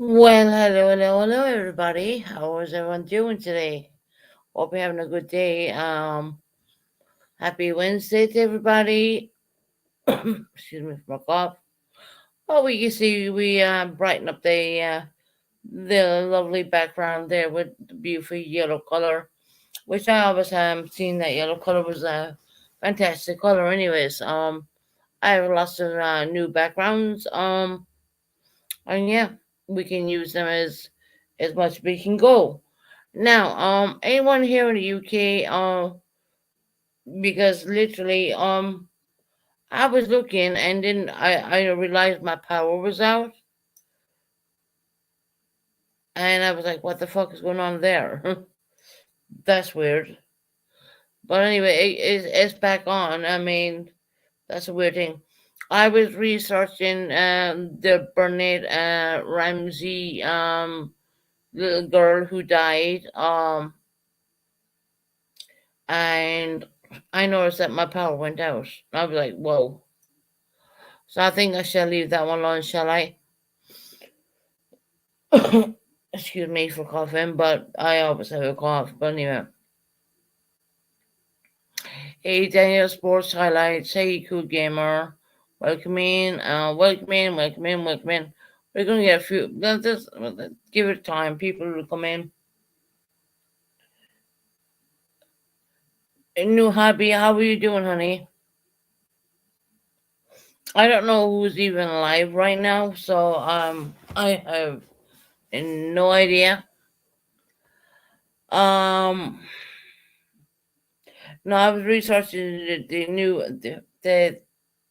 Well, hello, hello, hello, everybody. How is everyone doing today? Hope you're having a good day. Happy Wednesday to everybody. Excuse me for my cough. Oh, we can see we brighten up the lovely background there with the beautiful yellow color, which I always seen that yellow color was a fantastic color. Anyways, I have lots of new backgrounds. And yeah, we can use them as much as we can go. Now, anyone here in the UK, because literally, I was looking and then I realized my power was out, and I was like, what the fuck is going on there? That's weird. But anyway, it's back on. I mean, that's a weird thing. I was researching the Burnett Ramsey little girl who died. And I noticed that my power went out. I was like, whoa. So I think I shall leave that one alone, shall I? Excuse me for coughing, but I always have a cough. But anyway. Hey, Daniel Sports Highlights. Hey, cool gamer. Welcome in, welcome in, welcome in, welcome in. We're going to get a few, just give it time. People will come in. A new hobby, how are you doing, honey? I don't know who's even live right now, so I have no idea. Um, no, I was researching the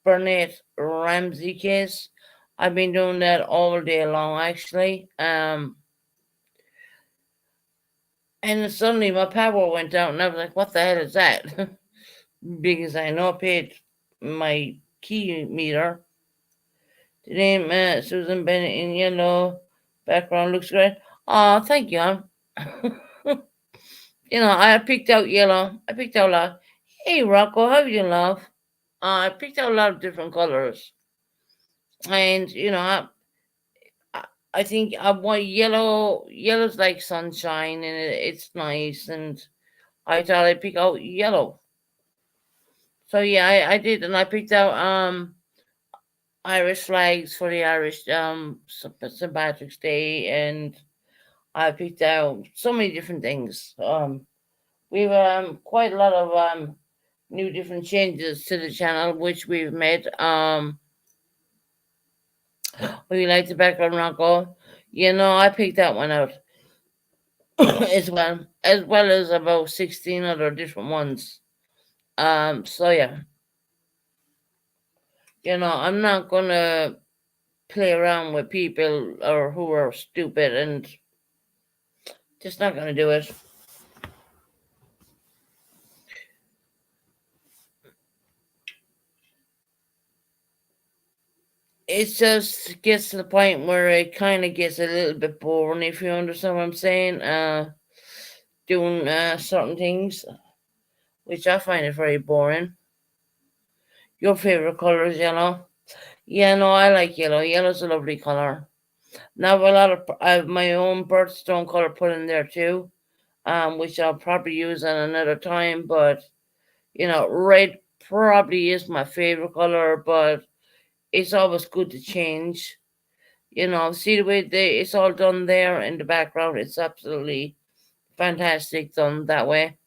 Burnett Ramsey case. I've been doing that all day long, actually. And then suddenly my power went out, and I was like, "What the hell is that?" Because I know I paid my key meter. The name Susan Bennett in yellow background looks great. Oh, thank you. I picked out yellow. I picked out a lot. Hey, Rocco, how you doing, love? I picked out a lot of different colors, and I think I want yellow. Yellow's like sunshine, and it's nice. And I thought I'd pick out yellow. So yeah, I did, and I picked out Irish flags for the Irish St. Patrick's Day, and I picked out so many different things. We've quite a lot of new different changes to the channel, which we've made. We like the background Rocco. I picked that one out as well as about 16 other different ones. So yeah, I'm not gonna play around with people or who are stupid and just not gonna do it. It just gets to the point where it kind of gets a little bit boring, if you understand what I'm saying. Doing certain things, which I find it very boring. Your favorite color is yellow. Yeah, no, I like yellow. Yellow's a lovely color. Now I have a lot of I have my own birthstone color put in there too, which I'll probably use at another time. But red probably is my favorite color, but it's always good to change. See the way it's all done there in the background. It's absolutely fantastic done that way.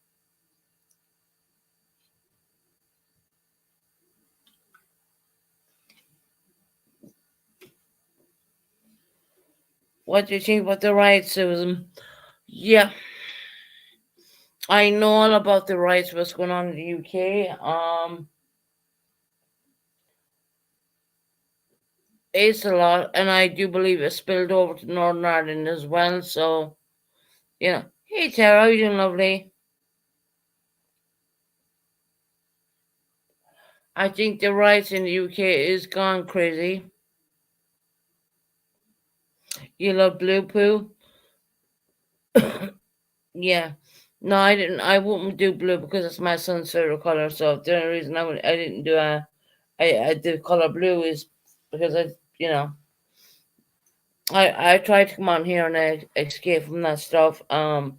What do you think about the riots, Susan? Yeah, I know all about the riots, what's going on in the UK. It's a lot, and I do believe it spilled over to Northern Ireland as well. So, hey Tara, how you doing, lovely? I think the riots in the UK is gone crazy. You love blue poo? Yeah. No, I didn't. I wouldn't do blue because it's my son's favorite color. So the only reason I didn't do I did color blue is because I tried to come on here and I escape from that stuff. But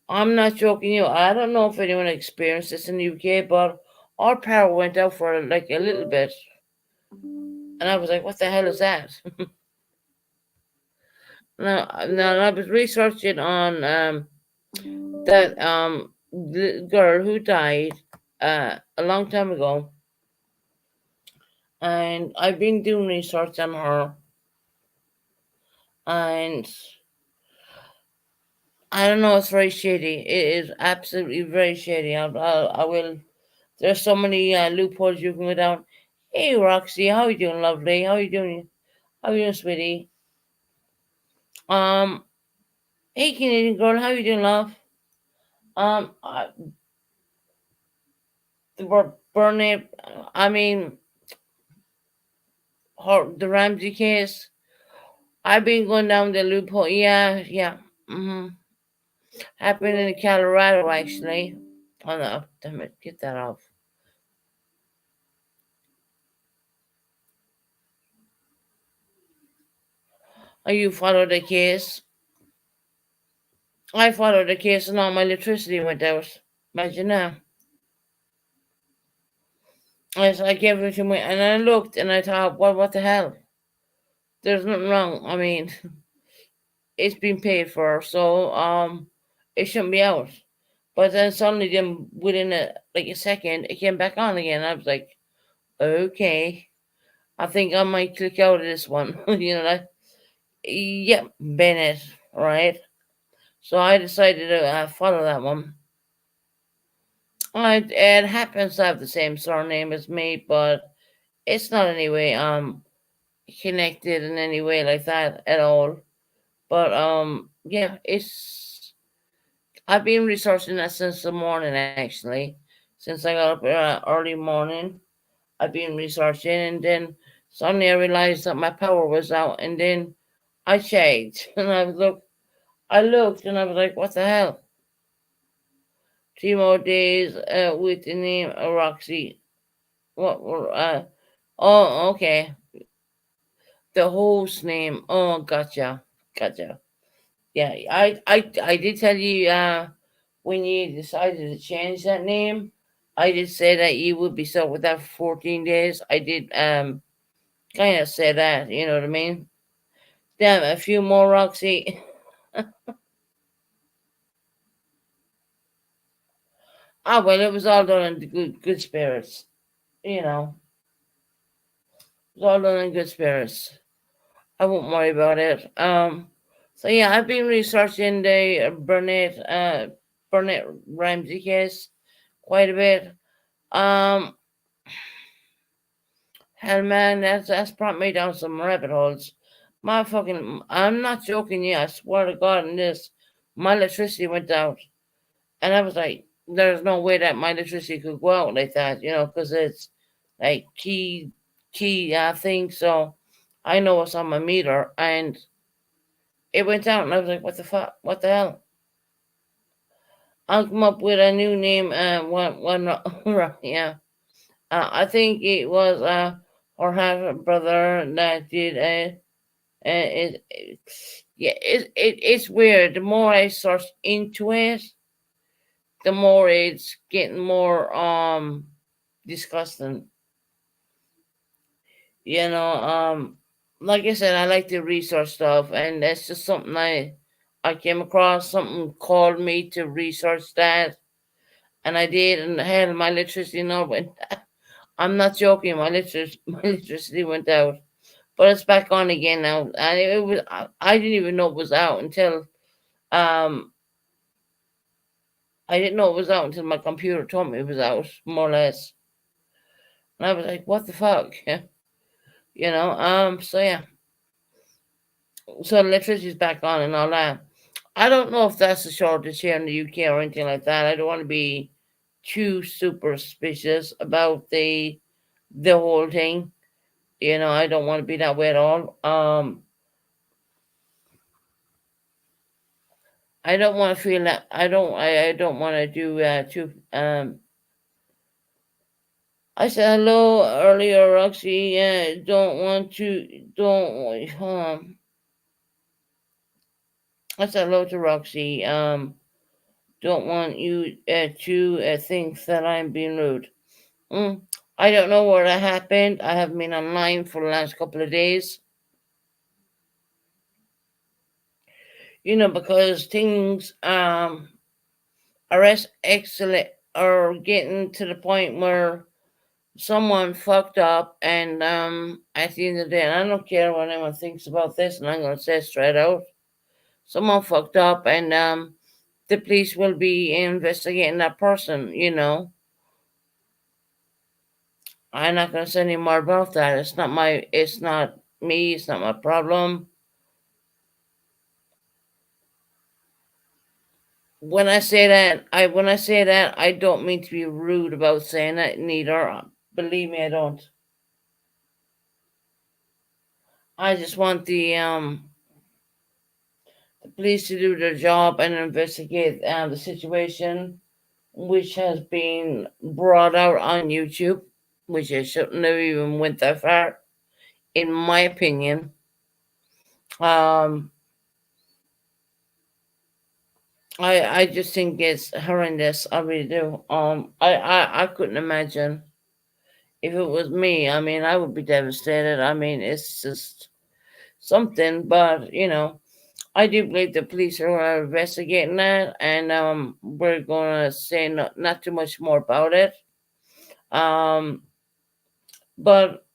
I'm not joking you. I don't know if anyone experienced this in the UK, but our power went out for like a little bit, and I was like, "What the hell is that?" Now I was researching on that girl who died a long time ago, and I've been doing research on her, and I don't know, it's very shady. It is absolutely very shady. I will. There's so many loopholes you can go down. Hey Roxy, how you doing, lovely? How you doing? How you doing, sweetie? Um, hey Canadian girl, how you doing, love? Um, I, the Bernie, I mean, the Ramsey case. I've been going down the loophole. Yeah, yeah. Happened in Colorado, actually. Oh no, damn it, get that off. Oh, you followed the case? I followed the case and all my electricity went out. Imagine now. I gave it to me and I looked and I thought, well, what the hell? There's nothing wrong. I mean, it's been paid for, so it shouldn't be out. But then suddenly, then within a second, it came back on again. I was like, okay, I think I might click out of this one. That. Yep, Bennett, right? So I decided to follow that one. It happens to have the same surname as me, but it's not anyway connected in any way like that at all. But yeah, it's I've been researching that since the morning actually. Since I got up early morning, I've been researching, and then suddenly I realized that my power was out, and then I checked, and I looked, and I was like, "What the hell?" 3 more days with the name of Roxy. What were Oh, okay. The host name. Oh, gotcha. Yeah, I did tell you when you decided to change that name, I did say that you would be stuck with that for 14 days. I did kind of say that, you know what I mean? Damn, a few more, Roxy. Well, it was all done in the good spirits, you know. It was all done in good spirits. I won't worry about it. So yeah, I've been researching the Burnett Ramsey case quite a bit. Um, Hell, man, that's brought me down some rabbit holes. My fucking, I'm not joking. Yeah, I swear to God, in this, my electricity went out, and I was like, "There's no way that my electricity could go out like that," because it's like key thing. So I know what's on my meter, and it went out, and I was like, "What the fuck? What the hell?" I'll come up with a new name. Yeah. I think it was her half brother that did yeah, it's weird. The more I search into it, the more it's getting more disgusting. You know, like I said, I like to research stuff, and that's just something I came across. Something called me to research that, and I did. And hell, my electricity went. I'm not joking. My electricity went out. but it's back on again now. And it was I didn't even know it was out until um I didn't know it was out until my computer told me it was out, more or less. And I was like, what the fuck? So yeah. So electricity's back on and all that. I don't know if that's a shortage here in the UK or anything like that. I don't want to be too superstitious about the whole thing. I don't want to be that way at all. I don't want to feel that I don't want to do too I said hello earlier, Roxy. Don't want to don't I said hello to Roxy. Don't want you to think that I'm being rude. Mm, I don't know what happened. I have been online for the last couple of days. Because things are excellent are getting to the point where someone fucked up, and at the end of the day, and I don't care what anyone thinks about this, and I'm gonna say it straight out. Someone fucked up, and the police will be investigating that person. I'm not gonna say any more about that. It's not me, it's not my problem. When I say that, I don't mean to be rude about saying that neither. Believe me, I don't. I just want the police to do their job and investigate the situation, which has been brought out on YouTube, which I shouldn't have even went that far, in my opinion. Um, I just think it's horrendous. I really do. I couldn't imagine if it was me. I mean, I would be devastated. I mean, it's just something, but I do believe the police are investigating that, and we're gonna say not too much more about it. Um, but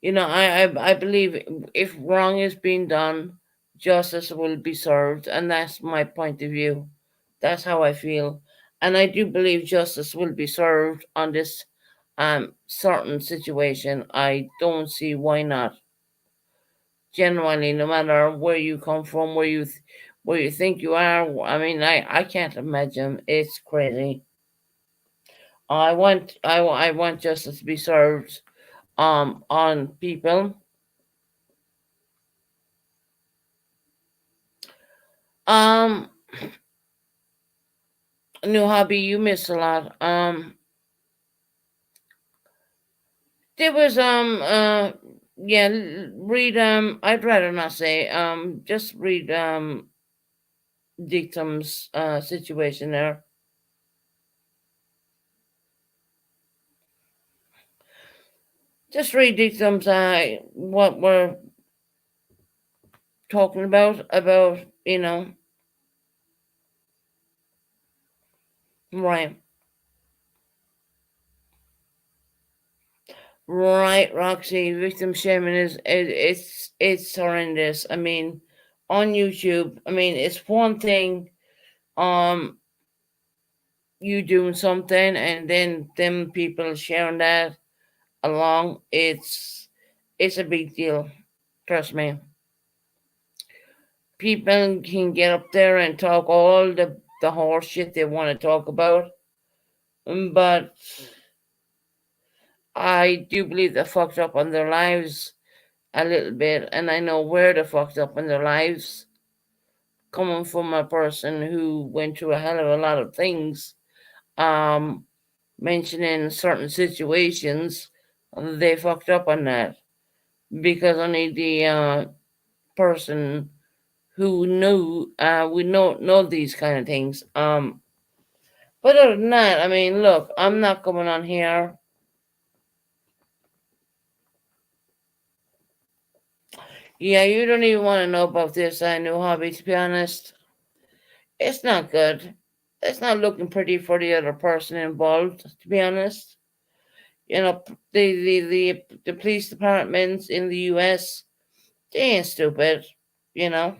I believe if wrong is being done, justice will be served, and that's my point of view. That's how I feel, and I do believe justice will be served on this certain situation. I don't see why not. Genuinely, no matter where you come from, where you think you are. I mean, I can't imagine. It's crazy. I want justice to be served on people. Um, New hobby you miss a lot. There was yeah, read I'd rather not say just read Dictum's situation there. Just read Dictum's what we're talking about right. Right, Roxy. Victim shaming it's horrendous. I mean, on YouTube, I mean, it's one thing, um, you doing something and then them people sharing that along. It's a big deal. Trust me. People can get up there and talk all the horse shit they want to talk about, but I do believe they fucked up on their lives a little bit, and I know where they fucked up in their lives. Coming from a person who went through a hell of a lot of things, um, mentioning certain situations, they fucked up on that because only the person who knew we know these kind of things. But other than that, I mean, look, I'm not coming on here. Yeah, you don't even want to know about this new hobby. To be honest, it's not good. It's not looking pretty for the other person involved. To be honest. The police departments in the U.S. They ain't stupid, you know.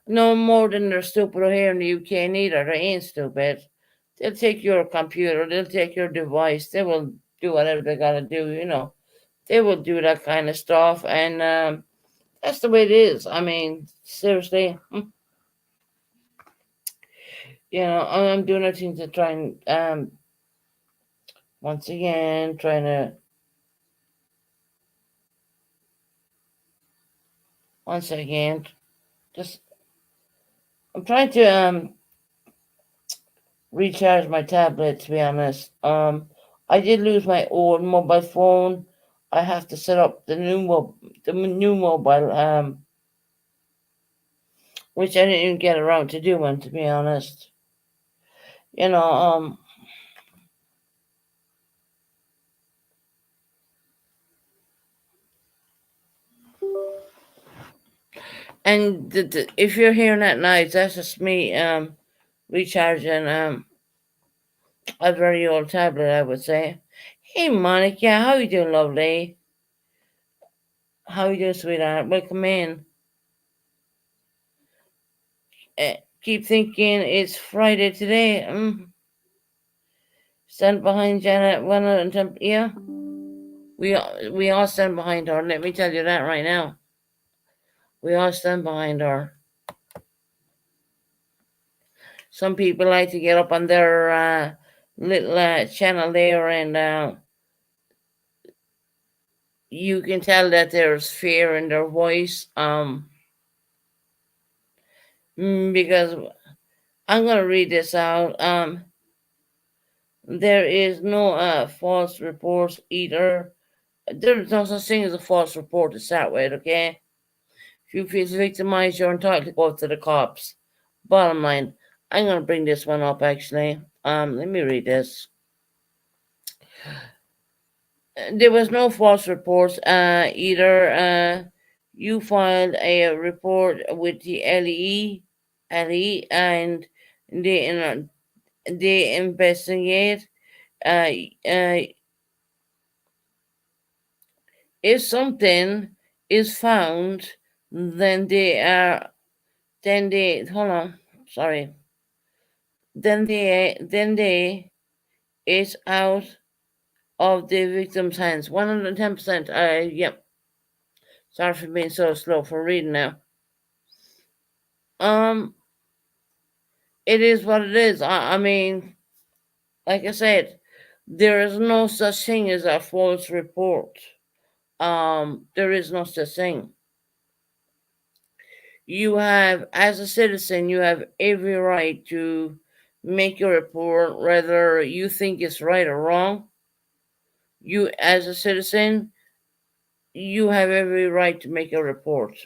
No more than they're stupid here in the UK neither. They ain't stupid. They'll take your computer, they'll take your device, they will do whatever they gotta do, you know. They will do that kind of stuff, and that's the way it is. I mean, seriously, you know, I'm doing everything to try and once again once again just I'm trying to recharge my tablet, to be honest. I did lose my old mobile phone. I have to set up the new mobile, which I didn't even get around to doing, to be honest. You know, and if you're hearing that noise, that's just me recharging a very old tablet, I would say. Hey, Monica, how you doing, lovely? How you doing, sweetheart? Welcome in. Keep thinking it's Friday today. Stand behind Janet. Yeah, we all stand behind her. Let me tell you that right now. We all stand behind her. Some people like to get up on their little channel there, and you can tell that there's fear in their voice. Because I'm gonna read this out. There is no false reports either. There's no such thing as a false report to start with, okay? If you feel victimized, you're entitled to go to the cops. Bottom line, I'm gonna bring this one up actually. Let me read this. There was no false reports either. You filed a report with the LE, and they they investigate. Uh, uh, if something is found, then they hold on. Sorry. Then they is out of the victim's hands. 110%. Yep. Sorry for being so slow for reading now. Um, it is what it is. I mean, like I said, there is no such thing as a false report. There is no such thing. You have, as a citizen, you have every right to make your report, whether you think it's right or wrong. You, as a citizen, you have every right to make a report,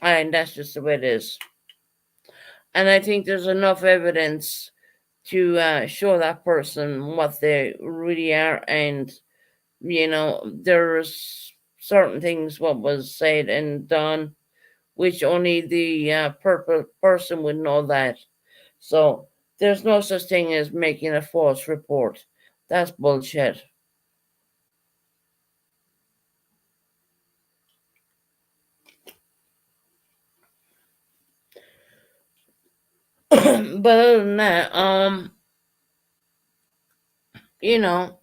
and that's just the way it is. And I think there's enough evidence to show that person what they really are, and you know, there's certain things what was said and done which only the person would know that. So there's no such thing as making a false report. That's bullshit. But other than that, you know,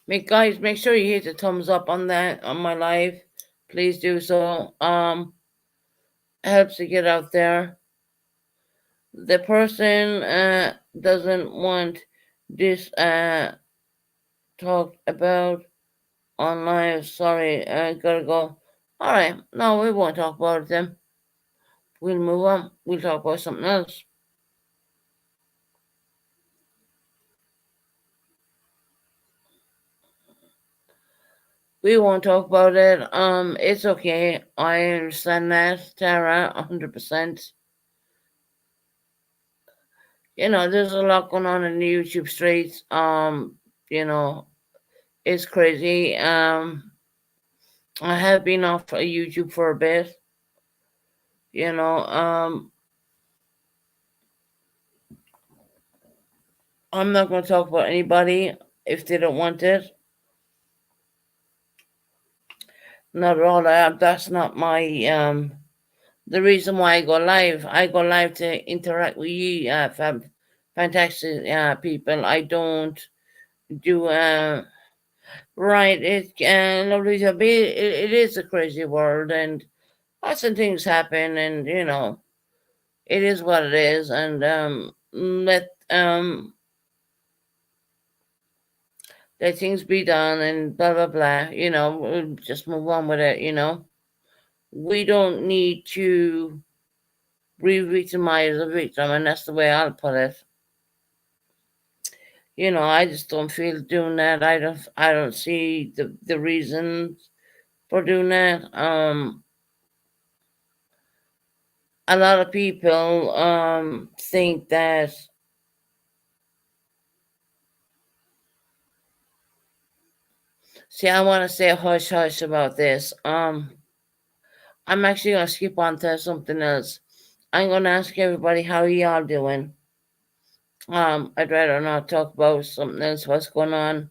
make sure you hit the thumbs up on that on my live. Please do so. Helps to get out there. The person doesn't want this talked about on live. Sorry, I gotta go. All right, no, we won't talk about it then. We'll move on. We'll talk about something else. We won't talk about it. It's okay. I understand that, Tara, 100%. You know, there's a lot going on in the YouTube streets. You know, it's crazy. I have been off of YouTube for a bit. You know, I'm not going to talk about anybody if they don't want it. Not at all. That's not my the reason why I go live. I go live to interact with you, fantastic people. I don't do right. Lovely to be. It is a crazy world, and lots of things happen, and it is what it is, and let things be done, and blah blah blah. We'll just move on with it. We don't need to re-victimize a victim, and that's the way I'll put it. I just don't feel doing that. I don't see the reasons for doing that. A lot of people think that. See, I want to say hush hush about this. I'm actually gonna skip on to something else. I'm gonna ask everybody how y'all doing. I'd rather not talk about something else. What's going on?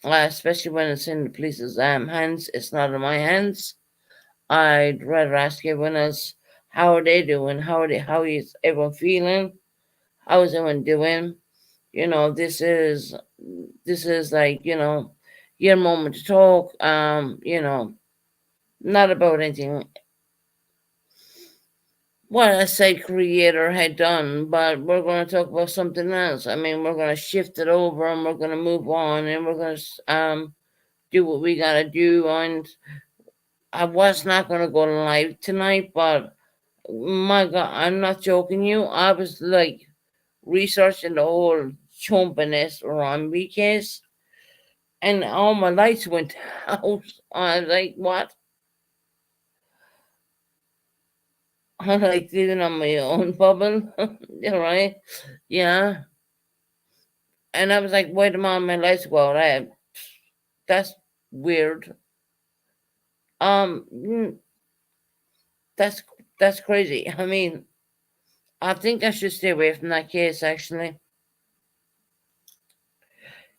Especially when it's in the police's hands. It's not in my hands. I'd rather ask everyone else how are they doing? How is everyone feeling? How is everyone doing? This is like, your moment to talk. Not about anything what a site creator had done, but we're going to talk about something else. I mean, we're going to shift it over and we're going to move on and we're going to do what we got to do. And I was not going to go live tonight, but my God, I'm not joking you. I was like researching the whole chumpiness around me case, and all my lights went out. I was like, what? I'm like living on my own bubble, right? Yeah. And I was like, wait a minute, my lights go out. That's weird. Mm, that's that's crazy. I mean, I think I should stay away from that case. Actually,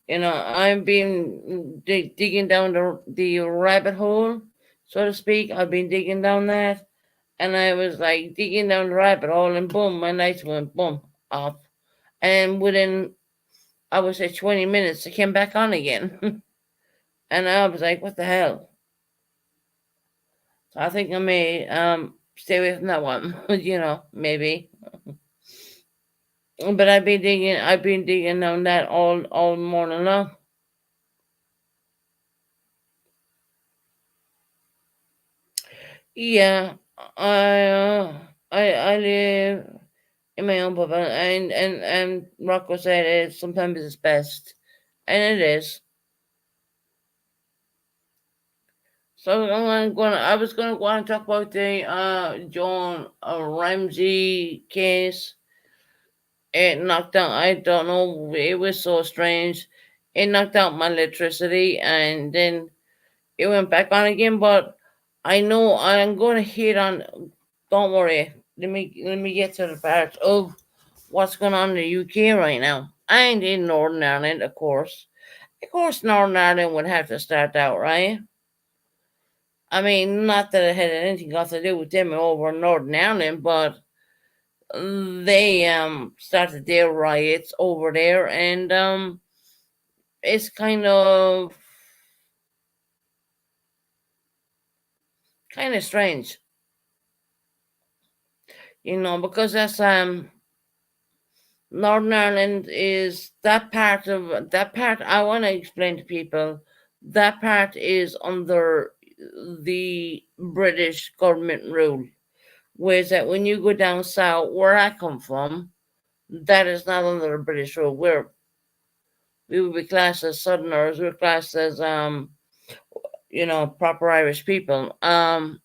I've been digging down the rabbit hole, so to speak. I've been digging down that, and I was like digging down the rabbit hole, and boom, my lights went boom off. And within, I would say, 20 minutes, it came back on again. And I was like, what the hell? So I think I may stay away from that one. Maybe. But I've been digging on that all morning long. Yeah, I uh, I live in my own bubble, and Rocco said it sometimes it's best, and it is. So I was gonna go on and talk about the John Ramsey case. It knocked out. I don't know. It was so strange. It knocked out my electricity, and then it went back on again. But I know I'm going to hit on. Don't worry. Let me get to the part of what's going on in the UK right now. I ain't in Northern Ireland, of course. Of course, Northern Ireland would have to start out, right? I mean, not that it had anything got to do with them over in Northern Ireland, but they started their riots over there, and it's kind of strange, because that's Northern Ireland is that part I want to explain to people. That part is under the British government rule, whereas that when you go down south, where I come from, that is not under the British rule. We would be classed as Southerners. We're classed as proper Irish people. But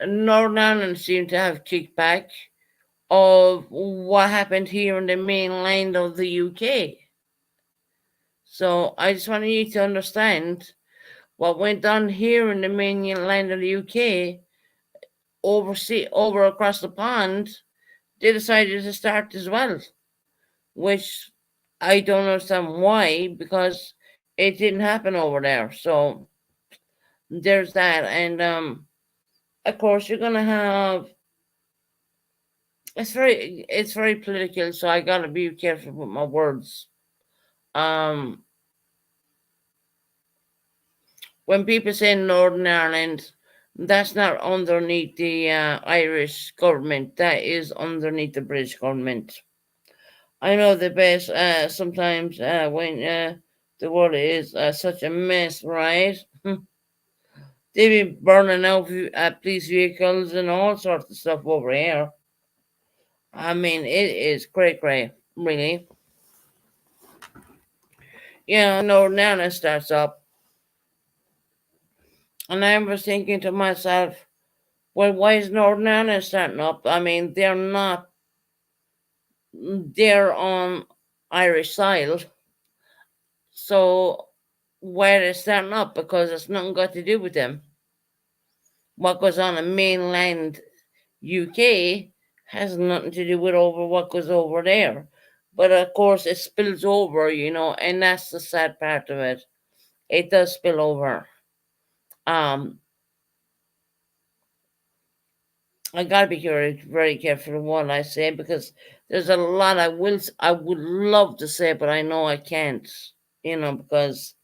Northern Ireland seemed to have kickback of what happened here in the mainland of the UK. So I just wanted you to understand what went on here in the mainland of the UK, over across the pond. They decided to start as well, which I don't understand why, because it didn't happen over there. So there's that. And of course you're gonna have, it's very political, so I gotta be careful with my words. Um when people say Northern Ireland, that's not underneath the Irish government. That is underneath the British government. I know the best. Sometimes when the world is such a mess, right? They be burning out police vehicles and all sorts of stuff over here. I mean, it is cray cray, really. Northern Ireland starts up, and I was thinking to myself, well, why is Northern Ireland starting up? I mean, they're not, they're on Irish soil, so why are they starting up? Because it's nothing got to do with them. What goes on in mainland UK has nothing to do with over what goes over there. But of course, it spills over, and that's the sad part of it. It does spill over. Um, I gotta be very, very careful of what I say because there's a lot I would love to say, but I know I can't. Because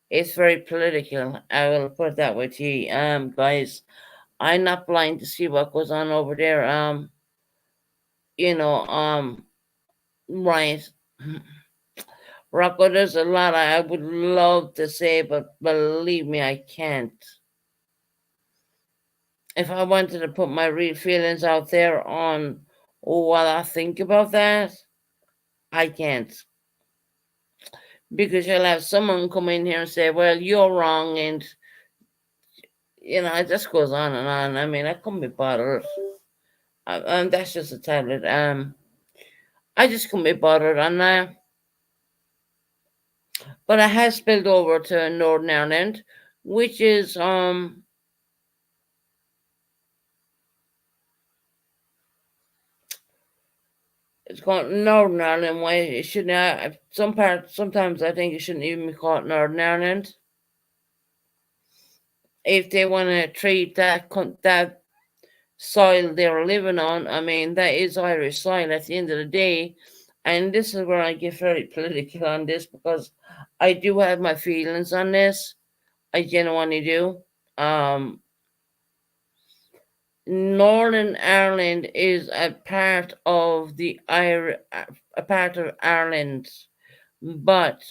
it's very political. I will put it that way to you, guys. I'm not blind to see what goes on over there. You know, right. Rocco, there's a lot I would love to say, but believe me, I can't. If I wanted to put my real feelings out there on what I think about that, I can't. Because you'll have someone come in here and say, well, you're wrong, and, it just goes on and on. I mean, I couldn't be bothered. That's just a tablet. I just couldn't be bothered, but it has spilled over to Northern Ireland, which is, it's called Northern Ireland. Why it shouldn't sometimes I think it shouldn't even be called Northern Ireland. If they want to treat that soil they're living on, I mean that is Irish soil at the end of the day. And this is where I get very political on this because I do have my feelings on this. I genuinely do. Um, Northern Ireland is a part of Ireland, but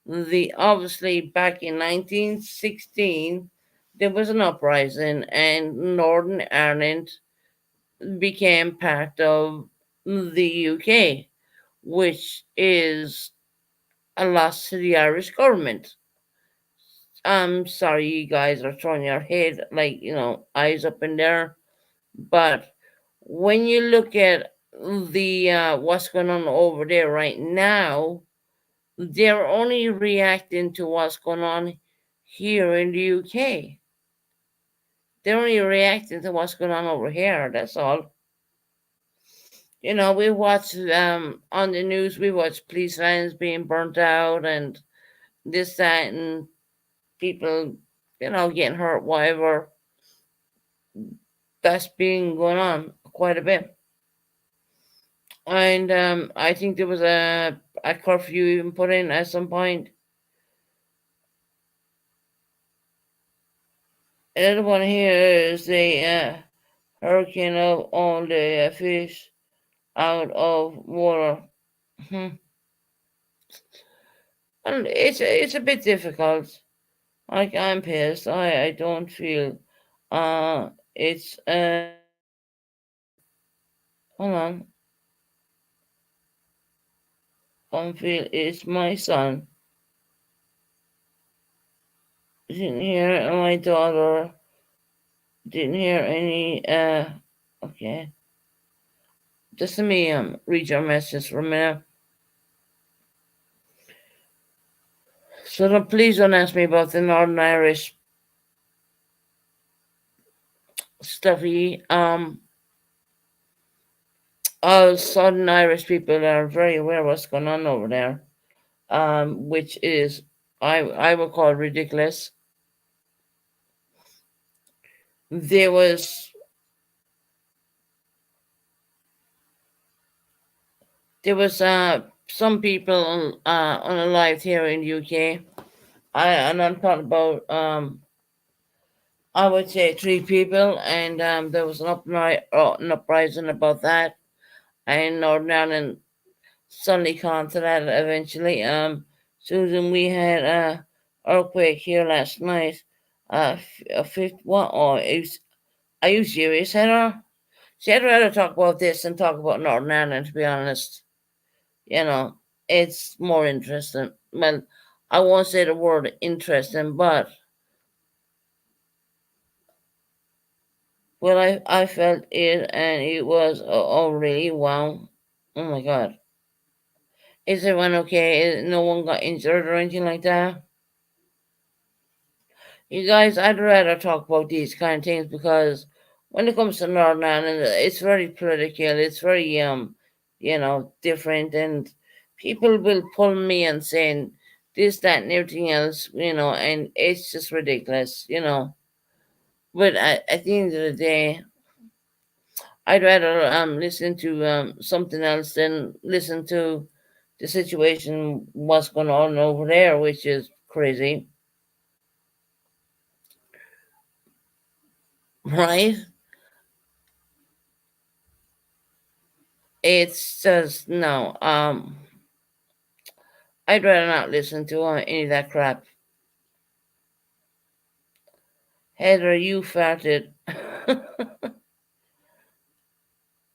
the obviously back in 1916 there was an uprising and Northern Ireland became part of the UK, which is a loss to the Irish government. I'm sorry you guys are throwing your head like, eyes up in there, but when you look at the what's going on over there right now, they're only reacting to what's going on here in the UK. They're only reacting to what's going on over here. That's all. We watch on the news. We watch police vans being burnt out and this, that, and people, getting hurt. Whatever. That's been going on quite a bit. And I think there was a curfew even put in at some point. Another one here is the hurricane of all the fish out of water. Hmm. And it's a bit difficult. Like I'm pissed. I don't feel. It's Hold on. I don't feel it's my son. Didn't hear my daughter. Didn't hear any. Okay. Just let me read your message for a minute. So please don't ask me about the Northern Irish stuffy. All Southern Irish people are very aware of what's going on over there. Which is I would call ridiculous. There was some people unalived here in UK. And I'm talking about I would say three people, and there was an uprising about that, and Northern Ireland suddenly caught to that eventually. Susan, we had a earthquake here last night. A fifth one. Oh, are you serious, Heather? See, I'd rather talk about this than talk about Northern Ireland, to be honest. You know, it's more interesting. Well, I won't say the word interesting, but well, I felt it, and it was oh really wow. Oh my god, is everyone okay? No one got injured or anything like that? You guys, I'd rather talk about these kind of things because when it comes to Northern Ireland, it's very political. It's very different, and people will pull me and saying this, that, and everything else, and it's just ridiculous. But at the end of the day, I'd rather listen to something else than listen to the situation what's going on over there, which is crazy, right? It's just no. I'd rather not listen to any of that crap. Heather, you farted.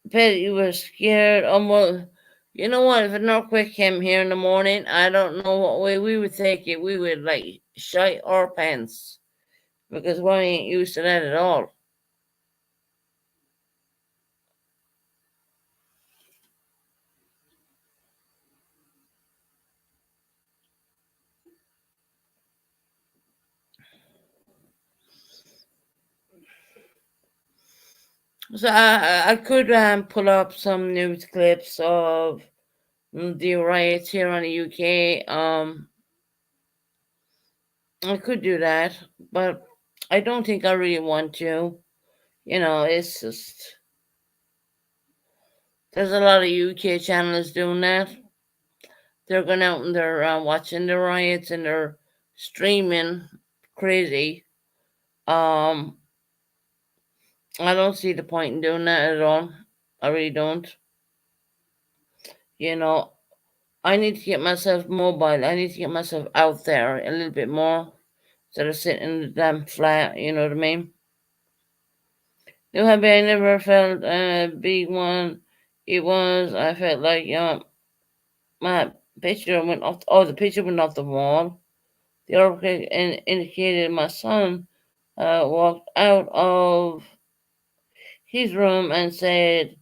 Bet you were scared. Almost. You know what? If an earthquake came here in the morning, I don't know what way we would take it. We would like shite our pants because we ain't used to that at all. So I could pull up some news clips of the riots here in the UK. I could do that, but I don't think I really want to. It's just there's a lot of UK channels doing that. They're going out and they're watching the riots and they're streaming crazy. Um, I don't see the point in doing that at all. I really don't. You know, I need to get myself mobile. I need to get myself out there a little bit more instead of sitting in the damn flat. You know what I mean? No, have I never felt big one. It was. I felt like my picture went off. Oh, the picture went off the wall. The article indicated my son walked out of his room and said,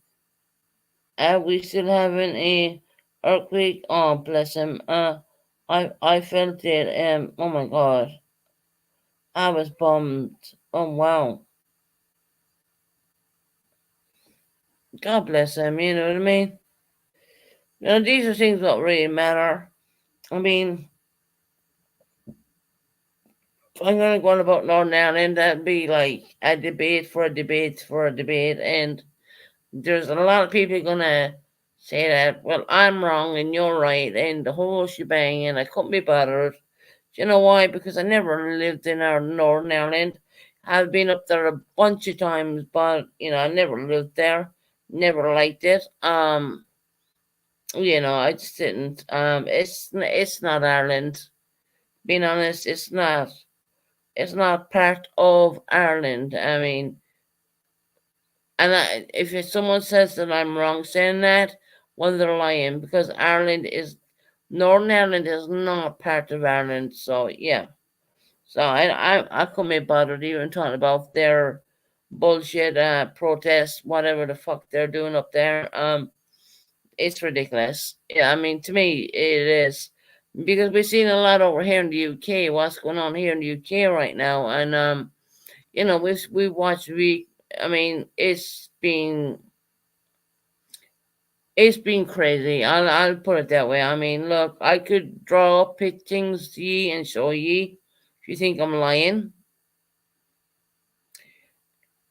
"Are we still having a earthquake?" Oh, bless him. I felt it. Oh my God, I was bummed. Oh wow, God bless him. You know what I mean? These are things that really matter. I mean, if I'm gonna go on about Northern Ireland, that'd be like a debate for a debate for a debate, and there's a lot of people gonna say that, well, I'm wrong and you're right, and the whole shebang, and I couldn't be bothered. Do you know why? Because I never lived in our Northern Ireland. I've been up there a bunch of times, but I never lived there. Never liked it. I just didn't. It's not Ireland. Being honest, it's not. It's not part of Ireland. I mean, if someone says that I'm wrong saying that, well, they're lying because Northern Ireland is not part of Ireland. So yeah, so I couldn't be bothered even talking about their bullshit protests, whatever the fuck they're doing up there. It's ridiculous. Yeah, I mean, to me, it is because we're seeing a lot over here in the UK. What's going on here in the UK right now, and we watched. I mean, it's been It's been crazy. I'll put it that way. I mean, look, I could draw up things to ye and show ye. If you think I'm lying,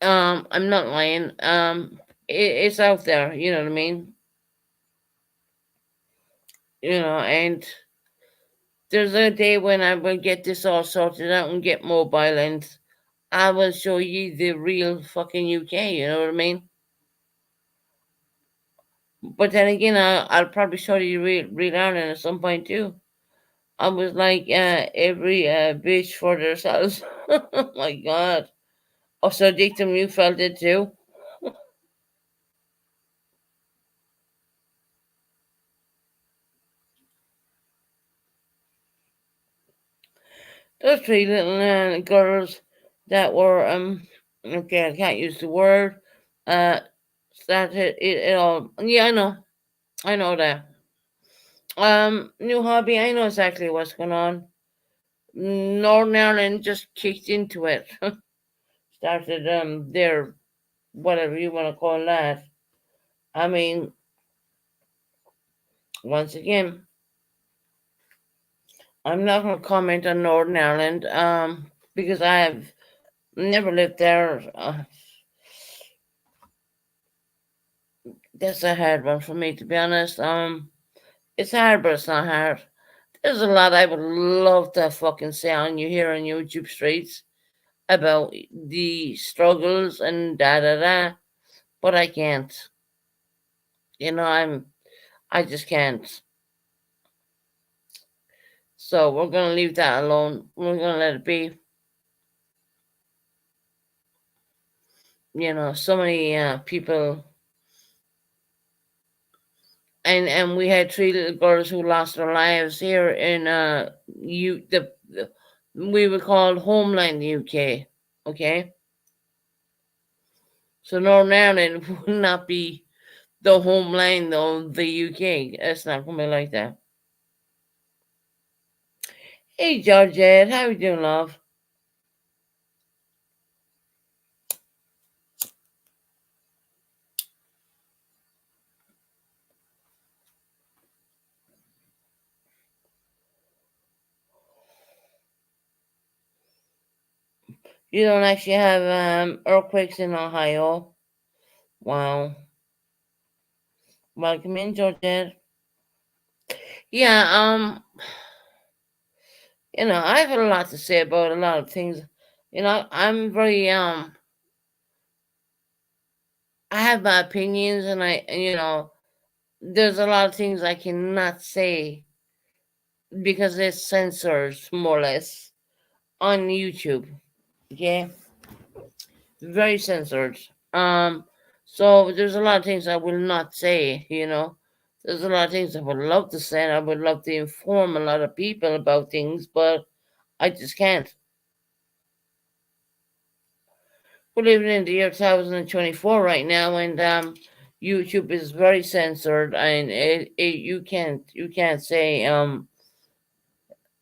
I'm not lying. It's out there. You know what I mean? And there's a day when I will get this all sorted out and get mobile, and I will show you the real fucking UK. You know what I mean? But then again, I'll probably show you real Ireland at some point too. I was like, every bitch for themselves. Oh my god. Oh, so Dictum, you felt it too? Those three little girls that were, okay, I can't use the word, uh, started it all. Yeah, I know that. New hobby, I know exactly what's going on. Northern Ireland just kicked into it. Started, their, whatever you want to call that. I mean, once again, I'm not going to comment on Northern Ireland, because I have never lived there. That's a hard one for me, to be honest. It's hard, but it's not hard. There's a lot I would love to fucking say on you here on YouTube streets about the struggles and da da da, but I can't. I just can't. So we're gonna leave that alone. We're gonna let it be. So many people, and we had three little girls who lost their lives here in the we were called Homeland UK. Okay, so Northern Ireland will not be the homeland of the UK. It's not gonna be like that. Hey Georgette, how you doing, love? You don't actually have earthquakes in Ohio. Wow. Welcome in, Georgette. Yeah, I have a lot to say about a lot of things. I'm very I have my opinions, there's a lot of things I cannot say because it's censored more or less on YouTube. Okay, very censored. Um, so there's a lot of things I will not say. There's a lot of things I would love to say, and I would love to inform a lot of people about things, but I just can't. We're living in the year 2024 right now, and YouTube is very censored, and you can't say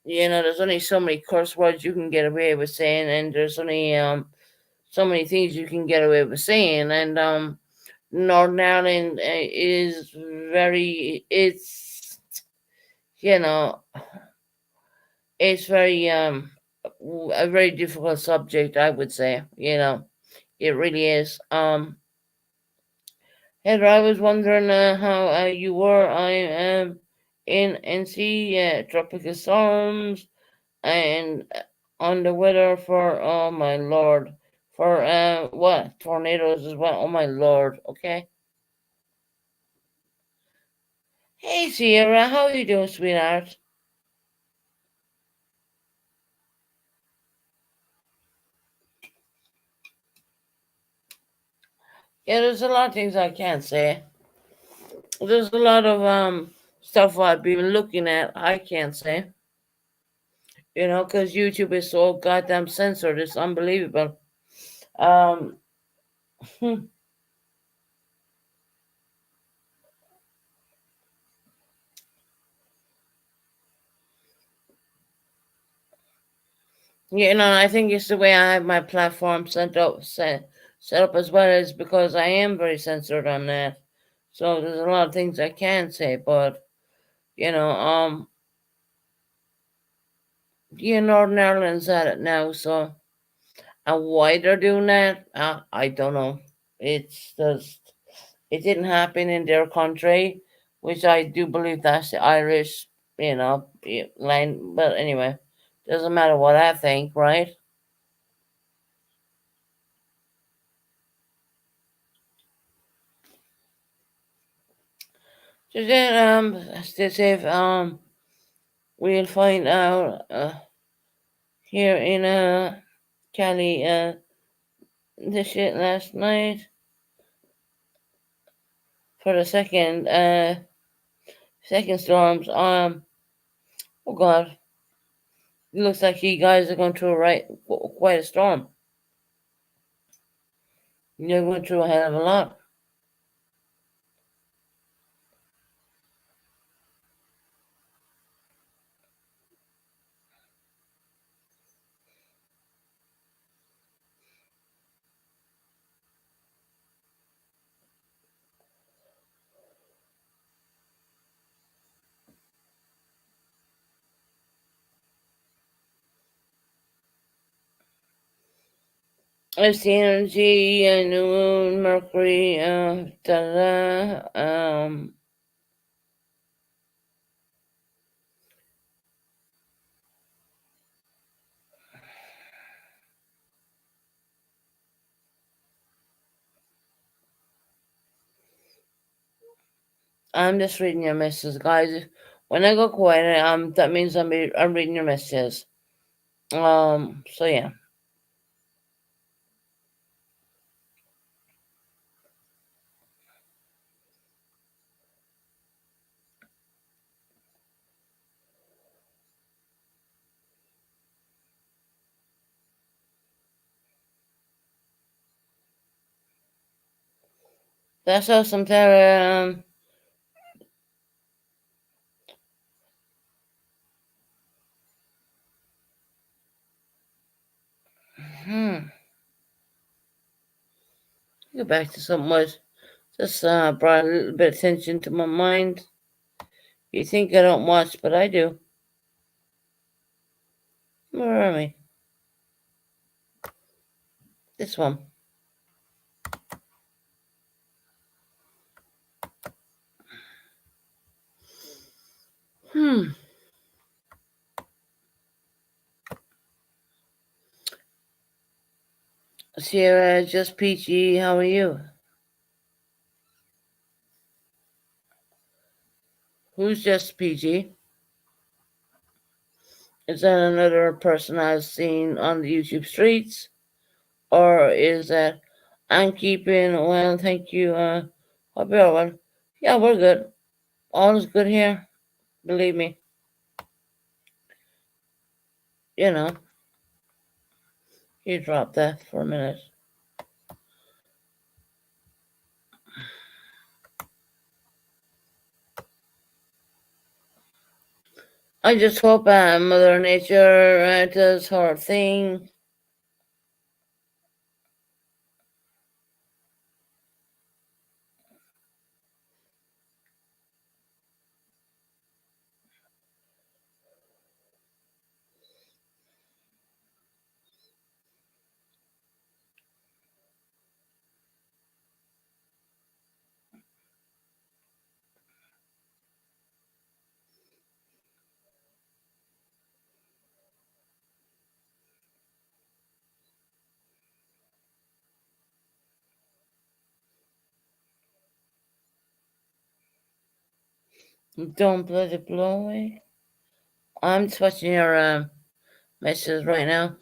there's only so many curse words you can get away with saying, and there's only so many things you can get away with saying, and Northern Ireland is very you know it's very a very difficult subject, I would say. It really is. Heather, I was wondering how you were. I am in NC, tropical storms, and on the weather for, oh my lord, for what, tornadoes as well. Oh my lord. Okay. Hey Sierra, how are you doing, sweetheart? Yeah, there's a lot of things I can't say. There's a lot of stuff I've been looking at I can't say. Because YouTube is so goddamn censored. It's unbelievable. Um, I think it's the way I have my platform set up as well, is because I am very censored on that. So there's a lot of things I can't say, but you know, Northern Ireland's at it now, so and why they're doing that, I don't know. It's just it didn't happen in their country, which I do believe that's the Irish, line. But anyway, doesn't matter what I think, right? So then, as they say, we'll find out here in Cali this shit last night for the second storms. Oh God, it looks like you guys are going through quite a storm. You're going through a hell of a lot. It's the energy and the moon, Mercury, da da. I'm just reading your messages, guys. When I go quiet, that means I'm reading your messages. So yeah, that's awesome, Tara. Hmm. Go back to something was just brought a little bit of attention to my mind. You think I don't watch, but I do. Where am I? This one. Hmm. Sierra, just peachy. How are you? Who's just peachy? Is that another person I've seen on the YouTube streets? Or is that I'm keeping well, thank you, hope you're all well. Yeah, we're good. All is good here. Believe me. You know, you dropped that for a minute. I just hope Mother Nature does her thing. Don't let it blow away. I'm just watching your messages right now.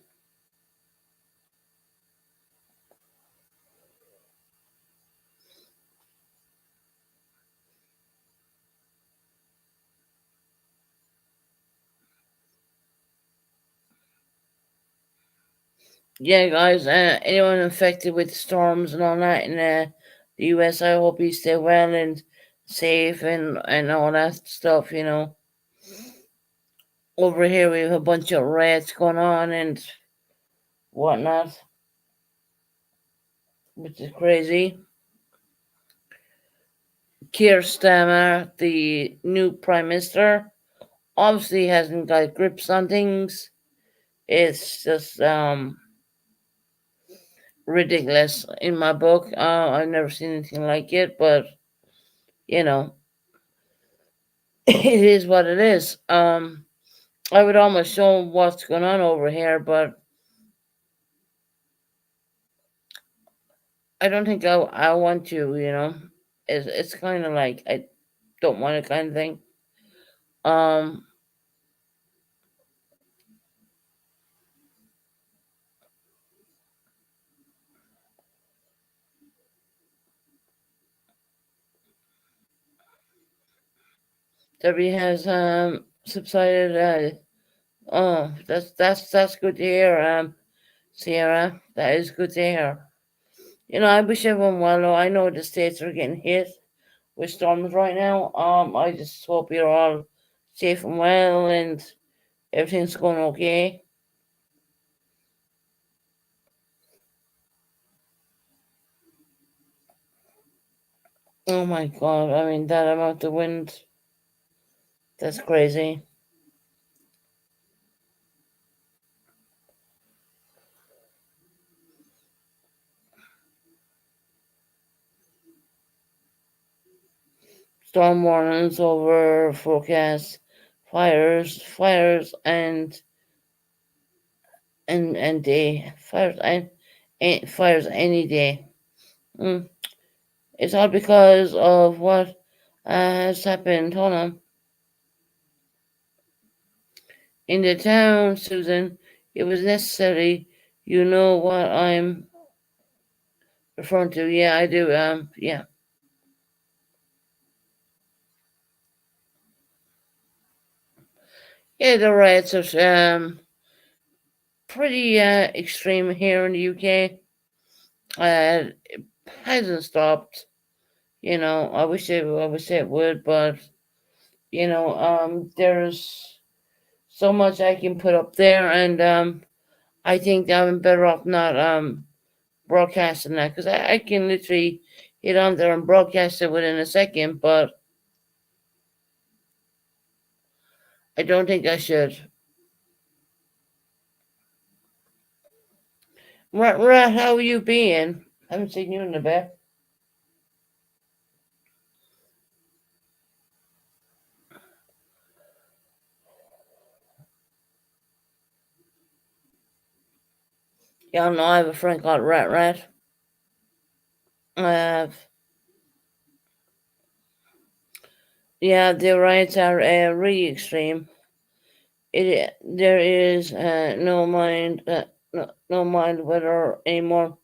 Yeah, guys, anyone infected with storms and all that in the US, I hope you stay well and safe and all that stuff, Over here, we have a bunch of riots going on and whatnot, which is crazy. Keir Starmer, the new prime minister, obviously hasn't got grips on things. It's just ridiculous in my book. I've never seen anything like it, but you know, it is what it is. I would almost show what's going on over here, but I don't think I want to. It's kind of like I don't want to kind of thing. Um, Debbie has subsided. Oh, that's good to hear. Sierra, that is good to hear. I wish everyone well. Though. I know the states are getting hit with storms right now. I just hope you're all safe and well and everything's going okay. Oh my God! I mean, that amount of wind, that's crazy. Storm warnings over forecast, fires, and day and fires any day. Mm. It's all because of what has happened. Hold on. In the town, Susan, it was necessary. You know what I'm referring to? Yeah, I do. Yeah. Yeah, the riots are pretty extreme here in the UK. It hasn't stopped. I wish it would, but there's so much I can put up there, and I think I'm better off not broadcasting that because I can literally hit on there and broadcast it within a second, but I don't think I should. Right, how you been? Haven't seen you in a bit. Y'all know I have a friend called Rat. I have. Yeah, the riots are really extreme. There is no mind weather anymore.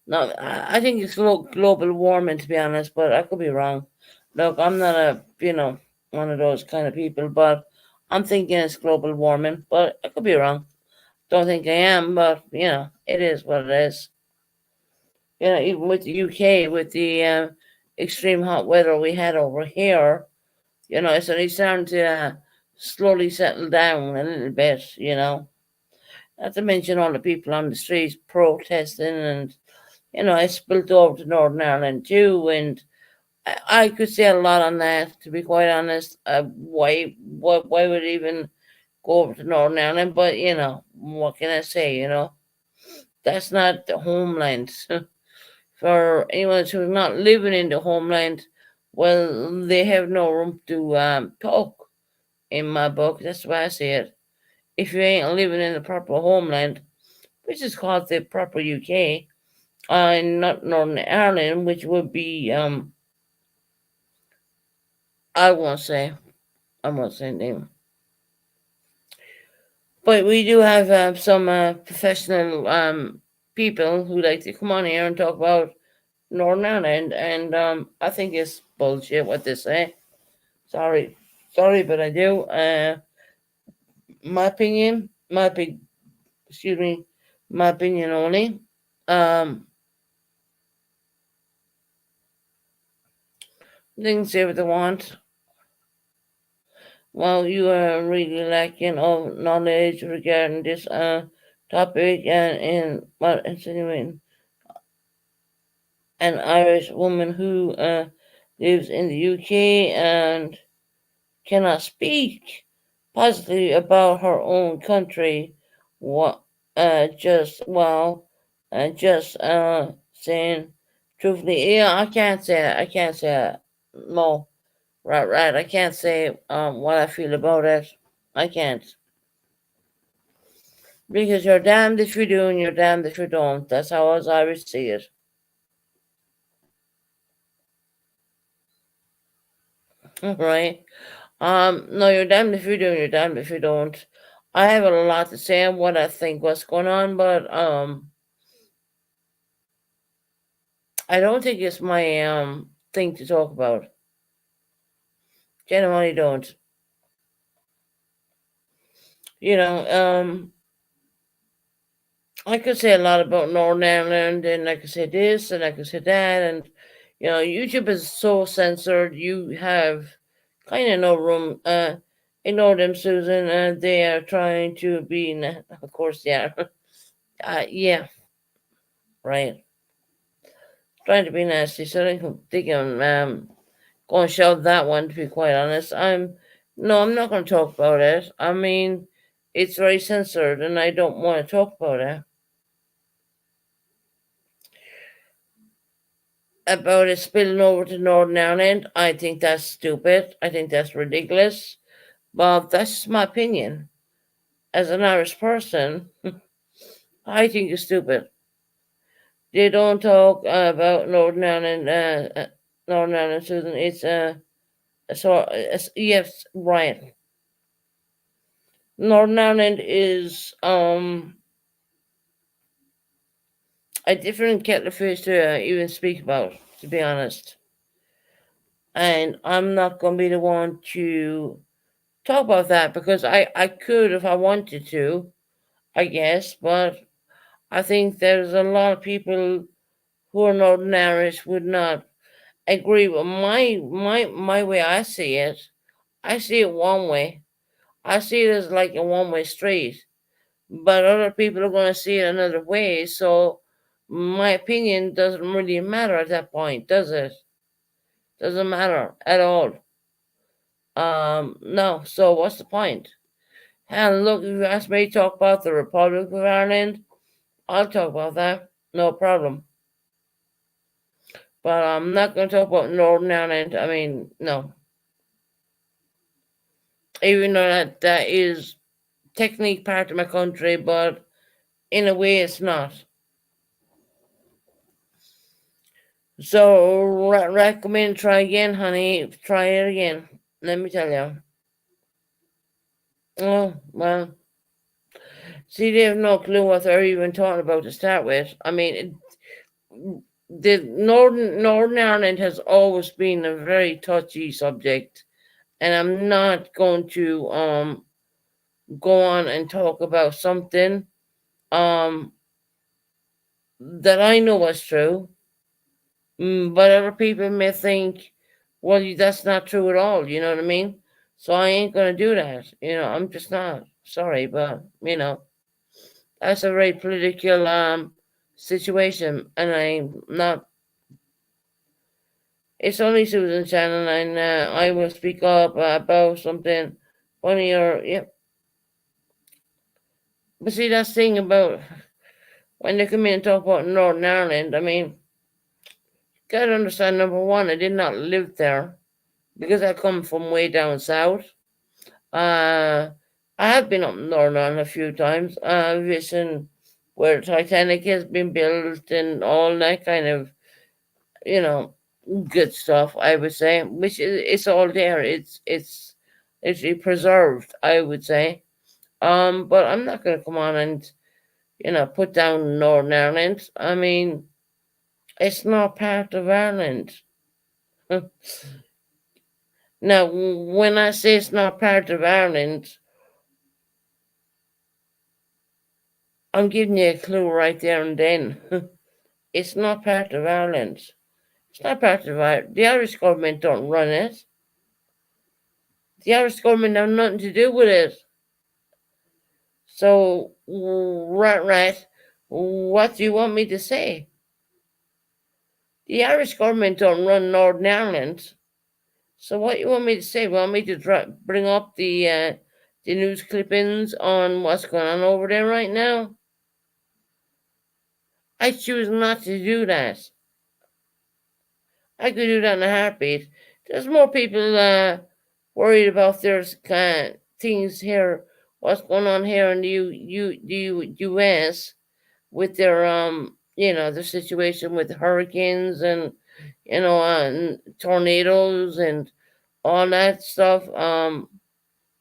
No, I think it's global warming to be honest, but I could be wrong. Look, I'm not one of those kind of people, but I'm thinking it's global warming, but I could be wrong. Don't think I am, but it is what it is. Even with the UK, with the extreme hot weather we had over here, it's only starting to slowly settle down a little bit. Not to mention all the people on the streets protesting, and I spilled over to Northern Ireland too, and I could say a lot on that. To be quite honest, why would it even go over to Northern Ireland? But what can I say? That's not the homeland. For anyone who's not living in the homeland, well, they have no room to talk. In my book, that's why I see it. If you ain't living in the proper homeland, which is called the proper UK, not Northern Ireland, which would be I won't say, name, but we do have some professional people who like to come on here and talk about Northern Ireland, and I think it's bullshit what they say. Sorry, but I do. My opinion, excuse me, my opinion only. Um, they can say what they want. Well, you are really lacking of knowledge regarding this topic, and insinuating an Irish woman who lives in the UK and cannot speak positively about her own country. What? Just well, just saying truthfully, yeah, I can't say that. I can't say that. No, right, right. I can't say what I feel about it. I can't because you're damned if you do and you're damned if you don't. That's how us Irish see it, right? No, you're damned if you do and you're damned if you don't. I have a lot to say on what I think what's going on, but I don't think it's my thing to talk about. Genuinely don't. You know, I could say a lot about Northern Ireland, and I could say this, and I could say that, and YouTube is so censored. You have kind of no room. Ignore them, Susan. They are trying to be, of course, yeah, yeah, right, trying to be nasty. So they can go and shelve that one. To be quite honest, I'm not going to talk about it. I mean, it's very censored, and I don't want to talk about it. About it spilling over to Northern Ireland, I think that's stupid. I think that's ridiculous. But that's just my opinion. As an Irish person, I think it's stupid. They don't talk about Northern Ireland, Northern Ireland, Susan. Yes, right. Northern Ireland is a different kettle of fish to even speak about, to be honest. And I'm not going to be the one to talk about that because I could if I wanted to, I guess, but I think there's a lot of people who are Northern Irish would not agree with my way I see it. I see it one way. I see it as like a one-way street, but other people are going to see it another way. So my opinion doesn't really matter at that point, does it? Doesn't matter at all. No. So what's the point? And look, if you ask me to talk about the Republic of Ireland, I'll talk about that. No problem. But I'm not going to talk about Northern Ireland. I mean, no. Even though that is technically part of my country, but in a way it's not. So recommend try again, honey. Try it again. Let me tell you. Oh well, see, they have no clue what they're even talking about to start with. I mean, the Northern Ireland has always been a very touchy subject, and I'm not going to go on and talk about something um that I know was true. But other people may think, well, that's not true at all. You know what I mean? So I ain't gonna do that. I'm just not. Sorry, but that's a very political situation, and I'm not. It's only Susan Shannon, and I will speak up about something funny or yeah. But see, that's the thing about when they come in and talk about Northern Ireland. I mean, gotta understand, number one, I did not live there because I come from way down south. Uh, I have been up Northern Ireland a few times, visiting where Titanic has been built and all that kind of, you know, good stuff. I would say, which is it's all there. It's preserved. I would say. But I'm not going to come on and put down Northern Ireland. I mean, it's not part of Ireland. Now, when I say it's not part of Ireland, I'm giving you a clue right there and then. It's not part of Ireland. It's not part of Ireland. The Irish government don't run it. The Irish government have nothing to do with it. So, right, what do you want me to say? The Irish government don't run Northern Ireland. So what you want me to say? Want me to bring up the news clippings on what's going on over there right now? I choose not to do that. I could do that in a heartbeat. There's more people worried about their things here, what's going on here in the U.S. with their the situation with hurricanes and and tornadoes and all that stuff.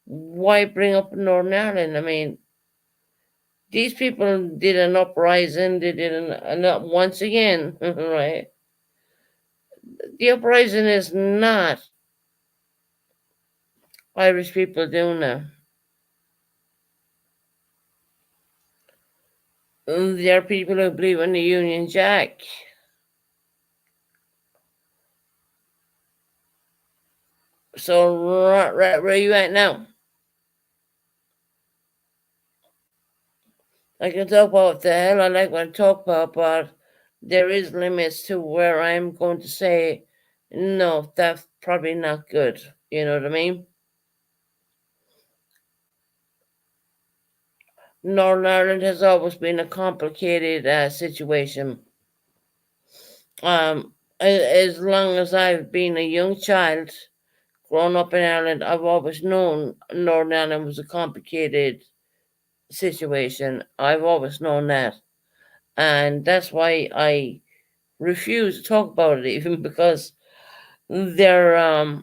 Why bring up Northern Ireland? I mean, these people did an uprising. They did once again, right? The uprising is not Irish people doing that. There are people who believe in the Union Jack. So, right where you at now? I can talk about what the hell I like what I talk about, but there is limits to where I'm going to say, no, that's probably not good. You know what I mean? Northern Ireland has always been a complicated situation. As long as I've been a young child, grown up in Ireland, I've always known Northern Ireland was a complicated situation. I've always known that. And that's why I refuse to talk about it, even because they're,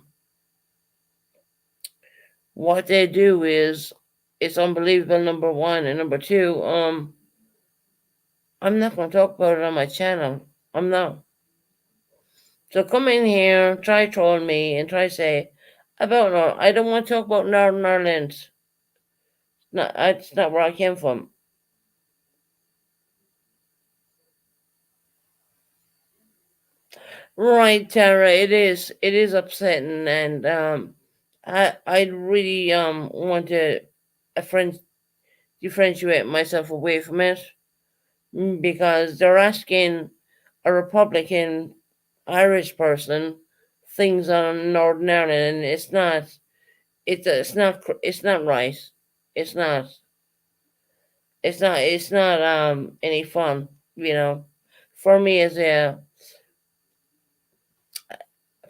what they do is, it's unbelievable, number one. And number two, I'm not going to talk about it on my channel. I'm not. So come in here, try troll me, and try say about North. I don't want to talk about Northern Ireland. It's not where I came from. Right, Tara. It is. It is upsetting, and I really want to differentiate myself away from it, because they're asking a Republican Irish person things on Northern Ireland, and it's not. It's not right. It's not. It's not any fun, you know. For me as a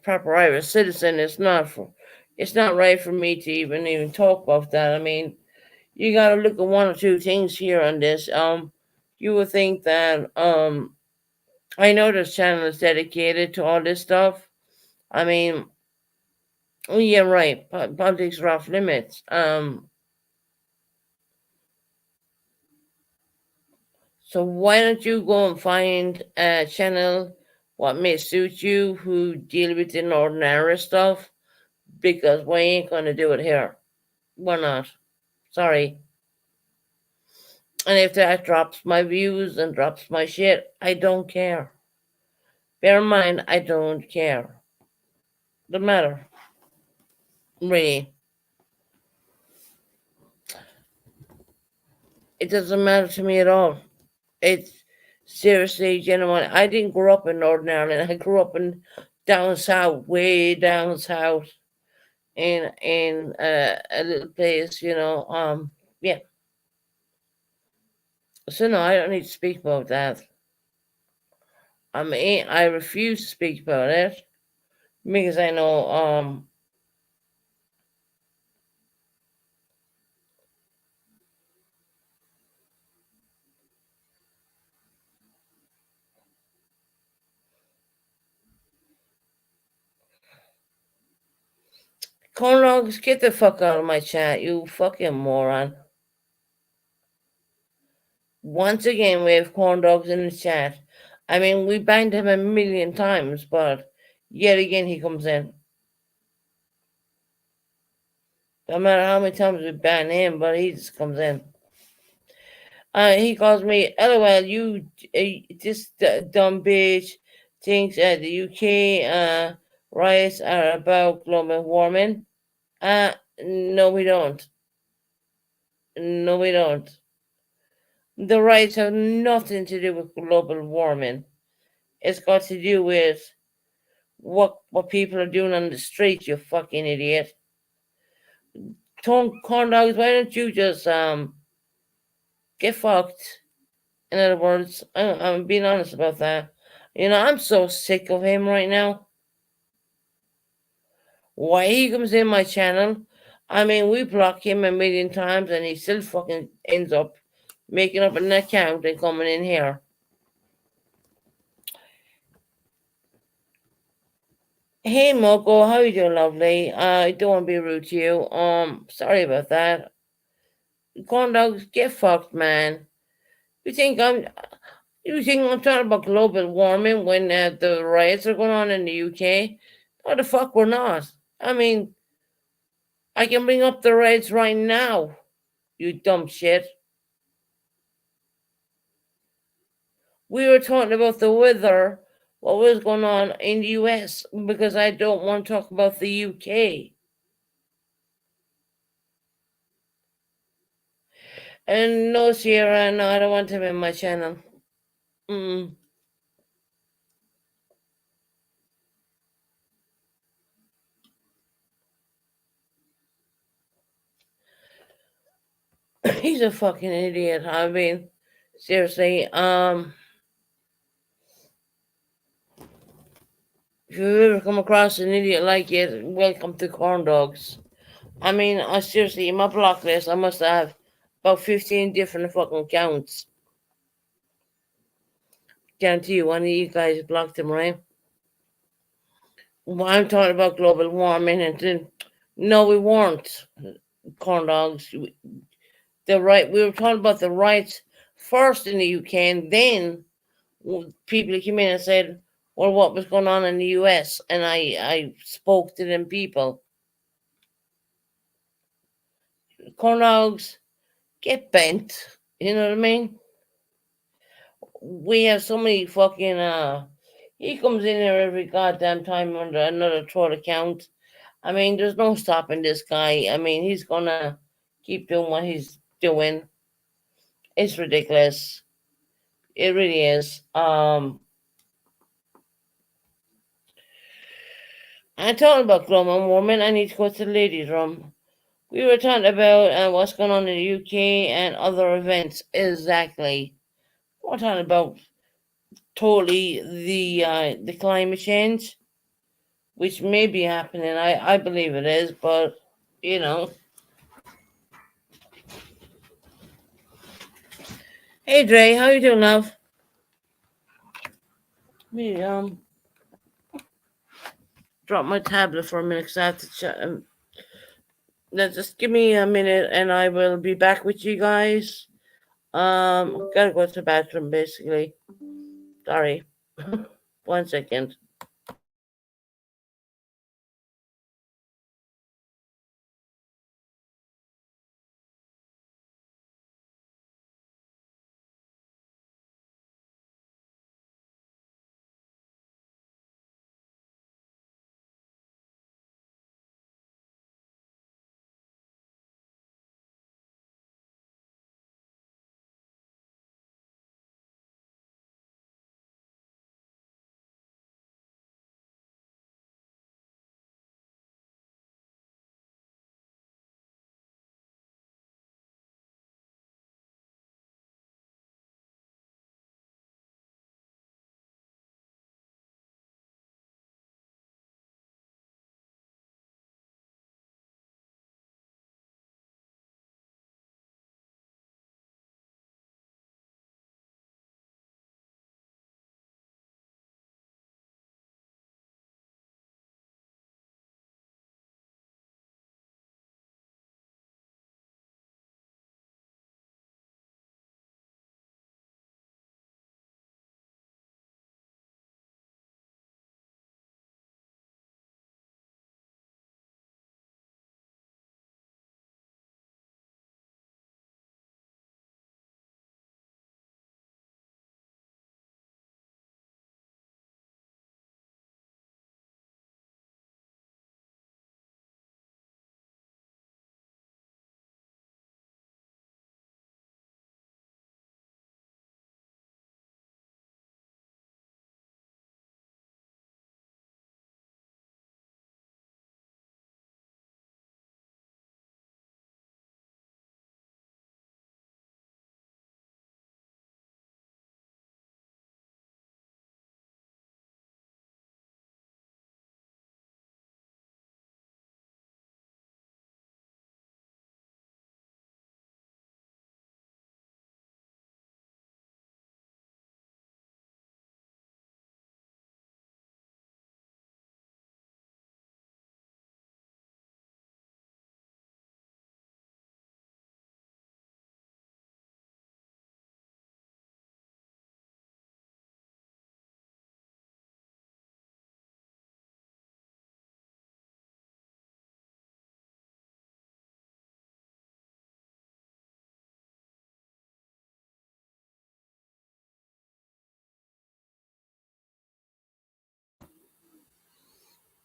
proper Irish citizen, it's not right for me to even talk about that. I mean, you got to look at one or two things here on this. You would think that I know this channel is dedicated to all this stuff. I mean, yeah, right. Politics are off limits. So why don't you go and find a channel what may suit you who deal with the Northern Irish stuff? Because we ain't gonna do it here. We're not. Sorry. And if that drops my views and drops my shit, I don't care. Bear in mind, I don't care. Doesn't matter. Really. It doesn't matter to me at all. It's seriously, genuine. I didn't grow up in Northern Ireland. I grew up in down south, way down south, in a little place, yeah. So no, I don't need to speak about that. I refuse to speak about it because I know corn dogs, get the fuck out of my chat, you fucking moron. Once again, we have corn dogs in the chat. I mean, we banned him a million times, but yet again he comes in. No matter how many times we ban him, but he just comes in. He calls me, LOL, you this dumb bitch thinks the UK riots are about global warming. No, we don't. No, we don't. The riots have nothing to do with global warming. It's got to do with what people are doing on the streets, you fucking idiot. Corn dogs, why don't you just get fucked? In other words, I'm being honest about that. I'm so sick of him right now. Why he comes in my channel? I mean, we block him a million times and he still fucking ends up making up an account and coming in here. Hey Moko, how you doing, lovely? I don't want to be rude to you. Sorry about that. Corn dogs, get fucked, man. You think I'm you think I'm talking about global warming when the riots are going on in the UK? No, the fuck we're not. I mean, I can bring up the riots right now. You dumb shit. We were talking about the weather, what was going on in the US, because I don't want to talk about the UK. And no, Sierra, no, I don't want him in my channel. Mm. He's a fucking idiot. I mean, seriously. If you ever come across an idiot like it, welcome to corn dogs. I mean, seriously, in my block list, I must have about 15 different fucking accounts. Guarantee you, one of you guys blocked him, right? Well, I'm talking about global warming, and then, no, we weren't. Corn dogs. The right. We were talking about the rights first in the UK, and then people came in and said, "Well, what was going on in the US?" And I spoke to them people. Corn dogs, get bent. You know what I mean? We have so many fucking he comes in here every goddamn time under another troll account. I mean, there's no stopping this guy. I mean, he's gonna keep doing what he's doing. It's ridiculous. It really is. I'm talking about global warming. I need to go to the ladies' room. We were talking about what's going on in the UK and other events. Exactly. We're talking about totally the climate change, which may be happening. I believe it is, but you know. Hey Dre, how you doing, love? Me drop my tablet for a minute because I have to chat. Now just give me a minute and I will be back with you guys. Gotta go to the bathroom basically. Sorry. 1 second.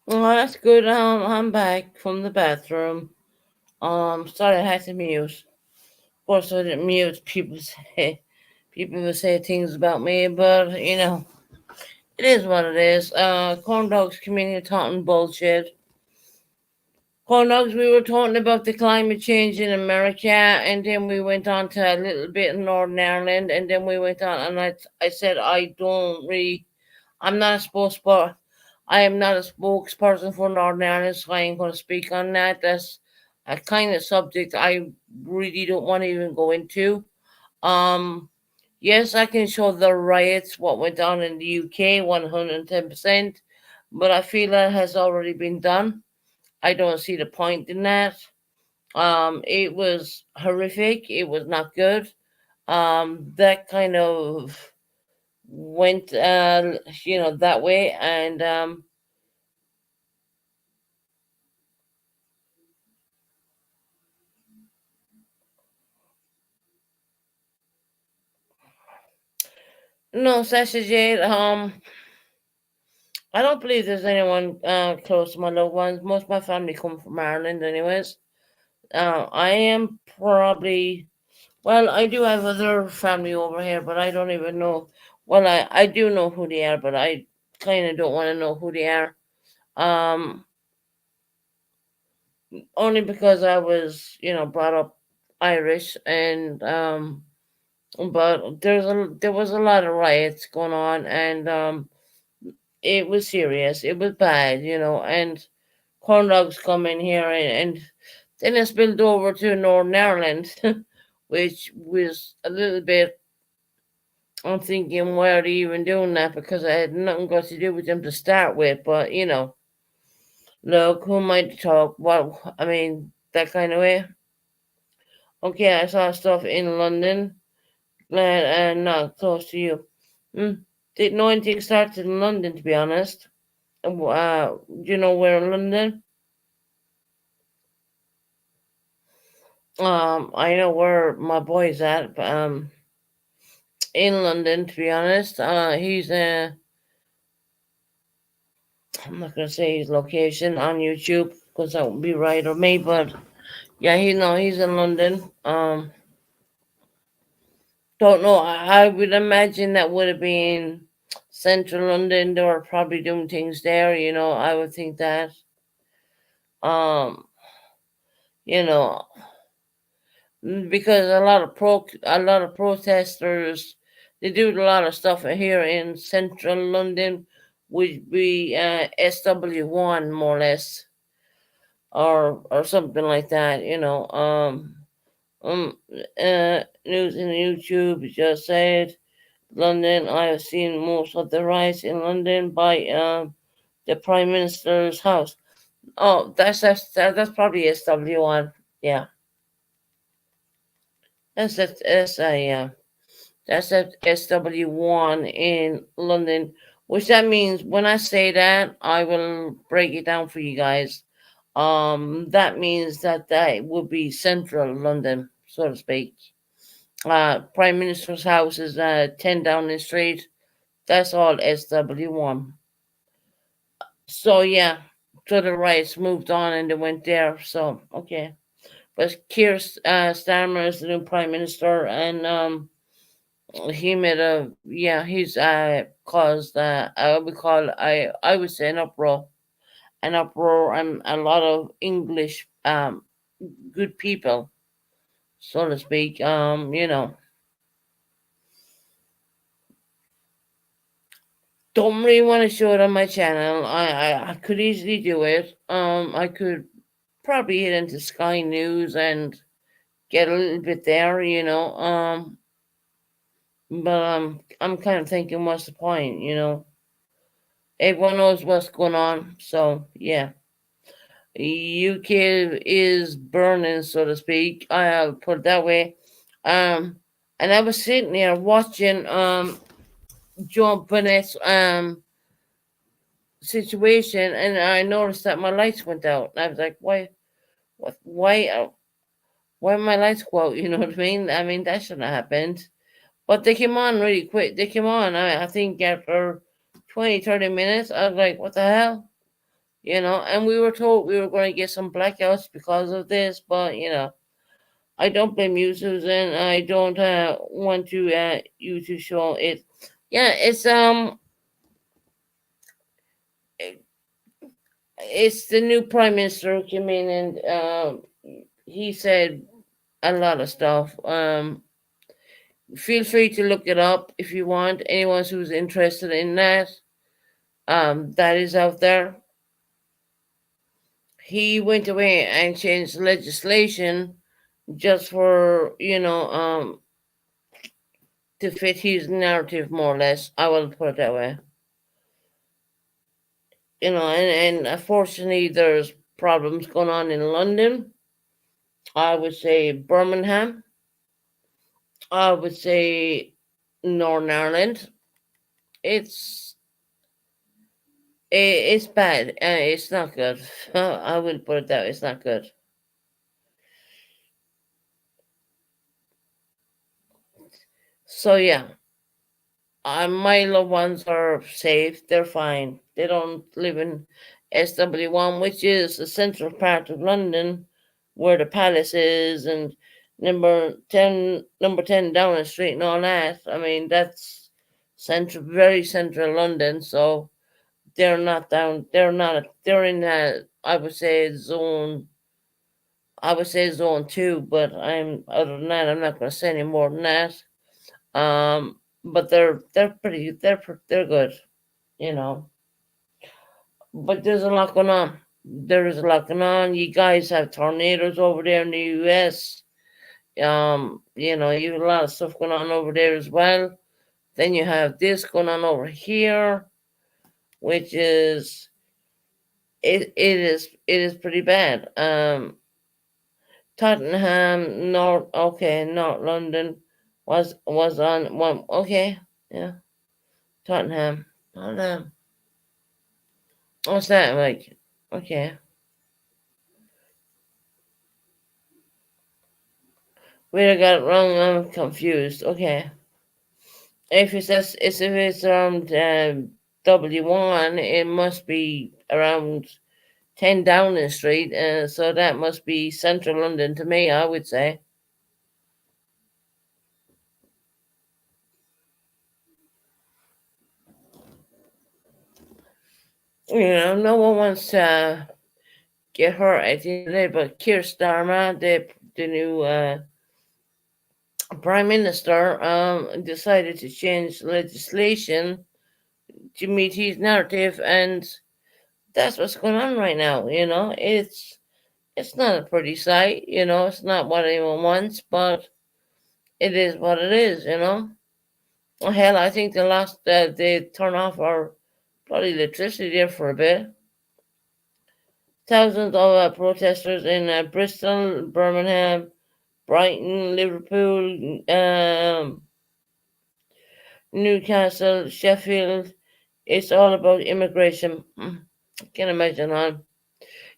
Oh, that's good. I'm back from the bathroom. Sorry, I had to mute. Of course, I didn't mute. People will say things about me, but it is what it is. Corn dogs community talking bullshit. Corn dogs, we were talking about the climate change in America, and then we went on to a little bit in Northern Ireland, and then we went on, and I said I don't really, I'm not a spokesperson. I am not a spokesperson for Northern Ireland, so I ain't going to speak on that. That's a kind of subject I really don't want to even go into. Um, yes, I can show the riots, what went on in the UK, 110%, but I feel that has already been done. I don't see the point in that. It was horrific. It was not good. That kind of went, that way, and no, Sasha Jade. I don't believe there's anyone close to my loved ones. Most of my family come from Ireland, anyways. I am probably well. I do have other family over here, but I don't even know. Well, I do know who they are, but I kind of don't want to know who they are. Um, Only because I was, brought up Irish, and but there was a lot of riots going on, and it was serious. It was bad, and corn dogs come in here, and then it spilled over to Northern Ireland, which was a little bit. I'm thinking, why are they even doing that? Because I had nothing got to do with them to start with. But look, who am I to talk? What I mean, that kind of way. Okay, I saw stuff in London, and not close to you. Didn't know anything started in London, to be honest. Do you know where in London? I know where my boy's at, but, in London, to be honest. He's I'm not gonna say his location on YouTube because that would be right or me, but yeah, he's in London. Don't know. I would imagine that would have been central London. They were probably doing things there. I would think that. Um, you know, because a lot of protesters, they do a lot of stuff here in central London, would be SW1 more or less, or something like that. Um, News in YouTube just said London. I have seen most of the riots in London by the Prime Minister's house. Oh, that's probably SW1. Yeah, that's at SW1 in London, which that means when I say that, I will break it down for you guys. That means that would be central London, so to speak. Prime Minister's house is 10 Downing Street. That's all SW1. So yeah, so the riots moved on and they went there. So okay, but Keir Starmer is the new Prime Minister, and he made he's caused I would say an uproar, and a lot of English good people, so to speak. Don't really want to show it on my channel. I could easily do it. I could probably hit into Sky News and get a little bit there, but I'm kind of thinking, what's the point, Everyone knows what's going on, so yeah. UK is burning, so to speak. I'll put it that way. Um, and I was sitting there watching John Bennett's situation, and I noticed that my lights went out. And I was like, why? What? Why my lights go out? You know what I mean? I mean that shouldn't have happened. But they came on really quick. They came on. I think after 20, 30 minutes, I was like, what the hell? And we were told we were going to get some blackouts because of this, but I don't blame you, Susan. I don't want to you to show it. Yeah, it's the new prime minister who came in, and he said a lot of stuff. Feel free to look it up if you want. Anyone who's interested in that, that is out there. He went away and changed legislation just for to fit his narrative, more or less. I will put it that way. And unfortunately, there's problems going on in London. I would say Birmingham. I would say Northern Ireland. It's it's bad. It's not good. I will put it that way. It's not good. So yeah, my loved ones are safe. They're fine. They don't live in SW1, which is the central part of London, where the palace is, and number 10 Downing Street, and all that. I mean, that's central, very central London. So they're not down. They're not. They're in that. I would say zone 2, but other than that, I'm not going to say any more than that. But they're good, you know. But there's a lot going on. There is a lot going on. You guys have tornadoes over there in the U.S. You have a lot of stuff going on over there as well. Then you have this going on over here, which is it is pretty bad. Tottenham, North London was on one. Okay, yeah, Tottenham, Tottenham. What's that like? Okay, we got it wrong. I'm confused. Okay, if it's around W1, it must be around 10 Downing Street. So that must be central London to me. I would say. No one wants to get hurt at the end of the day, but Keir Starmer, the new prime minister, decided to change legislation to meet his narrative, and that's what's going on right now. It's not a pretty sight. It's not what anyone wants, but it is what it is. Well, hell, I think they turn off our bloody electricity there for a bit. Thousands of protesters in Bristol, Birmingham, Brighton, Liverpool, Newcastle, Sheffield. It's all about immigration. I can imagine on.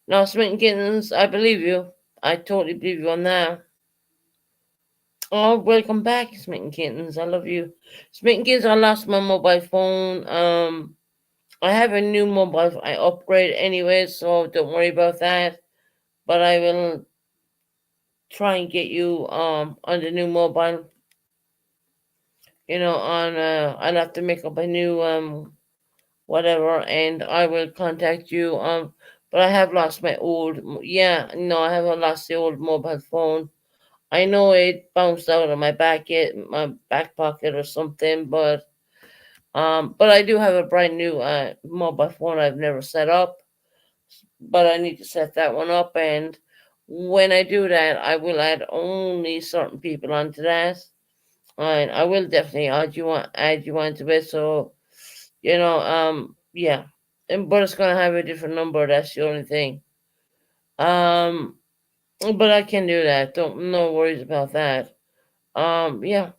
Now, Smitten Kittens, I believe you. I totally believe you on that. Oh, welcome back, Smitten Kittens. I love you. Smitten Kittens, I lost my mobile phone. I have a new mobile. I upgrade anyway, so don't worry about that. But I will try and get you on the new mobile. I'll have to make up a new whatever, and I will contact you. But I have lost my old. Yeah, no, I haven't lost the old mobile phone. I know it bounced out of my back pocket or something, but I do have a brand new mobile phone I've never set up, but I need to set that one up, and when I do that, I will add only certain people onto that, and I will definitely add you onto it. So yeah, but it's gonna have a different number. That's the only thing. Um, but I can do that. Don't no worries about that. Yeah.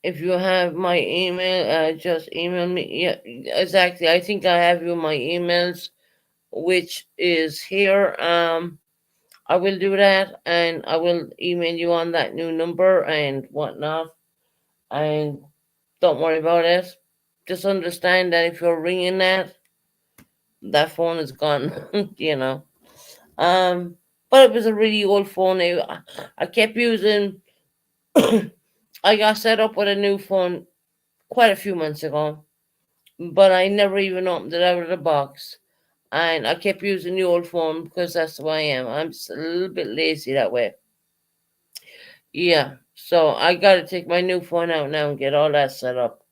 If you have my email, just email me. Yeah, exactly. I think I have you my emails, which is here. I will do that, and I will email you on that new number and whatnot. And don't worry about it. just understand that if you're ringing that phone is gone. you know. Um, but it was a really old phone. I kept using. I got set up with a new phone quite a few months ago, but I never even opened it out of the box. And I kept using the old phone because that's the way I am. I'm just a little bit lazy that way. Yeah, so I got to take my new phone out now and get all that set up.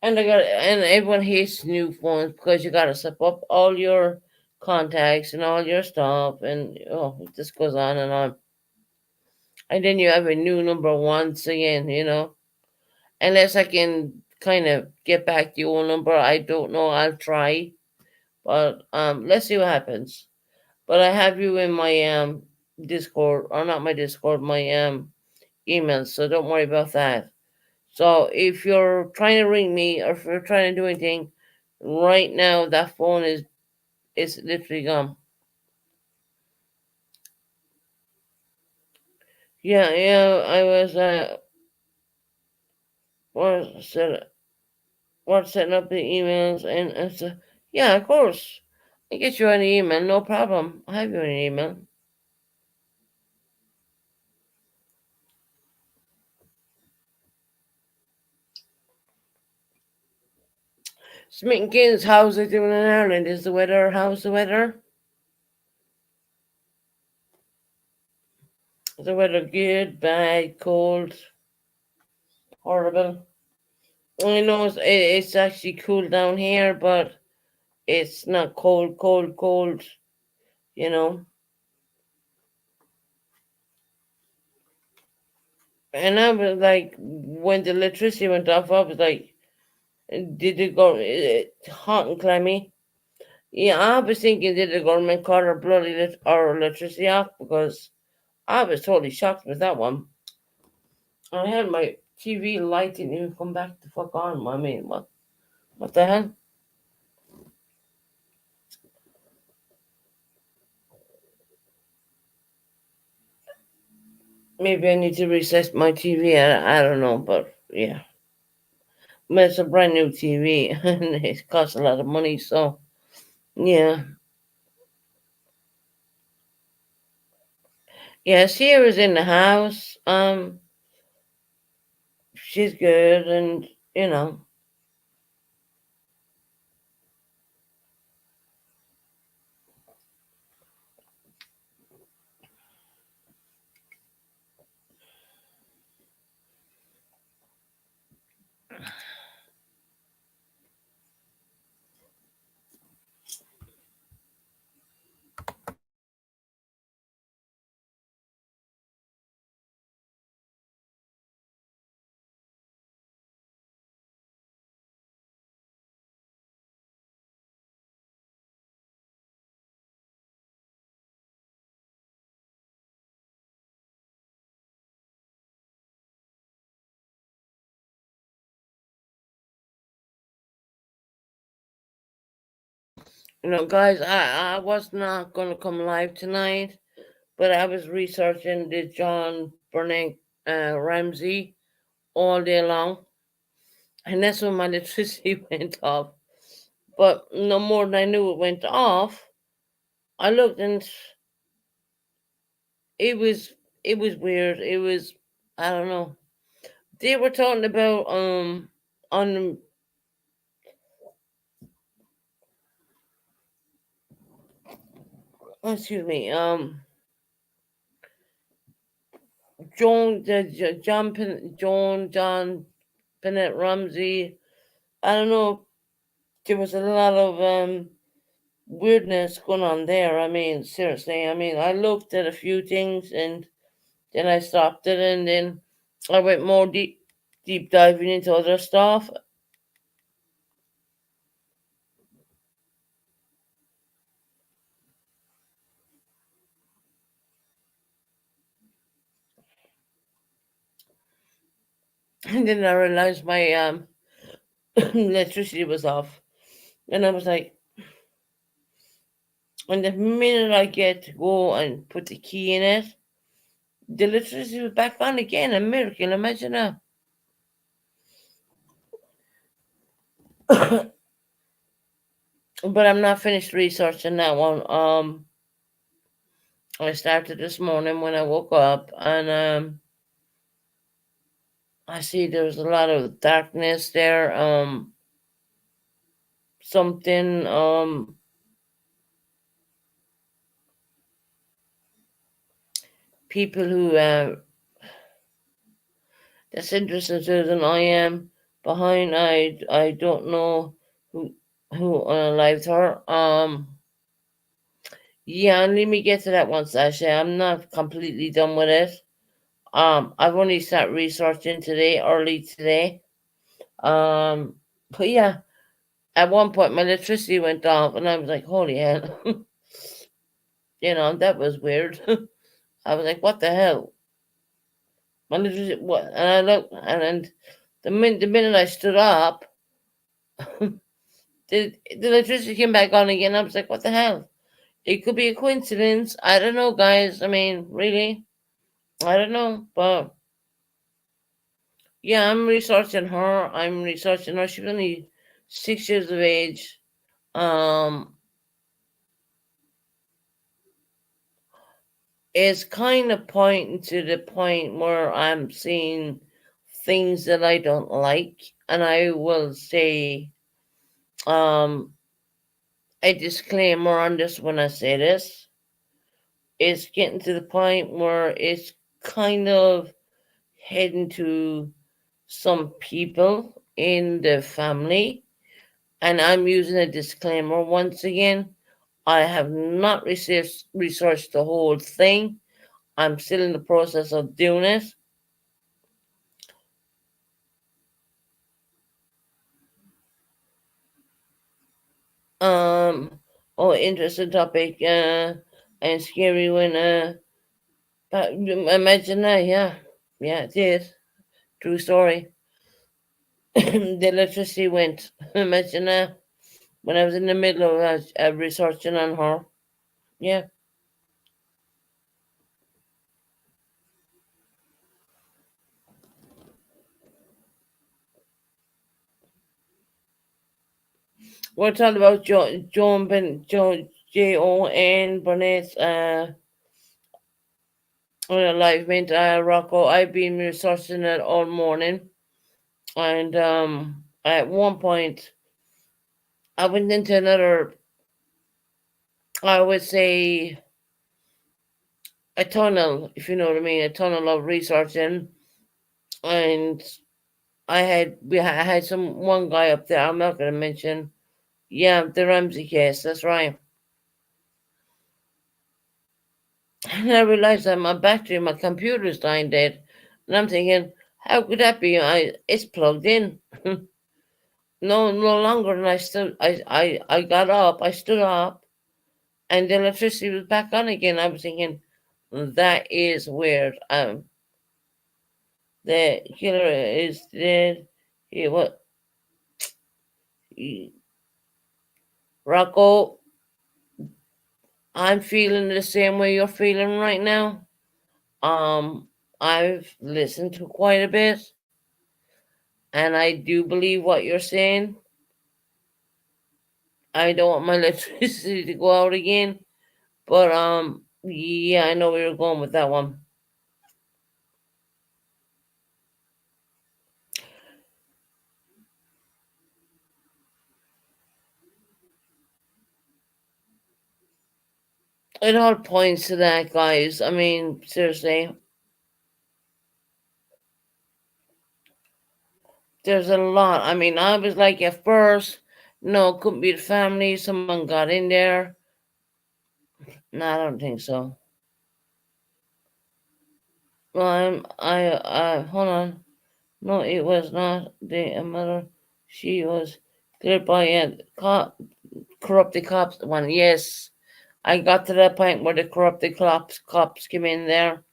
And everyone hates new phones because you got to set up all your contacts and all your stuff, and oh, it just goes on and on. And then you have a new number once again, Unless I can kind of get back the old number, I don't know. I'll try, but let's see what happens. But I have you in my Discord, or not my Discord, my email, so don't worry about that. So if you're trying to ring me or if you're trying to do anything, right now that phone is literally gone. Yeah, yeah, I was was set was setting up the emails and so yeah, of course. I get you an email, no problem. I have you an email. Sminkins, how's it doing in Ireland? Is the weather how's the weather? Is the weather good, bad, cold, horrible? I know it's actually cool down here, but it's not cold, cold, cold, you know. And I was like, when the electricity went off, I was like, did it go hot and clammy? Yeah, I was thinking, did the government cut our our electricity off? Because I was totally shocked with that one. I had my TV light didn't even come back the fuck on. I mean, what the hell? Maybe I need to reset my TV. I don't know, but yeah. But it's a brand new TV and it costs a lot of money, so yeah. Yeah, Sierra's in the house. She's good, and you know, guys, I was not gonna come live tonight, but I was researching the John Burnett Ramsey all day long, and that's when my electricity went off. But no more than I knew it went off, I looked and it was it was weird. It was I don't know. They were talking about on excuse me John Bennett Ramsey. I don't know. There was a lot of weirdness going on there. I mean, seriously. I mean, I looked at a few things and then I stopped it, and then I went more deep diving into other stuff. And then I realized my electricity was off, and I was like, and the minute I get to go and put the key in it, the electricity was back on again. A miracle, imagine that. But I'm not finished researching that one. I started this morning when I woke up, and I see there's a lot of darkness there. Something people who that's interested than I am behind. I don't know who unalived her. Yeah, and let me get to that one, Sasha. I'm not completely done with it. I've only started researching today, early today. Um, but yeah, at one point my electricity went off, and I was like, "Holy hell!" That was weird. I was like, "What the hell?" My electricity, what? And I looked, and the minute I stood up, the electricity came back on again. I was like, "What the hell?" It could be a coincidence. I don't know, guys. I mean, really, I don't know, but yeah, I'm researching her. I'm researching her. She's only 6 years of age. Um, it's kind of pointing to the point where I'm seeing things that I don't like, and I will say a disclaimer on this when I say this. It's getting to the point where it's kind of heading to some people in the family, and I'm using a disclaimer once again. I have not researched the whole thing. I'm still in the process of doing it. Um, oh, interesting topic. And scary when but imagine that. Yeah, yeah, it did. True story. The electricity went. Imagine that. When I was in the middle of researching on her. Yeah. We're talking about Jon Burnett's unalivement, Rocco. I've been researching it all morning, and at one point I went into another, I would say, a tunnel, if you know what I mean, a tunnel of researching, and I had some one guy up there. I'm not going to mention. Yeah, the Ramsey case. That's right. And I realized that my battery, my computer's dying dead, and I'm thinking, how could that be? It's plugged in. No longer. And I got up. I stood up, and the electricity was back on again. I was thinking, that is weird. The killer is dead. He what? Rocco, I'm feeling the same way you're feeling right now. Um, I've listened to quite a bit, and I do believe what you're saying. I don't want my electricity to go out again, but yeah, I know where you're going with that one. It all points to that, guys. I mean, seriously, there's a lot. I mean, I was like, at first, no, it couldn't be the family. Someone got in there. No, I don't think so. Well, hold on. No, it was not the mother. She was cleared by a corrupted cops. One, yes, I got to that point where the corrupted cops came in there.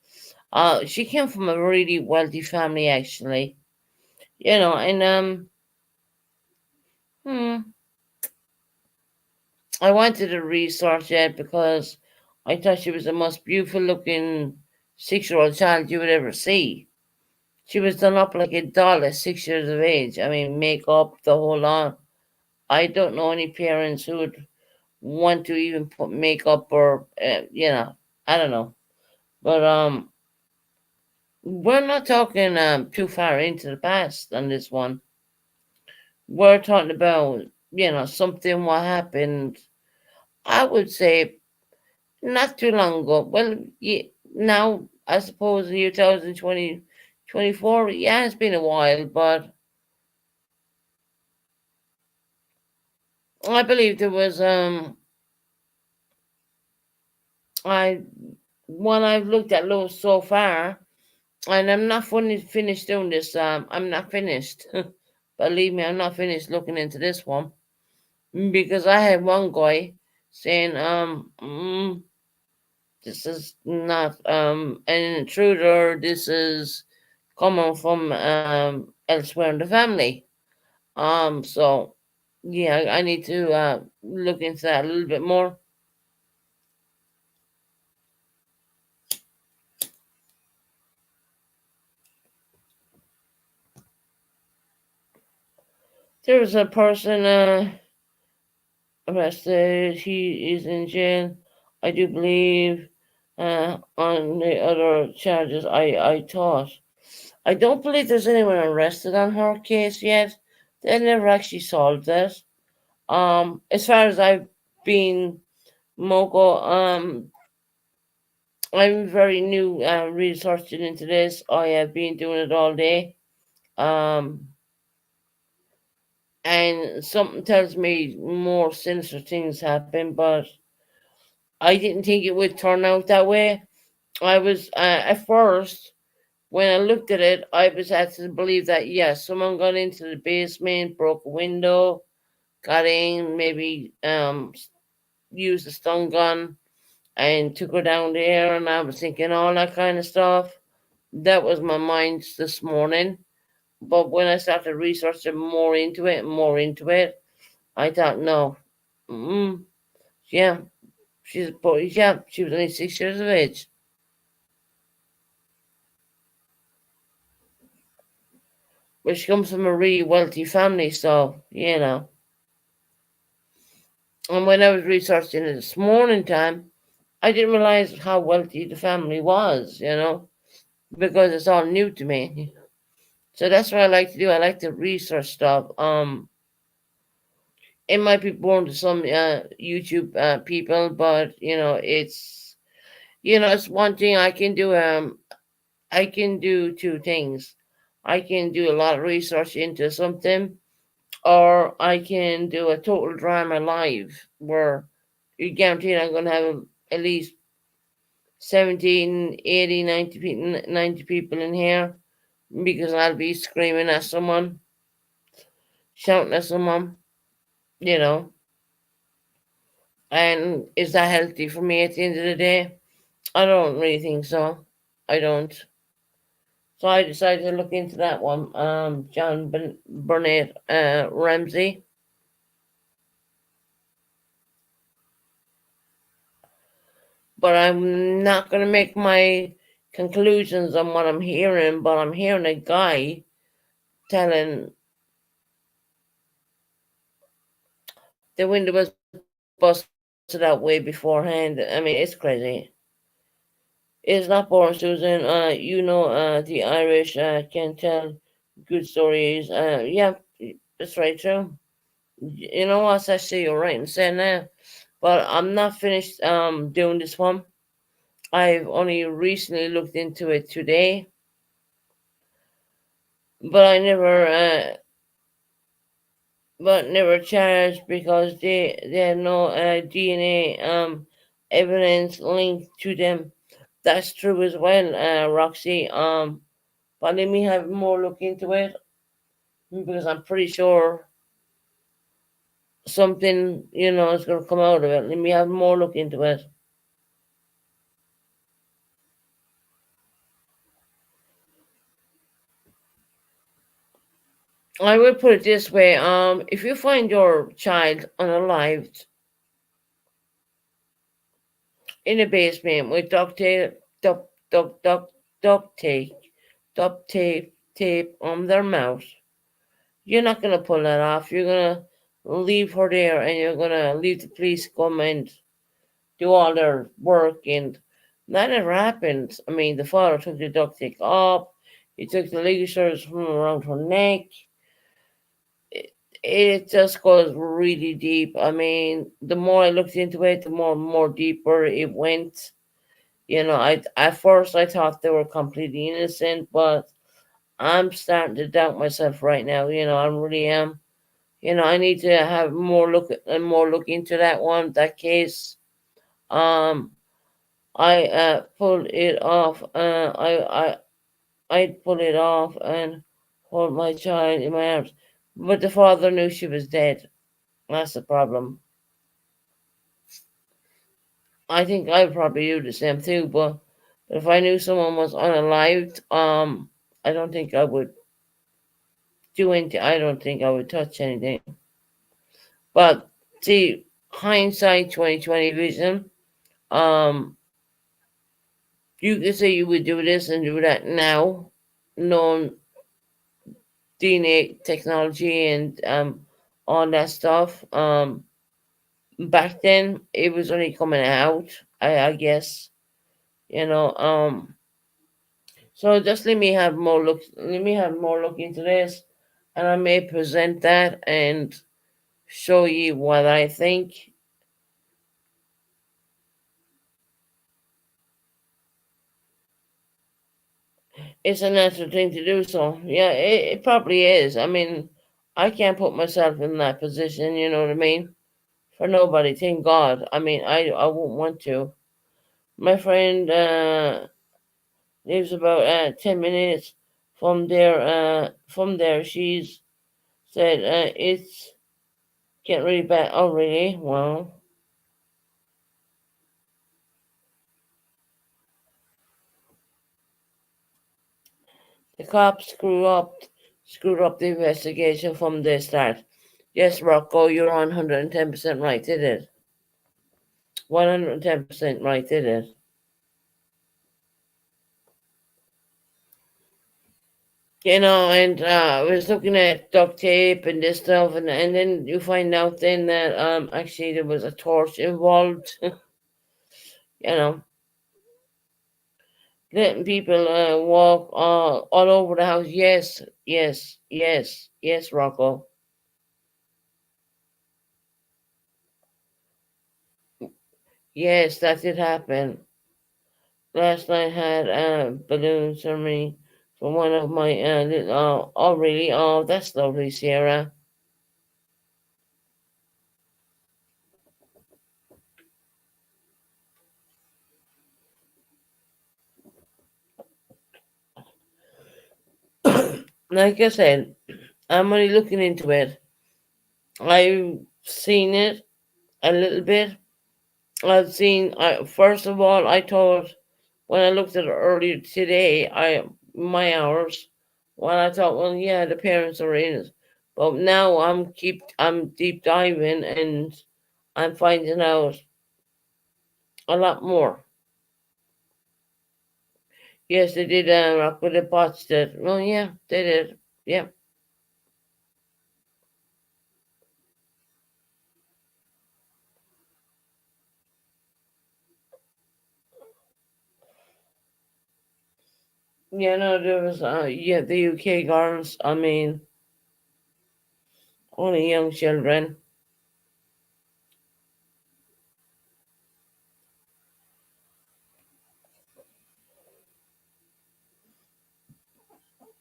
She came from a really wealthy family, actually. And hmm, I wanted to research it because I thought she was the most beautiful looking 6 year old child you would ever see. She was done up like a doll at 6 years of age. I mean, makeup, the whole lot. I don't know any parents who would want to even put makeup or I don't know. But we're not talking too far into the past on this one. We're talking about something what happened. I would say not too long ago. Well, yeah, now I suppose the year 2020, 24. Yeah, it's been a while, but I believe there was I one I've looked at low so far, and I'm not finished doing this. I'm not finished. Believe me, I'm not finished looking into this one because I had one guy saying this is not an intruder. This is coming from elsewhere in the family. So yeah, I need to look into that a little bit more. There was a person arrested. He is in jail. I do believe on the other charges. I thought. I don't believe there's anyone arrested on her case yet. They never actually solved it. As far as I've been, Moco, I'm very new researching into this. I have been doing it all day. Um, and something tells me more sinister things happen, but I didn't think it would turn out that way. I was, at first, when I looked at it, I was had to believe that, yes, someone got into the basement, broke a window, got in, maybe used a stun gun and took her down there, and I was thinking all that kind of stuff. That was my mind this morning. But when I started researching more into it and more into it, I thought, no, mm, yeah, she's a boy. Yeah, she was only 6 years of age, but she comes from a really wealthy family, so And when I was researching it this morning time, I didn't realize how wealthy the family was, because it's all new to me. So that's what I like to do. I like to research stuff. It might be boring to some YouTube people, but it's one thing I can do. I can do two things. I can do a lot of research into something, or I can do a total drama live where you guarantee I'm going to have at least 17, 80, 90 people in here because I'll be screaming at someone, shouting at someone, you know. And is that healthy for me at the end of the day? I don't really think so. I don't. So I decided to look into that one. John Burnett Ramsey. But I'm not going to make my conclusions on what I'm hearing, but I'm hearing a guy telling the window was busted out way beforehand. I mean, it's crazy. It's not boring, Susan. The Irish can tell good stories. Yeah, that's right, true. You know what? Actually, you're right in saying that. But I'm not finished doing this one. I've only recently looked into it today, but I never charged because they had no DNA evidence linked to them. That's true as well, Roxy. But let me have more look into it because I'm pretty sure something is going to come out of it. Let me have more look into it. I will put it this way: if you find your child unalived in a basement with duct tape, tape on their mouth, you're not gonna pull that off. You're gonna leave her there and you're gonna leave the police come and do all their work, and that never happened. I mean, the father took the duct tape up, he took the ligatures from around her neck. It, it just goes really deep. I mean, the more I looked into it, the more deeper it went. You know, I at first I thought they were completely innocent, but I'm starting to doubt myself right now. You know, I really am. You know, I need to have more look into that one, that case. Um, I pulled it off. I pull it off and hold my child in my arms, but the father knew she was dead. That's the problem. I think I would probably do the same too, but if I knew someone was unalived, I don't think I would do anything. I don't think I would touch anything. But see, hindsight 2020 vision. Um, you could say you would do this and do that now, knowing DNA technology and all that stuff. Back then it was only coming out. I guess you know. So just let me have more look. Let me have more look into this, and I may present that and show you what I think. It's a natural thing to do. So yeah, it probably is. I mean, I can't put myself in that position. You know what I mean? For nobody. Thank God. I mean, I won't want to. My friend lives about 10 minutes from there. From there, she's said it's getting really bad. Oh, really? Well, the cops screwed up the investigation from the start. Yes, Rocco, you're 110% right. They did. 110% right. They did. You know, and I was looking at duct tape and this stuff, and then you find out then that actually there was a torch involved. You know, letting people walk all over the house. Yes, yes, yes, yes, Rocco. Yes, that did happen. Last night had a balloon ceremony for one of my little, oh really? Oh, that's lovely, Sierra. Like I said, I'm only looking into it. I've seen it a little bit. I've seen. First of all, I thought when I looked at it earlier today, my hours. Well, I thought, well, yeah, the parents are in it, but now I'm deep diving and I'm finding out a lot more. Yes, they did. Rock with the bots did. Well, yeah, they did. Yeah, yeah. No, there was. Yeah, the UK girls. I mean, only young children.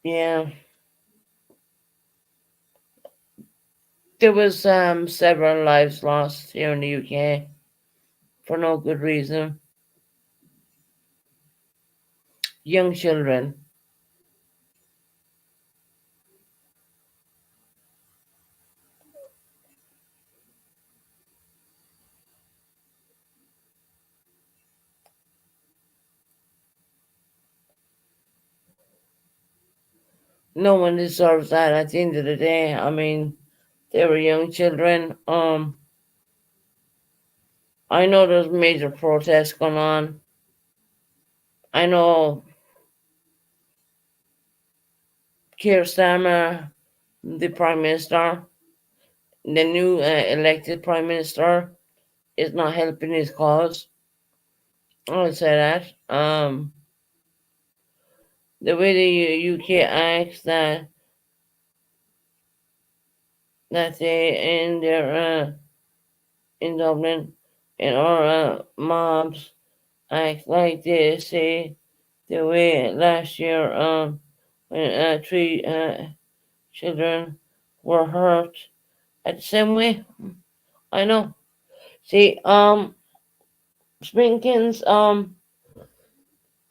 Yeah, there was several lives lost here in the UK for no good reason. Young children. No one deserves that at the end of the day. I mean, they were young children. I know there's major protests going on. I know Keir Starmer, the Prime Minister, the new elected prime minister is not helping his cause. I would say that. The way the UK acts that they in their in Dublin and our mobs act like they say the way last year when three children were hurt at the same way. I know. See, Spinkins,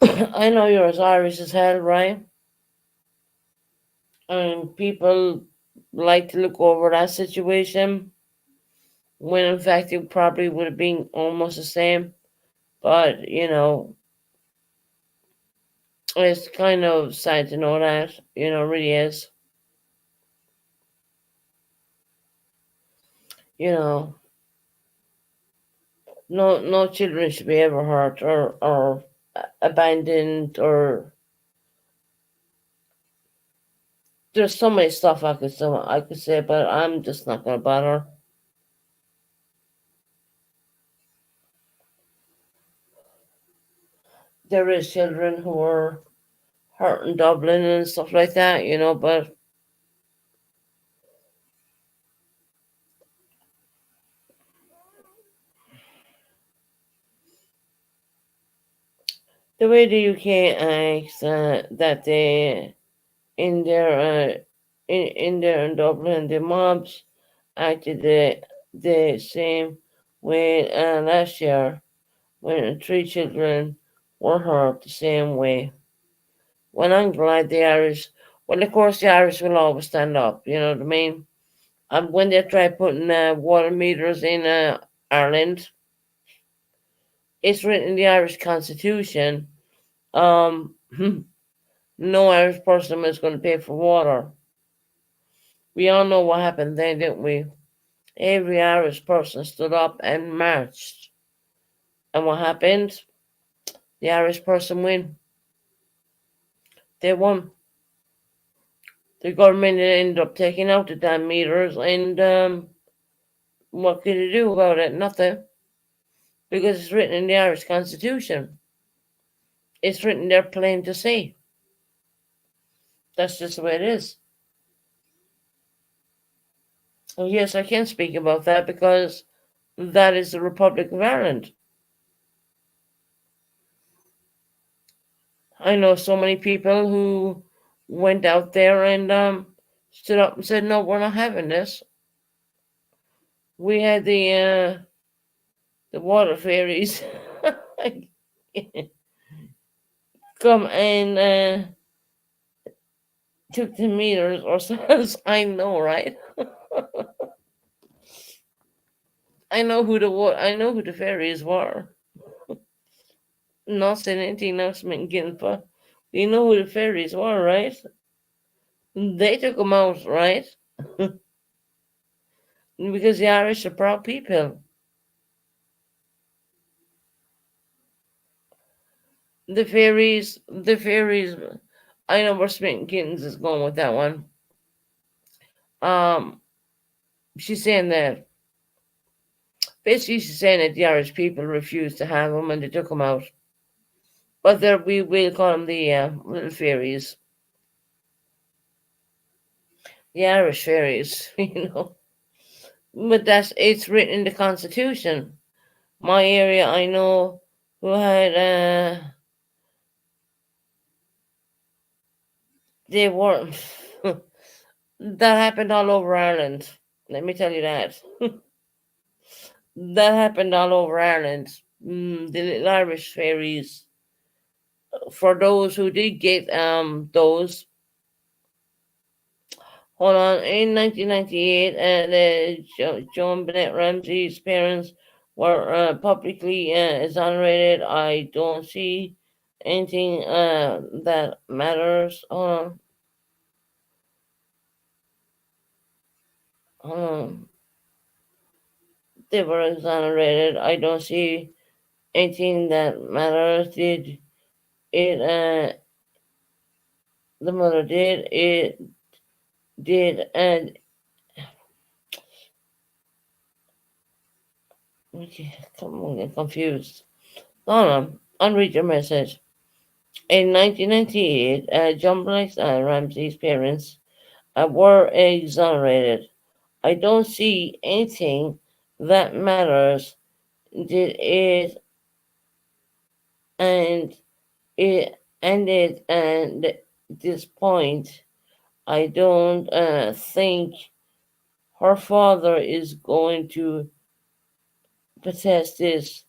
I know you're as Irish as hell, right? And people like to look over that situation when in fact it probably would have been almost the same. But, it's kind of sad to know that, it really is. You know, no children should be ever hurt or abandoned or there's so many stuff I could say, but I'm just not gonna bother. There is children who are hurt in Dublin and stuff like that, but the way the UK acts that they in their in there in Dublin, the mobs acted the same way last year when three children were hurt the same way. When I'm glad the Irish, well, of course, the Irish will always stand up, you know what I mean? And when they try putting water meters in Ireland, it's written in the Irish Constitution. Um, no Irish person is going to pay for water. We all know what happened then, didn't we? Every Irish person stood up and marched. And what happened? The Irish person win. They won. The government ended up taking out the damn meters, and what could they do about it? Nothing. Because it's written in the Irish Constitution. It's written there plain to see. That's just the way it is. And yes, I can speak about that because that is the Republic of Ireland. I know so many people who went out there and stood up and said, "No, we're not having this." We had the water fairies come and took the meters or something. I know, right? I know who the fairies were. Not saying anything else, but you know who the fairies were, right? They took them out, right? Because the Irish are proud people. The fairies. I know where Smitten Kittens is going with that one. Um, she's saying that basically she's saying that the Irish people refused to have them and they took them out. But we will call them the little fairies, the Irish fairies, But it's written in the Constitution. My area, I know who had they were that happened all over Ireland. Let me tell you that. That happened all over Ireland. The little Irish fairies. For those who did get those, hold on, in 1998, Joan Bennett Ramsey's parents were publicly exonerated. I don't see anything that matters. Hold on. They were exonerated. I don't see anything that matters. Did it? The mother did. It did, and Okay, come on, get confused. Donna, unread your message. In 1998, John Blake's Ramsey's parents were exonerated. I don't see anything that matters. Did it and it ended at this point. I don't think her father is going to protest this.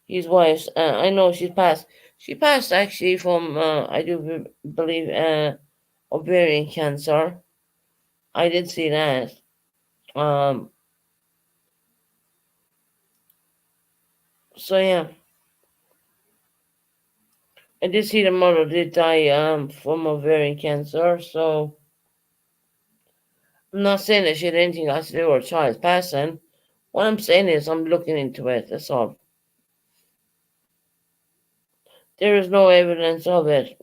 His wife, I know she's passed. She passed actually from, I do believe, ovarian cancer. I did see that. Um, so yeah, I did see the mother did die from ovarian cancer. So I'm not saying that she had anything else to do with her child's passing. What I'm saying is I'm looking into it. That's all. There is no evidence of it.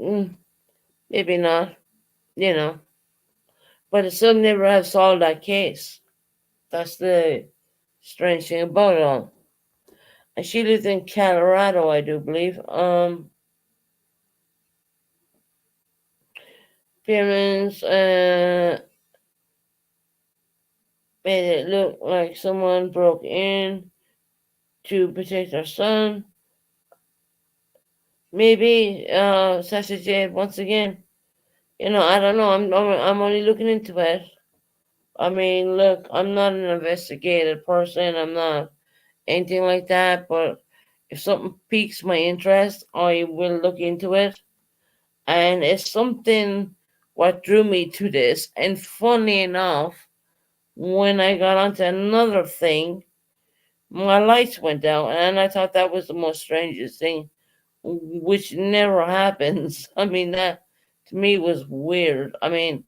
Maybe not, you know. But it still never have solved that case. That's the strange thing about it all. And she lives in Colorado, I do believe. Parents made it look like someone broke in to protect their son. Maybe Sasha Jade once again. I don't know. I'm only looking into it. I mean, look, I'm not an investigated person. I'm not anything like that. But if something piques my interest, I will look into it. And it's something what drew me to this. And funny enough, when I got onto another thing, my lights went out, and I thought that was the most strangest thing, which never happens. I mean, that to me was weird. I mean,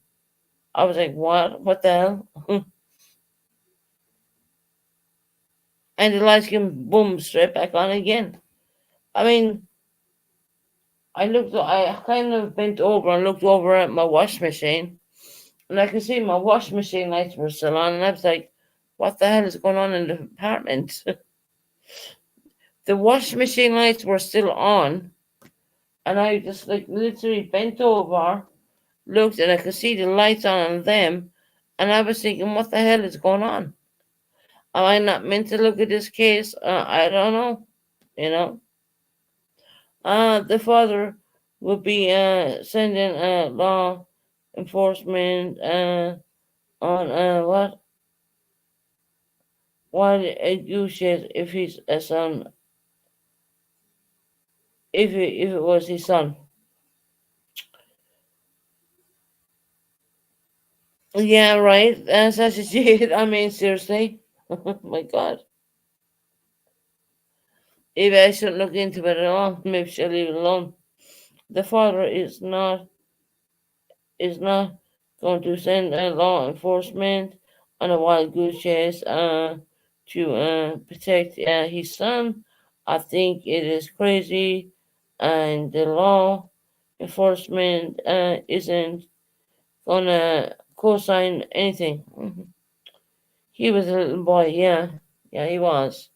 I was like, what? What the hell? And the lights came boom straight back on again. I mean, I kind of bent over and looked over at my wash machine, and I could see my wash machine lights were still on, and I was like, what the hell is going on in the apartment? The wash machine lights were still on, and I just like literally bent over, looked, and I could see the lights on them, and I was thinking, what the hell is going on? Am I not meant to look at this case? I don't know, you know. The father would be sending law enforcement on what it uses if he's a son, if it was his son. Yeah, right. That's such a shit. I mean, seriously. Oh my God. Maybe I shouldn't look into it at all. Maybe I should leave it alone. The father is not going to send law enforcement on a wild goose chase to protect his son. I think it is crazy, and the law enforcement isn't gonna co-sign anything. He was a little boy, yeah, he was.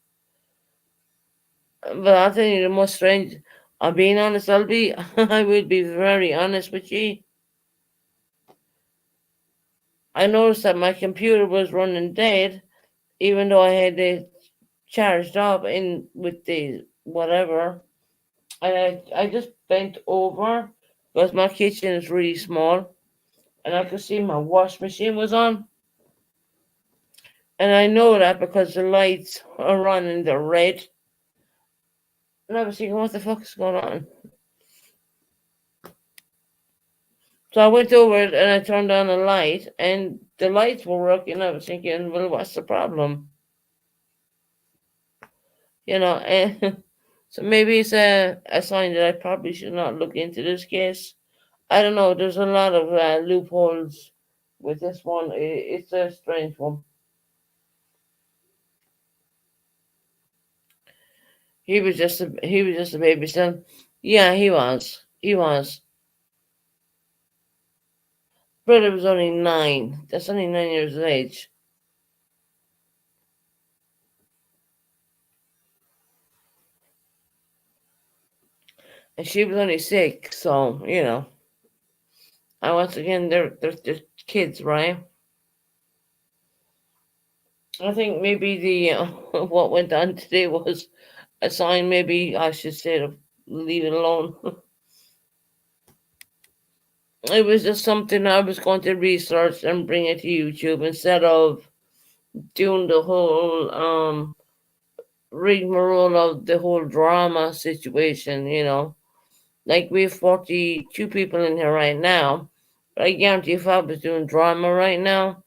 But I'll tell you the most strange. I'm being honest. I will be very honest with you. I noticed that my computer was running dead, even though I had it charged up in with the whatever. I just bent over because my kitchen is really small, and I could see my wash machine was on, and I know that because the lights are running, they're red, and I was thinking, what the fuck is going on? So I went over it and I turned on the light, and the lights were working. I was thinking, well, what's the problem? And so maybe it's a sign that I probably should not look into this case. I don't know. There's a lot of loopholes with this one. It's a strange one. He was just a baby son. Yeah, he was. He was. Brother was only 9. That's only 9 years of age. and she was only 6, so and once again, they're kids, right? I think maybe the what went on today was a sign. Maybe I should say to leave it alone. It was just something I was going to research and bring it to YouTube instead of doing the whole rigmarole of the whole drama situation. Like we have 42 people in here right now. But I guarantee if I was doing drama right now,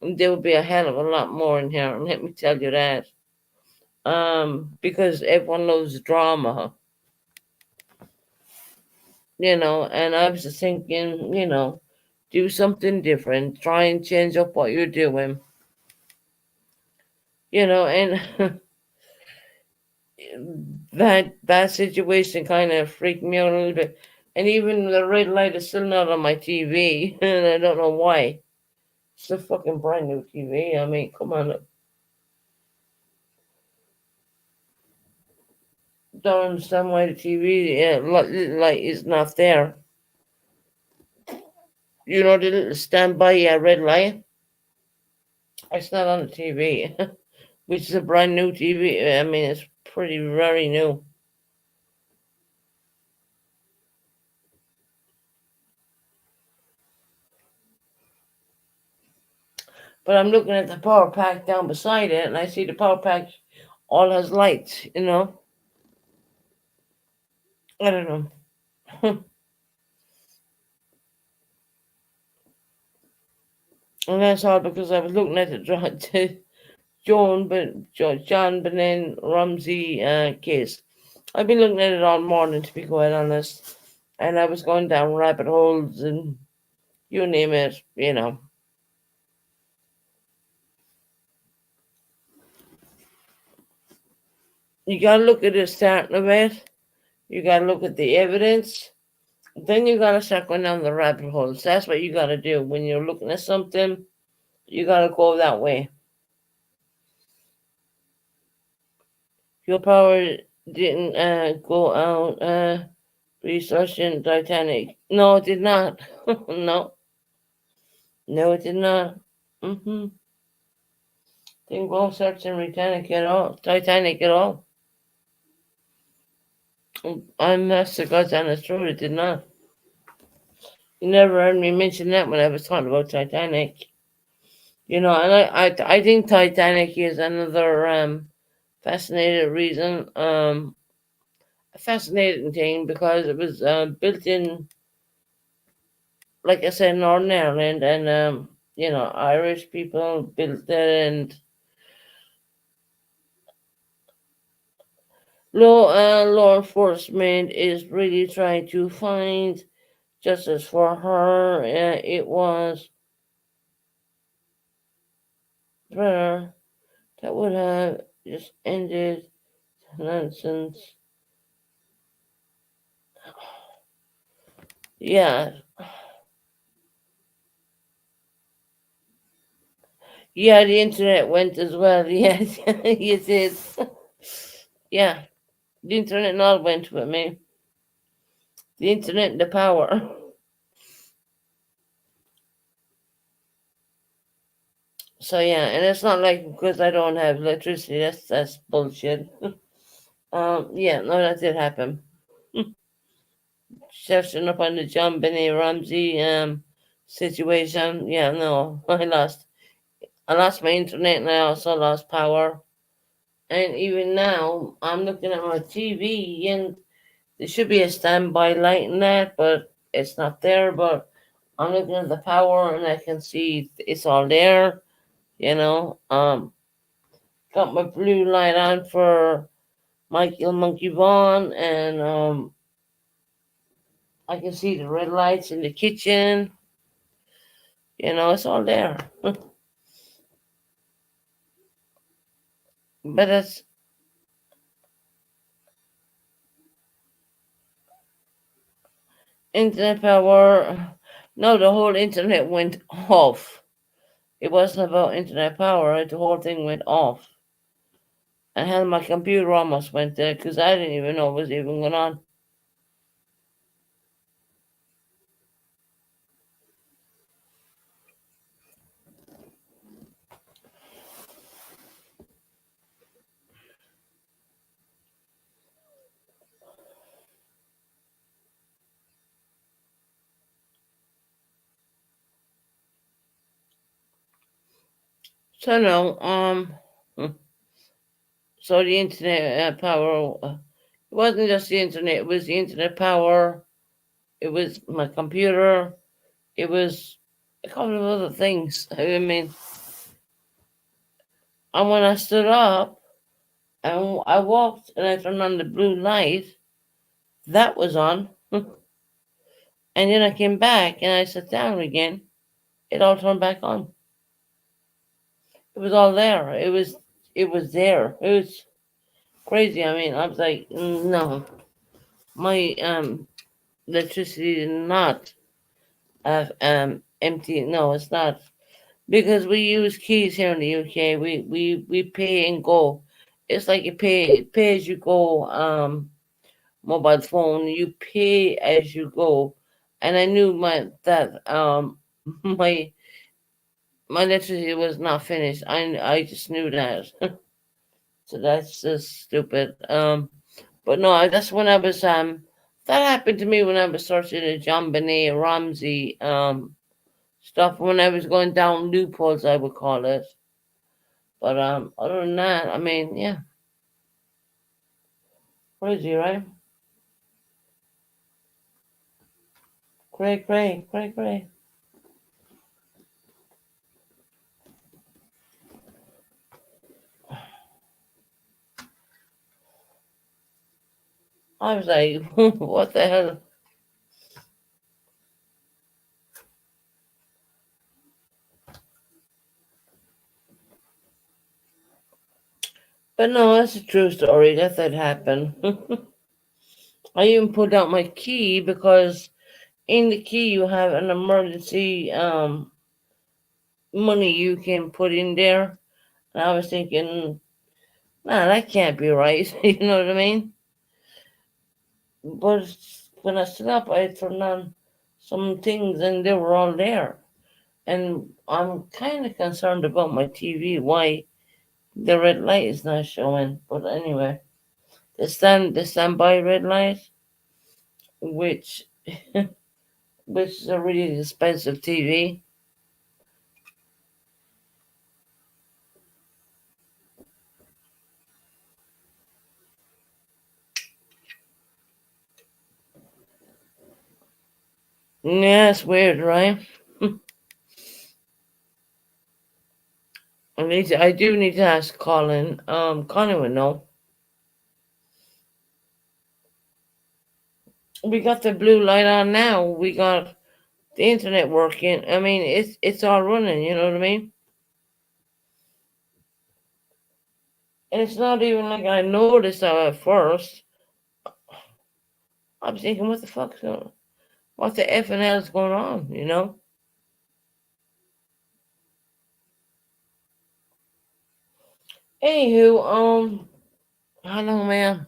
there would be a hell of a lot more in here. And let me tell you that. Because everyone loves drama, and I was just thinking, do something different, try and change up what you're doing, and that situation kind of freaked me out a little bit. And even the red light is still not on my TV, and I don't know why. It's a fucking brand new TV. I mean, come on. Don't understand why the TV light is not there. The little standby red light. It's not on the TV, which is a brand new TV. I mean, it's pretty very new. But I'm looking at the power pack down beside it, and I see the power pack all has lights. I don't know. And that's all because I was looking at the John Benin Ramsey case. I've been looking at it all morning, to be quite honest, and I was going down rabbit holes and you name it. You gotta look at the starting of it. You gotta look at the evidence. Then you gotta start going down the rabbit holes. That's what you gotta do when you're looking at something. You gotta go that way. Your power didn't go out researching Titanic. No, it did not. No, no, it did not. Didn't go searching Titanic at all. Titanic at all. I'm that's the God's honest truth. It did not. You never heard me mention that when I was talking about Titanic. And I think Titanic is another fascinating reason, a fascinating thing because it was built in, like I said, Northern Ireland, and Irish people built it, and law enforcement is really trying to find justice for her. It was her that would have just ended nonsense. Yeah, yeah, the internet went as well. Yes, it is. Yeah, the internet and all went with me. The internet and the power. So yeah, and it's not like because I don't have electricity. That's bullshit. Yeah, no, that did happen. Searching up on the John Benny Ramsey situation. Yeah, no, I lost my internet, and I also lost power. And even now, I'm looking at my TV, and there should be a standby light in that, but it's not there. But I'm looking at the power, and I can see it's all there. Got my blue light on for Michael Monkey Vaughn, and I can see the red lights in the kitchen. It's all there. But that's internet power. No, the whole internet went off. It wasn't about internet power. The whole thing went off. And hell, my computer almost went there because I didn't even know what was even going on. So no, so the internet power. It wasn't just the internet. It was the internet power. It was my computer. It was a couple of other things. I mean, and when I stood up and I walked and I turned on the blue light, that was on. And then I came back and I sat down again. It all turned back on. It was all there. It was there. It was crazy. I mean, I was like, no, my electricity is not empty. No, it's not because we use keys here in the UK. We pay and go. It's like you pay as you go. Mobile phone. You pay as you go, and I knew my my electricity was not finished. I just knew that. So that's just stupid. But no, that's when I was that happened to me when I was searching the John Benet Ramsey stuff when I was going down loopholes, I would call it. But other than that, I mean, yeah, crazy, right? Cray. I was like, what the hell? But no, that's a true story. That did happen. I even pulled out my key because in the key you have an emergency money you can put in there. And I was thinking, nah, that can't be right. You know what I mean? But when I stood up, I turned on some things and they were all there. And I'm kind of concerned about my TV, why the red light is not showing. But anyway, the standby red light, which which is a really expensive TV. Yeah, it's weird, right? I do need to ask Colin. Colin would know. We got the blue light on now. We got the internet working. I mean, it's all running. You know what I mean? And it's not even like I noticed that at first. I'm thinking, what the fuck's going? What the f and hell's going on? You know? Anywho, how long, man?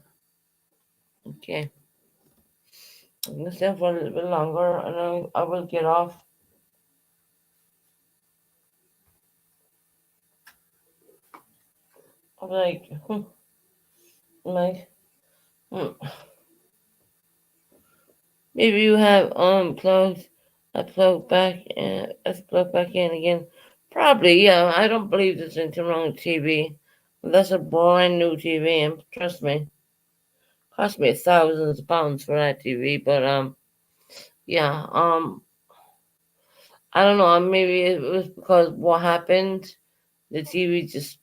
Okay, I'm gonna stay for a little bit longer, and I will get off. I'm like, like, hmm. Maybe you have plugged a plug back and a plug back in again. Probably, yeah. I don't believe there's anything wrong with TV. That's a brand new TV, and trust me, cost me thousands of pounds for that TV. But yeah. I don't know. Maybe it was because what happened. The TV just.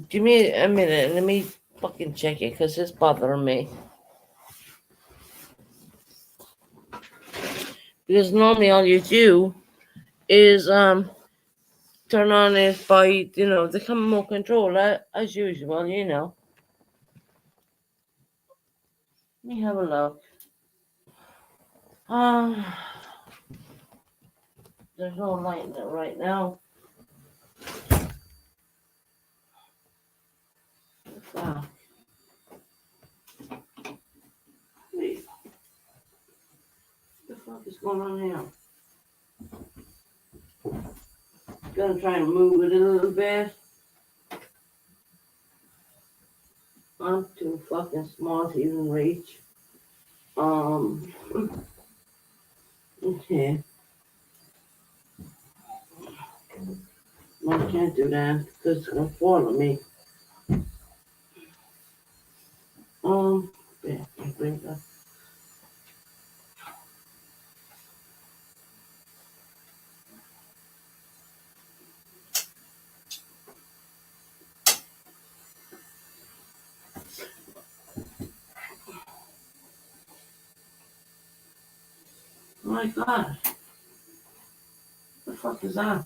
Give me a minute. Let me fucking check it because it's bothering me. Because normally all you do is turn on it by the remote control as usual. Let me have a look. Um, there's no light in it right now. Ah, wait, what the fuck is going on now? Gonna try and move it a little bit. I'm too fucking small to even reach. Um, okay. Well, I can't do that because it's gonna fall on me. Yeah, I bring that. Oh my God, what the fuck is that?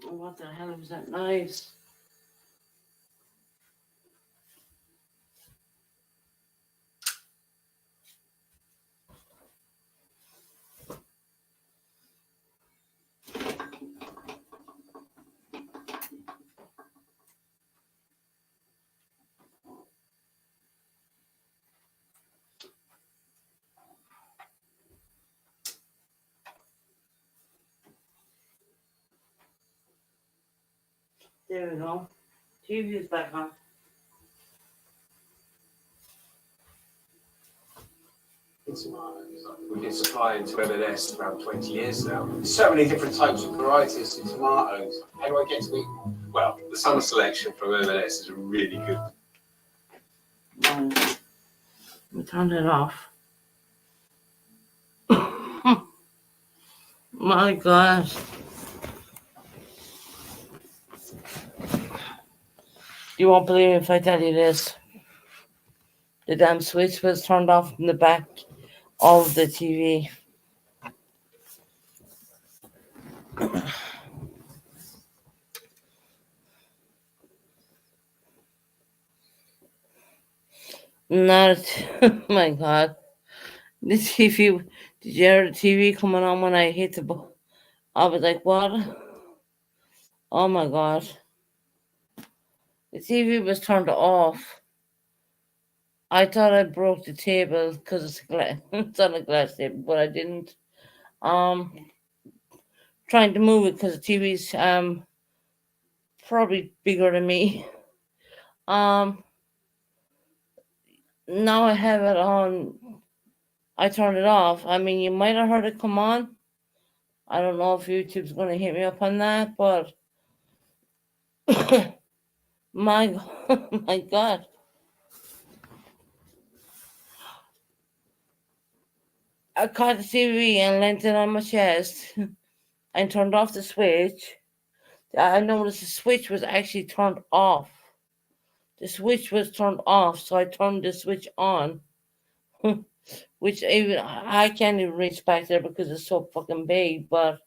What the hell was that noise? There we go. TV is back on. We've been supplying to M&S for about 20 years now. There's so many different types of varieties of tomatoes. How do I get to eat? Well, the summer selection from M&S is really good. Let me turn it off. My gosh. You won't believe me if I tell you this. The damn switch was turned off in the back of the TV. Not, my God. The TV, did you hear the TV coming on when I hit the button? I was like, what? Oh my God. The TV was turned off. I thought I broke the table because it's, it's on a glass table, but I didn't. Trying to move it because the TV's probably bigger than me. Um, Now I have it on. I turned it off. I mean, you might have heard it come on. I don't know if YouTube's going to hit me up on that, but my my God, I caught the TV and leant it on my chest and turned off the switch. I noticed the switch was actually turned off. The switch was turned off, so I turned the switch on, which even I can't even reach back there because it's so fucking big. But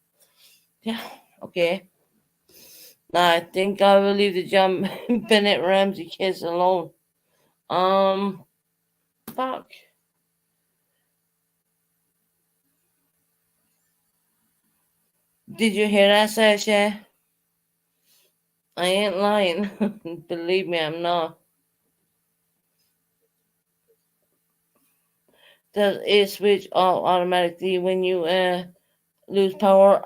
yeah, okay. Now I think I will leave the John Bennett Ramsey case alone. Um, Fuck. Did you hear that, Sasha? I ain't lying. Believe me, I'm not. Does it switch off automatically when you lose power?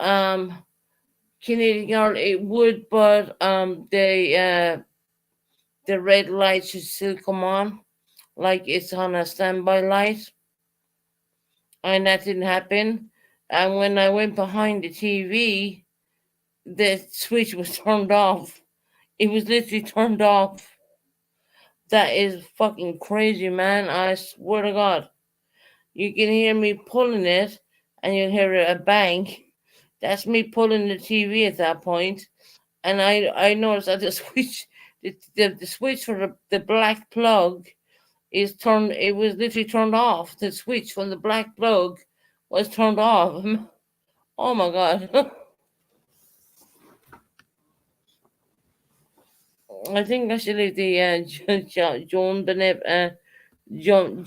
Canadian Girl, it would, but the red light should still come on, like it's on a standby light, and that didn't happen. And when I went behind the TV, the switch was turned off. It was literally turned off. That is fucking crazy, man. I swear to God. You can hear me pulling it, and you'll hear a bang. That's me pulling the TV at that point. and I noticed that the switch, the switch for the black plug is turned. It was literally turned off. The switch from the black plug was turned off. Oh my god! I think I should leave the Joan Bennett, John.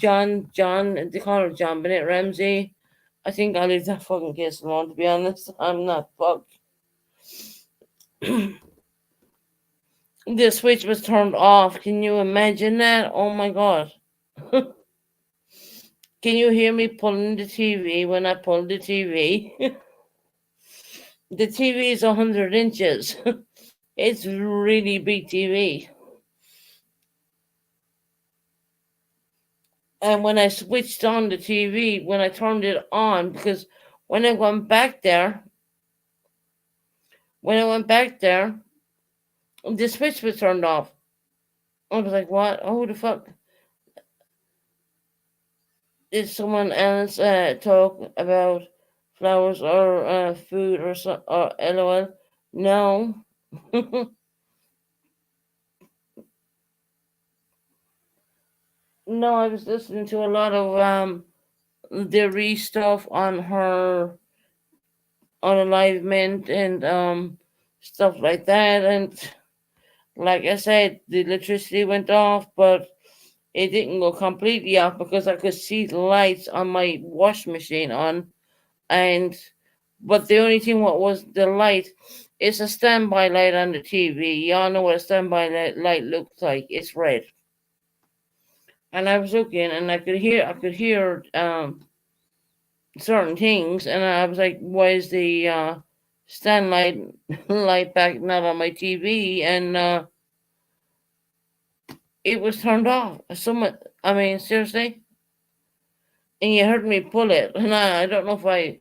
They call her John Bennett Ramsey. I think I'll leave that fucking case alone. To be honest, I'm not fucked. The switch was turned off. Can you imagine that? Oh my god! Can you hear me pulling the TV when I pull the TV? The TV is 100 inches. It's really big TV. And when I switched on the TV, when I turned it on, because when I went back there, when I went back there, the switch was turned off. I was like, what? Oh, who the fuck? Did someone else talk about flowers or food or, or LOL? No. No, I was listening to a lot of the re stuff on her on alignment and stuff like that, and like I said, the electricity went off, but it didn't go completely off because I could see the lights on my wash machine on, and but the only thing what was the light is a standby light on the TV. Y'all know what a standby light looks like. It's red, and I was looking, and I could hear certain things, and I was like, "Why is the stand light light back not on my TV?" And it was turned off. Someone, I mean, seriously, and you heard me pull it, and I don't know if I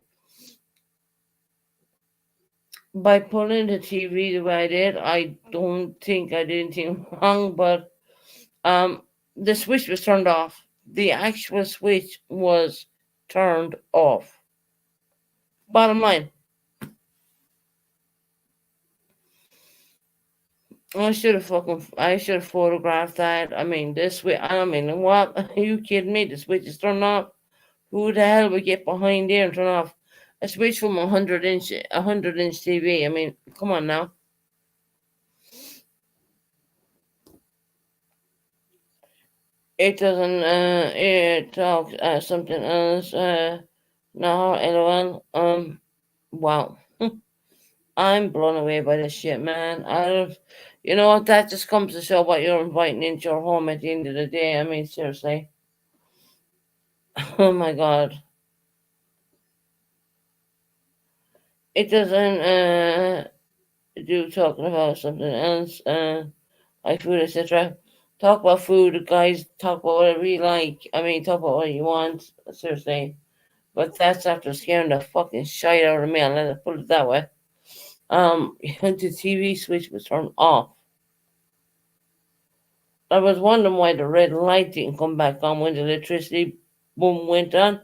by pulling the TV the way I did, I don't think I did anything wrong, but um, the switch was turned off. The actual switch was turned off. Bottom line, I should have photographed that. I mean, this switch. I mean, what? Are you kidding me? The switch is turned off. Who the hell would get behind there and turn off a switch from a 100 inch TV? I mean, come on now. It doesn't. It talks something else. No, LOL. Wow. I'm blown away by this shit, man. You know what? That just comes to show what you're inviting into your home at the end of the day. I mean, seriously. Oh my god. It doesn't do talking about something else. Like food, etc. Talk about food, guys. Talk about whatever you like. I mean, talk about what you want. Seriously. But that's after scaring the fucking shit out of me. I'll let it put it that way. The TV switch was turned off. I was wondering why the red light didn't come back on when the electricity boom went on.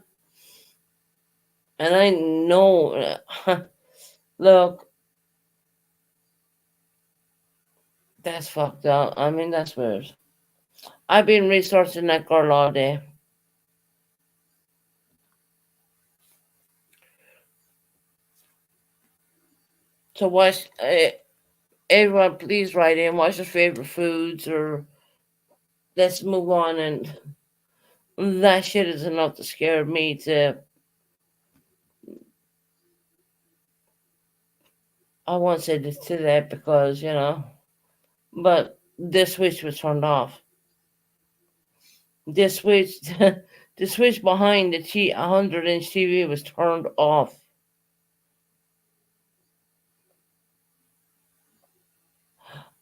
And I know, look, that's fucked up. I mean, that's weird. I've been researching that girl all day. So, everyone, please write in. What's your favorite foods? Or let's move on. And that shit is enough to scare me to. I won't say this to that because, but this switch was turned off. This switch, the switch behind the 100-inch TV was turned off.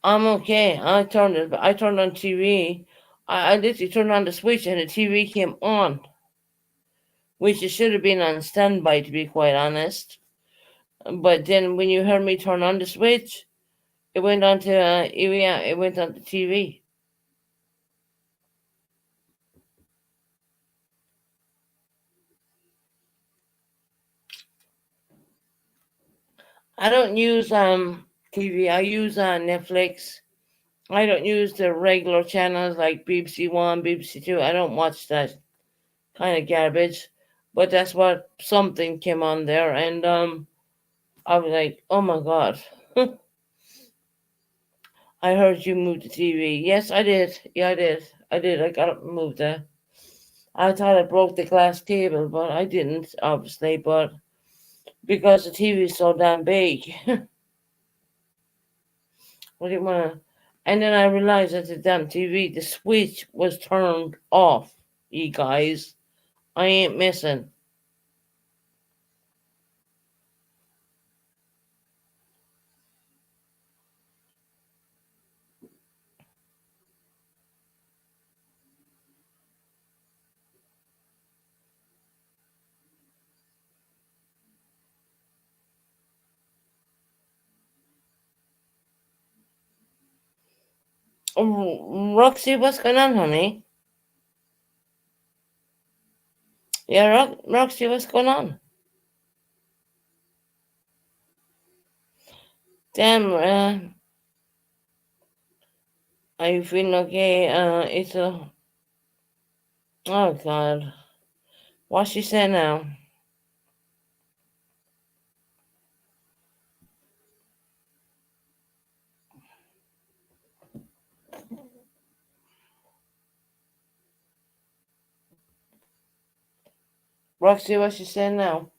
I'm okay. I turned it. I turned on TV. I literally turned on the switch and the TV came on, which it should have been on standby to be quite honest. But then when you heard me turn on the switch, it went on to yeah, it went on the TV. I don't use TV. I use Netflix. I don't use the regular channels like BBC One, BBC Two. I don't watch that kind of garbage. But that's what something came on there, and I was like, oh my god. I heard you moved the TV. Yes, I did. Yeah, I did. I did. I got up and moved it. I thought I broke the glass table, but I didn't, obviously. But because the TV is so damn big, I didn't want to. And then I realized that the damn TV, the switch was turned off. You guys, I ain't missing. Roxy, what's going on, honey? Yeah, Roxy, what's going on? Damn, are you feeling okay? It's a. Oh, God. What she said now? Roxy, what she said now?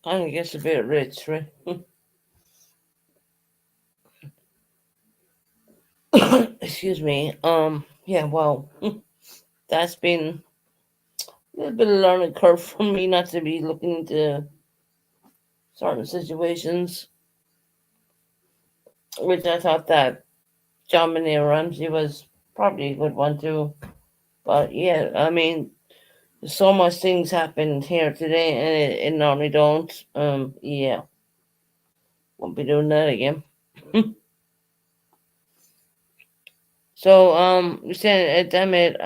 Kind of gets a bit rich, right? Excuse me. Yeah, well, that's been a little bit of learning curve for me not to be looking into certain situations, which I thought that John Ramsey was probably a good one too. But yeah, I mean, so much things happened here today, and it normally don't. Yeah, won't be doing that again. So, you said, damn it,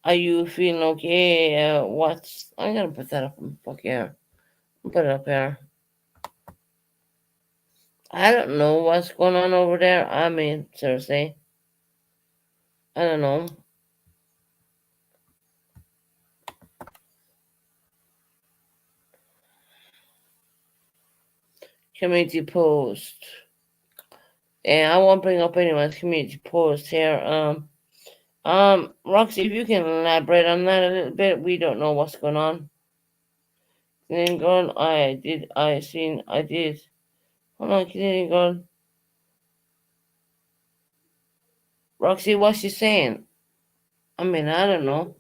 are you feeling okay? I'm gonna put that up in fuck here. Put it up here. I don't know what's going on over there. I mean, seriously, I don't know. Community post. And I won't bring up anyone's community post here. Roxy, if you can elaborate on that a little bit, we don't know what's going on. Canadian girl, I did. Hold on, Canadian girl. Roxy, what's she saying? I mean, I don't know.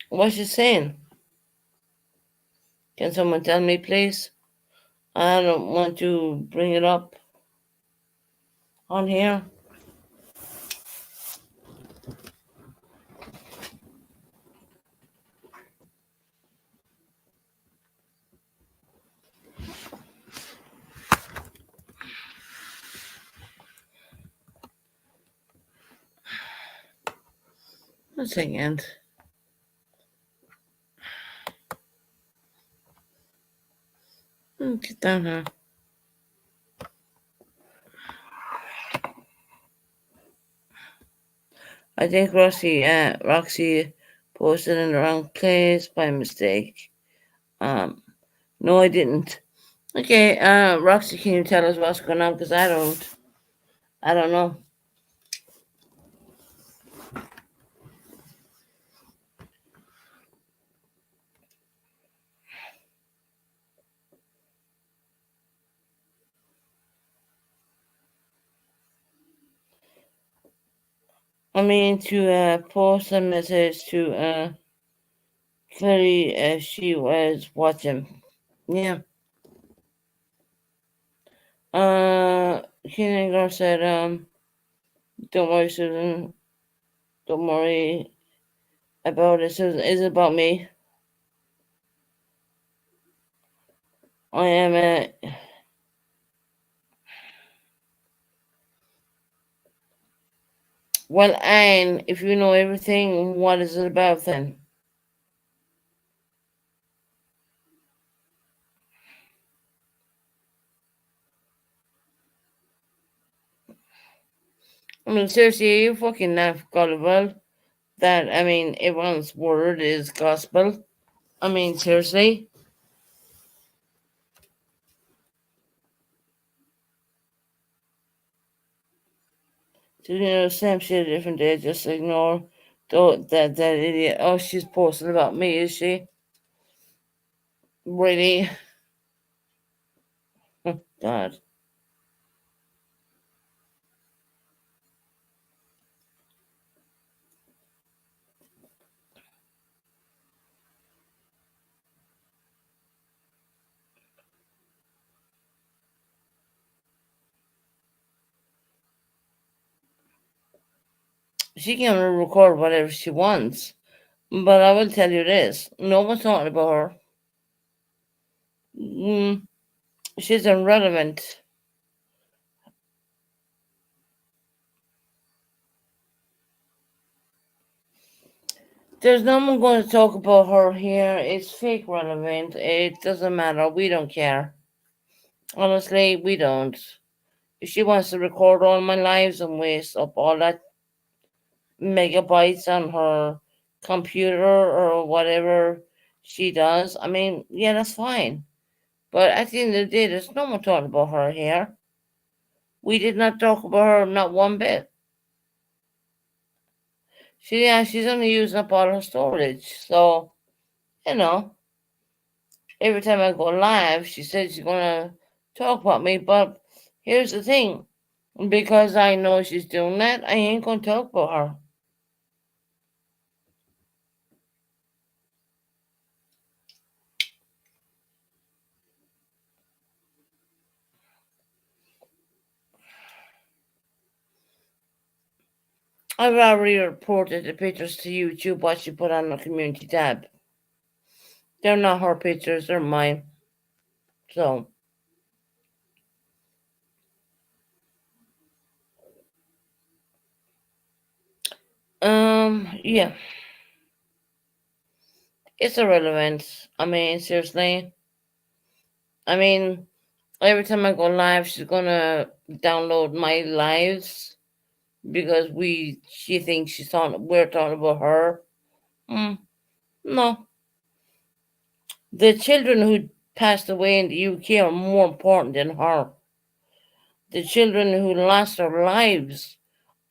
What's she saying? Can someone tell me, please? I don't want to bring it up on here. One second. Get down here. I think Roxy posted in the wrong place by mistake. Um, no, I didn't. Okay, Roxy, can you tell us what's going on? Because I don't know. I mean, to post a message to Clary as she was watching. Yeah. Keenan Girl said, don't worry, Susan. Don't worry about it, Susan. It's about me. I am a. Well, and if you know everything, what is it about then? I mean, seriously, are you fucking that gullible that, I mean, everyone's word is gospel? I mean, seriously? So, same shit, different day, just ignore that idiot. Oh, she's posting about me, is she? Really? God. She can record whatever she wants. But I will tell you this, no one's talking about her. Mm, she's irrelevant. There's no one going to talk about her here. It's fake relevant. It doesn't matter. We don't care. Honestly, we don't. If she wants to record all my lives and waste up all that megabytes on her computer or whatever she does, I mean, yeah, that's fine. But at the end of the day, there's no one talking about her here. We did not talk about her not one bit. She's only using up all her storage. So, you know, every time I go live, she says she's gonna talk about me. But here's the thing, because I know she's doing that, I ain't gonna talk about her. I've already reported the pictures to YouTube what she put on the community tab. They're not her pictures, they're mine. So, yeah, it's irrelevant. I mean, seriously. I mean, every time I go live, she's gonna download my lives because she thinks we're talking about her. Mm, no, the children who passed away in the UK are more important than her. The children who lost their lives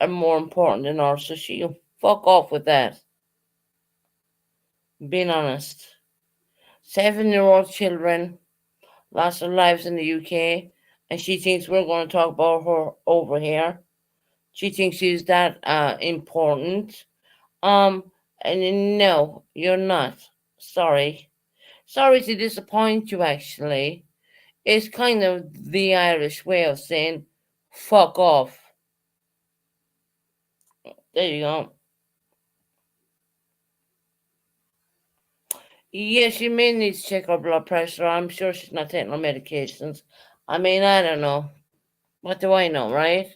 are more important than her. So she can fuck off with that. Being honest, 7-year-old children lost their lives in the UK, and she thinks we're going to talk about her over here. She thinks she's that important. Um, and no, you're not. Sorry. Sorry to disappoint you, actually. It's kind of the Irish way of saying fuck off. There you go. Yeah, she may need to check her blood pressure. I'm sure she's not taking her medications. I mean, I don't know. What do I know, right?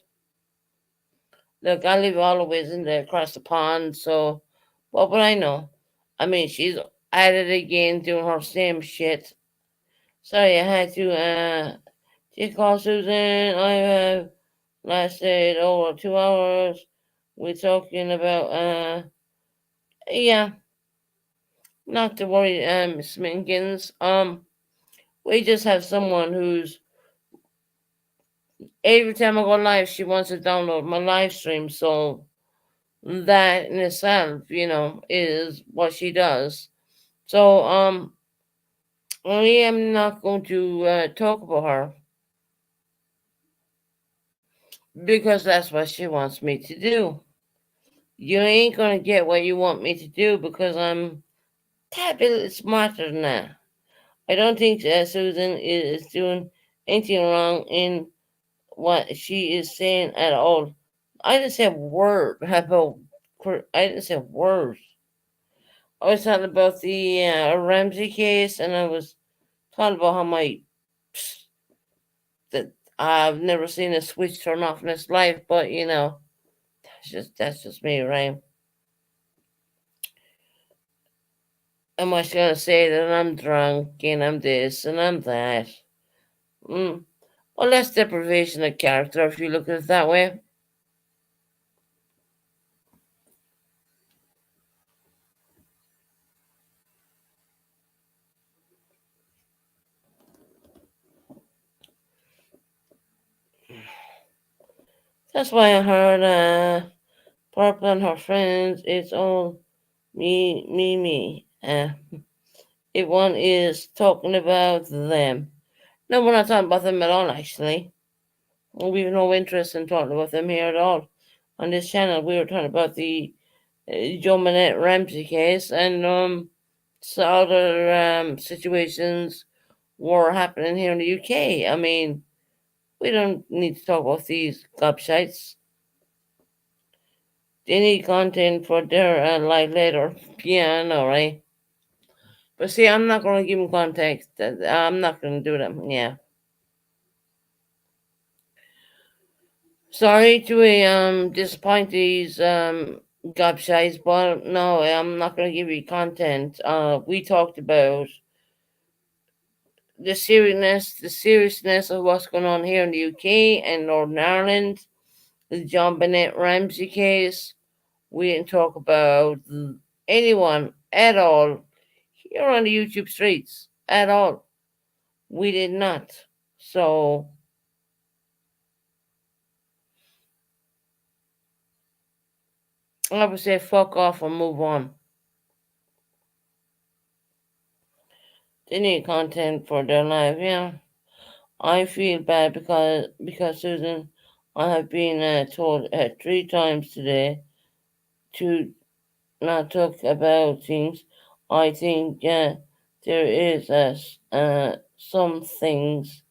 Look, I live all the ways in there across the pond, so what would I know? I mean, she's at it again doing her same shit. Sorry, I had to take call Susan. I have lasted over 2 hours. We're talking about yeah, not to worry, Miss Minkins. We just have someone who's every time I go live, she wants to download my live stream. So that in itself, is what she does. So I am not going to talk about her because that's what she wants me to do. You ain't gonna get what you want me to do because I'm tad bit smarter than that. I don't think Susan is doing anything wrong in what she is saying at all. I didn't say a word about. I didn't say a word. I was talking about the Ramsey case, and I was talking about how my I've never seen a switch turn off in this life, but that's just me, right? Am I just gonna say that I'm drunk and I'm this and I'm that? Mm. Well, that's deprivation of character if you look at it that way. That's why I heard Purple and her friends. It's all me, me, me. If one is talking about them. No, we're not talking about them at all, actually. We have no interest in talking about them here at all. On this channel, we were talking about the Joe Manette Ramsey case and some other situations were happening here in the UK. I mean, we don't need to talk about these gobshites. They need content for their live later. Yeah, I know, right? But see, I'm not going to give them context. I'm not going to do that. Yeah. Sorry to disappoint these gobshites, but no, I'm not going to give you content. We talked about the seriousness of what's going on here in the UK and Northern Ireland, the John Bennett Ramsey case. We didn't talk about anyone at all here on the YouTube streets at all. We did not. So I would say fuck off and move on. They need content for their life, yeah. I feel bad because Susan, I have been told 3 times today to not talk about things. I think there is some things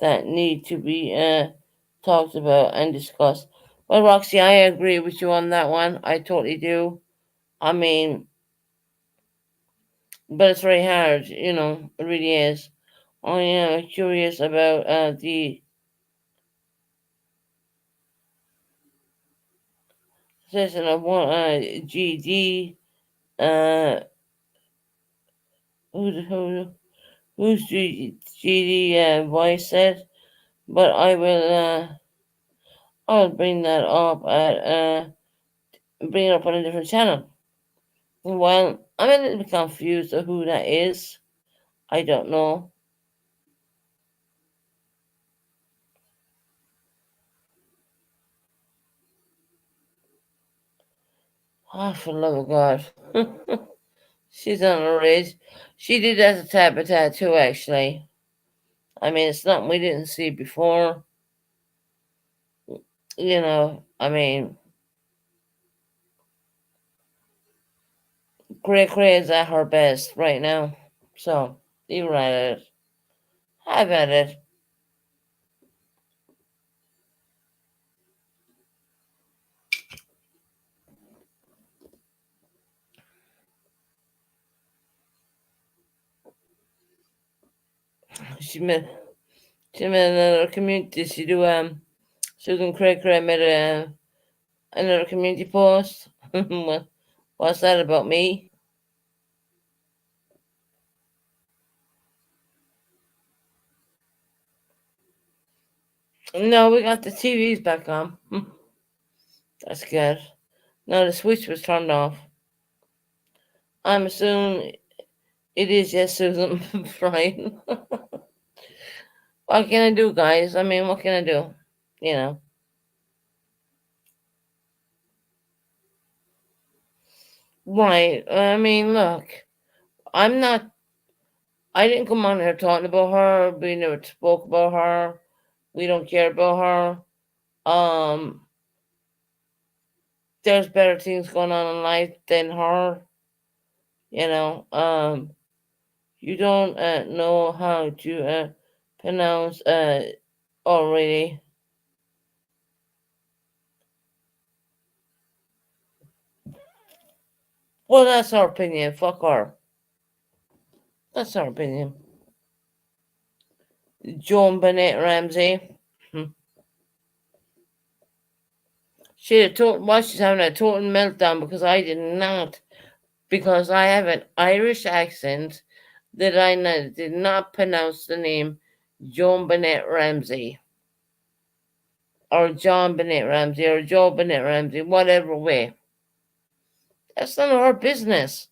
that need to be talked about and discussed. Well, Roxy, I agree with you on that one. I totally do. I mean, but it's very hard, it really is. I am curious about the session of one GD. Uh, who's GD voice said, but I'll bring it up on a different channel. Well, I'm a little bit confused of who that is. I don't know. Oh, for the love of God. She's on her age. She did as a type of tattoo, actually. I mean, it's something we didn't see before. I mean, Cray is at her best right now. So, you right at it. Have at it. She made, she made another community. Susan Cray made another community post. What's that about me? No, we got the TVs back on. That's good. No, the switch was turned off. I'm assuming it is, yes, Susan. Right. What can I do, guys? I mean, what can I do? You know. Right. I mean, look, I'm not. I didn't come on here talking about her. We never spoke about her. We don't care about her. There's better things going on in life than her. You know. You don't know how to pronounce already. Well, that's our opinion. Fuck her. That's our opinion. Joan Bennett Ramsey. she's having a total meltdown because I did not, because I have an Irish accent that did not pronounce the name Joan Bennett Ramsey or John Bennett Ramsey or Joe Bennett Ramsey, whatever way. That's none of our business.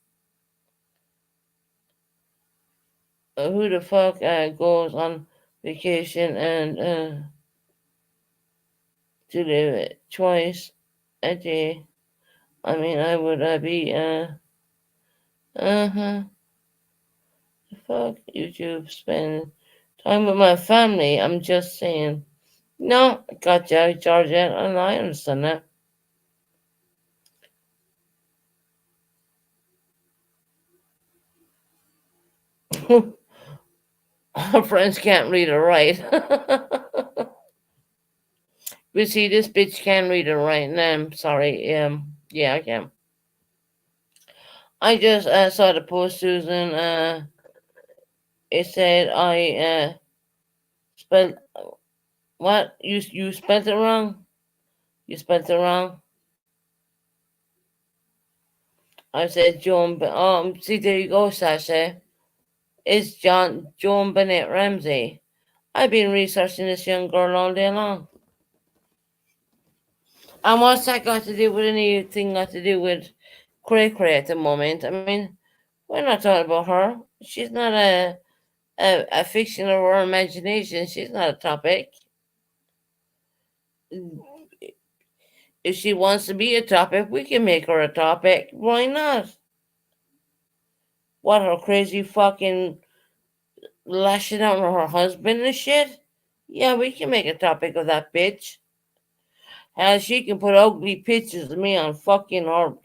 Who the fuck goes on vacation and to live it twice a day? I mean, I would be huh. Fuck YouTube, spend time with my family. I'm just saying. No, gotcha, Georgia, and I understand that. Our friends can't read or write. We see, this bitch can read or write. Nah, I'm sorry. Yeah, I can. I just saw the post, Susan. It said I spelled what? You spelled it wrong. You spelled it wrong. I said Joan. See, there you go, Sasha. It's Joan Bennett Ramsey. I've been researching this young girl all day long. And what's that got to do with anything got to do with Cray Cray at the moment? I mean, we're not talking about her. She's not a fiction of our imagination. She's not a topic. If she wants to be a topic, we can make her a topic. Why not? What, her crazy fucking lashing out on her husband and shit? Yeah, we can make a topic of that bitch. Hell, she can put ugly pictures of me on fucking our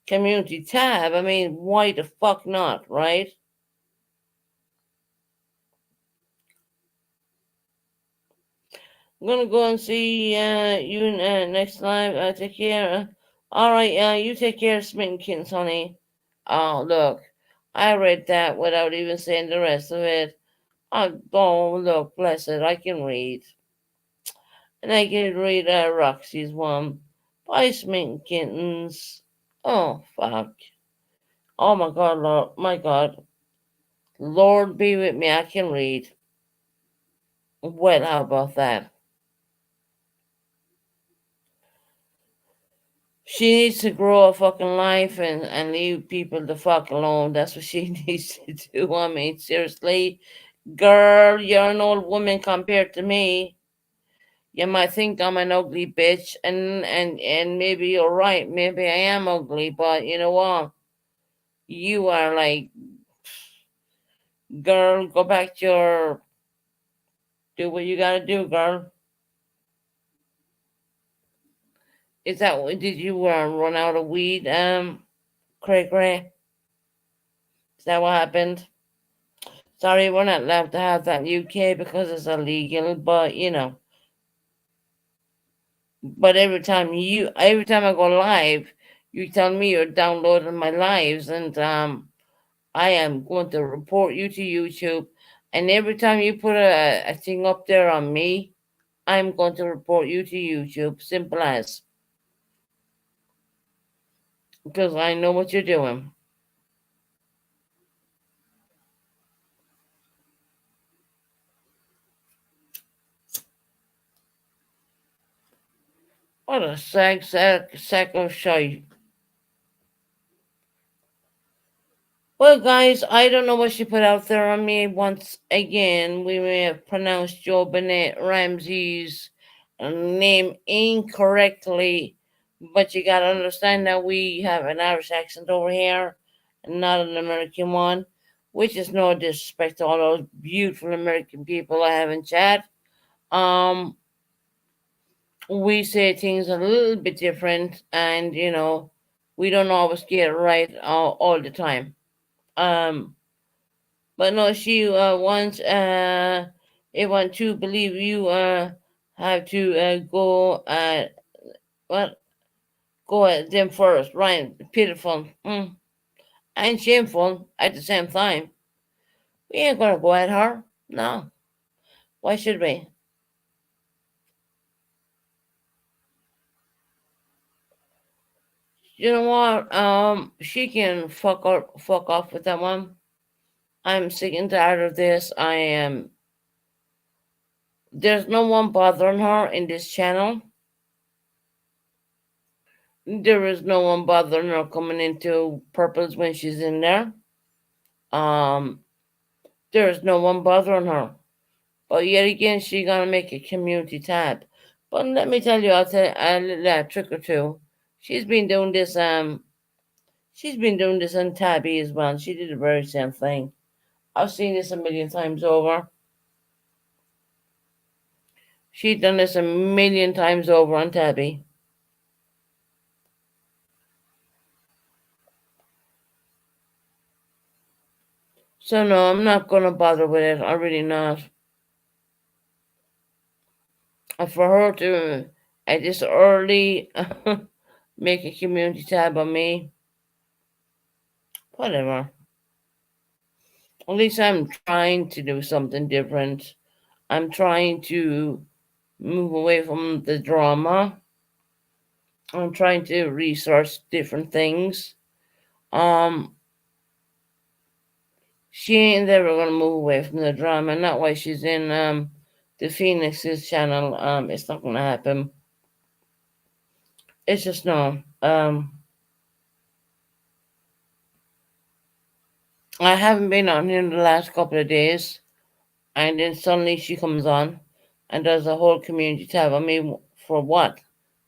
community tab. I mean, why the fuck not, right? I'm gonna go and see you next live. Take care. All right, you take care, Smitten Kittens, honey. Oh, look, I read that without even saying the rest of it. Oh, look, bless it, I can read. And I can read Roxy's one. Bye, Smitten Kittens. Oh, fuck. Oh, my God, Lord. My God. Lord be with me, I can read. Well, how about that? She needs to grow a fucking life and leave people the fuck alone. That's what she needs to do. I mean, seriously. Girl, you're an old woman compared to me. You might think I'm an ugly bitch, and maybe you're right. Maybe I am ugly, but you know what? You are like, girl, go back to your, do what you gotta do, girl. Is that what, did you run out of weed, Cray Cray? Is that what happened? Sorry, we're not allowed to have that in UK because it's illegal, but you know. But every time I go live, you tell me you're downloading my lives, and I am going to report you to YouTube. And every time you put a thing up there on me, I'm going to report you to YouTube. Simple as. Because I know what you're doing. What a sack of shite. Well, guys, I don't know what she put out there on me. Once again, we may have pronounced Joe Bennett Ramsey's name incorrectly, but you gotta understand that we have an Irish accent over here and not an American one, which is no disrespect to all those beautiful American people I have in chat. Um, we say things a little bit different, and we don't always get it right all the time. Um, But no, she wants everyone to believe you have to go what go at them first. Ryan, pitiful, and shameful at the same time. We ain't gonna go at her. No, why should we? You know what? She can fuck off with that one. I'm sick and tired of this. I am. There's no one bothering her in this channel. There is no one bothering her coming into purpose when she's in there. Um, there's no one bothering her. But yet again, she gonna make a community tab. But let me tell you, I'll tell you a little trick or two. She's been doing this. She's been doing this on Tabby as well. She did the very same thing. I've seen this a million times over. She done this a million times over on Tabby. So no, I'm not gonna bother with it. I'm really not. And for her to at this early make a community tab on me, whatever. At least I'm trying to do something different. I'm trying to move away from the drama. I'm trying to research different things. Um, she ain't ever gonna move away from the drama, and not why she's in the Phoenix's channel. It's not gonna happen. It's just no. I haven't been on here in the last couple of days, and then suddenly she comes on and does a whole community tab. I mean, for what?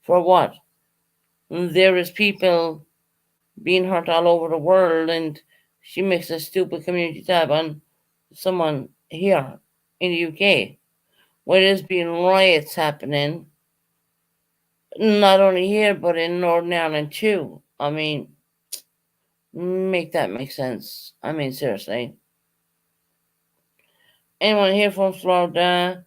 For what? There is people being hurt all over the world, and she makes a stupid community tab on someone here in the UK where there's been riots happening, not only here but in Northern Ireland too. I mean, make that make sense. I mean, seriously. Anyone here from Florida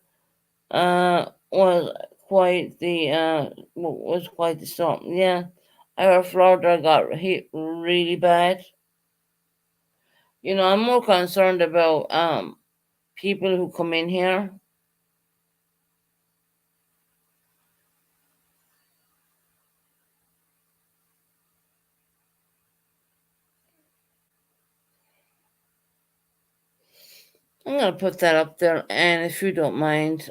was quite the storm. Yeah, I heard Florida got hit really bad. You know, I'm more concerned about people who come in here. I'm gonna put that up there, and if you don't mind,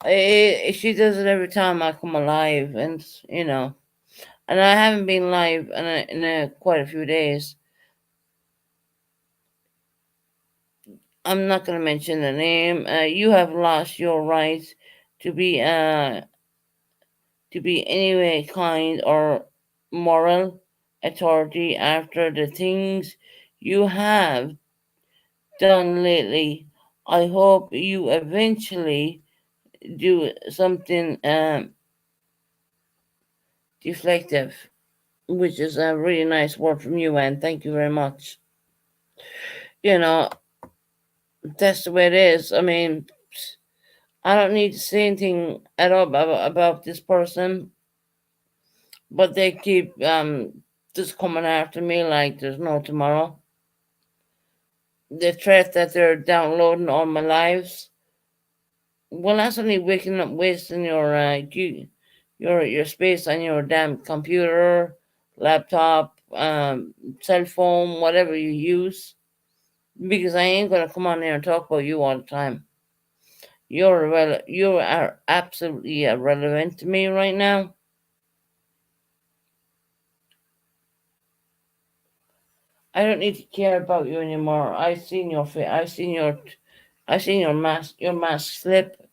she does it every time I come alive, and you know, and I haven't been live in quite a few days. I'm not gonna mention the name. You have lost your right to be uh to be anyway kind or moral authority after the things you have done lately. I hope you eventually do something deflective, which is a really nice word from you, and thank you very much. You know, that's the way it is. I mean, I don't need to say anything at all about this person, but they keep just coming after me like there's no tomorrow. The threat that they're downloading all my lives. Well, that's only waking up, wasting your space on your damn computer, laptop, cell phone, whatever you use. Because I ain't gonna come on here and talk about you all the time. You are absolutely irrelevant to me right now. I don't need to care about you anymore. I've seen your face. I've seen your mask slip.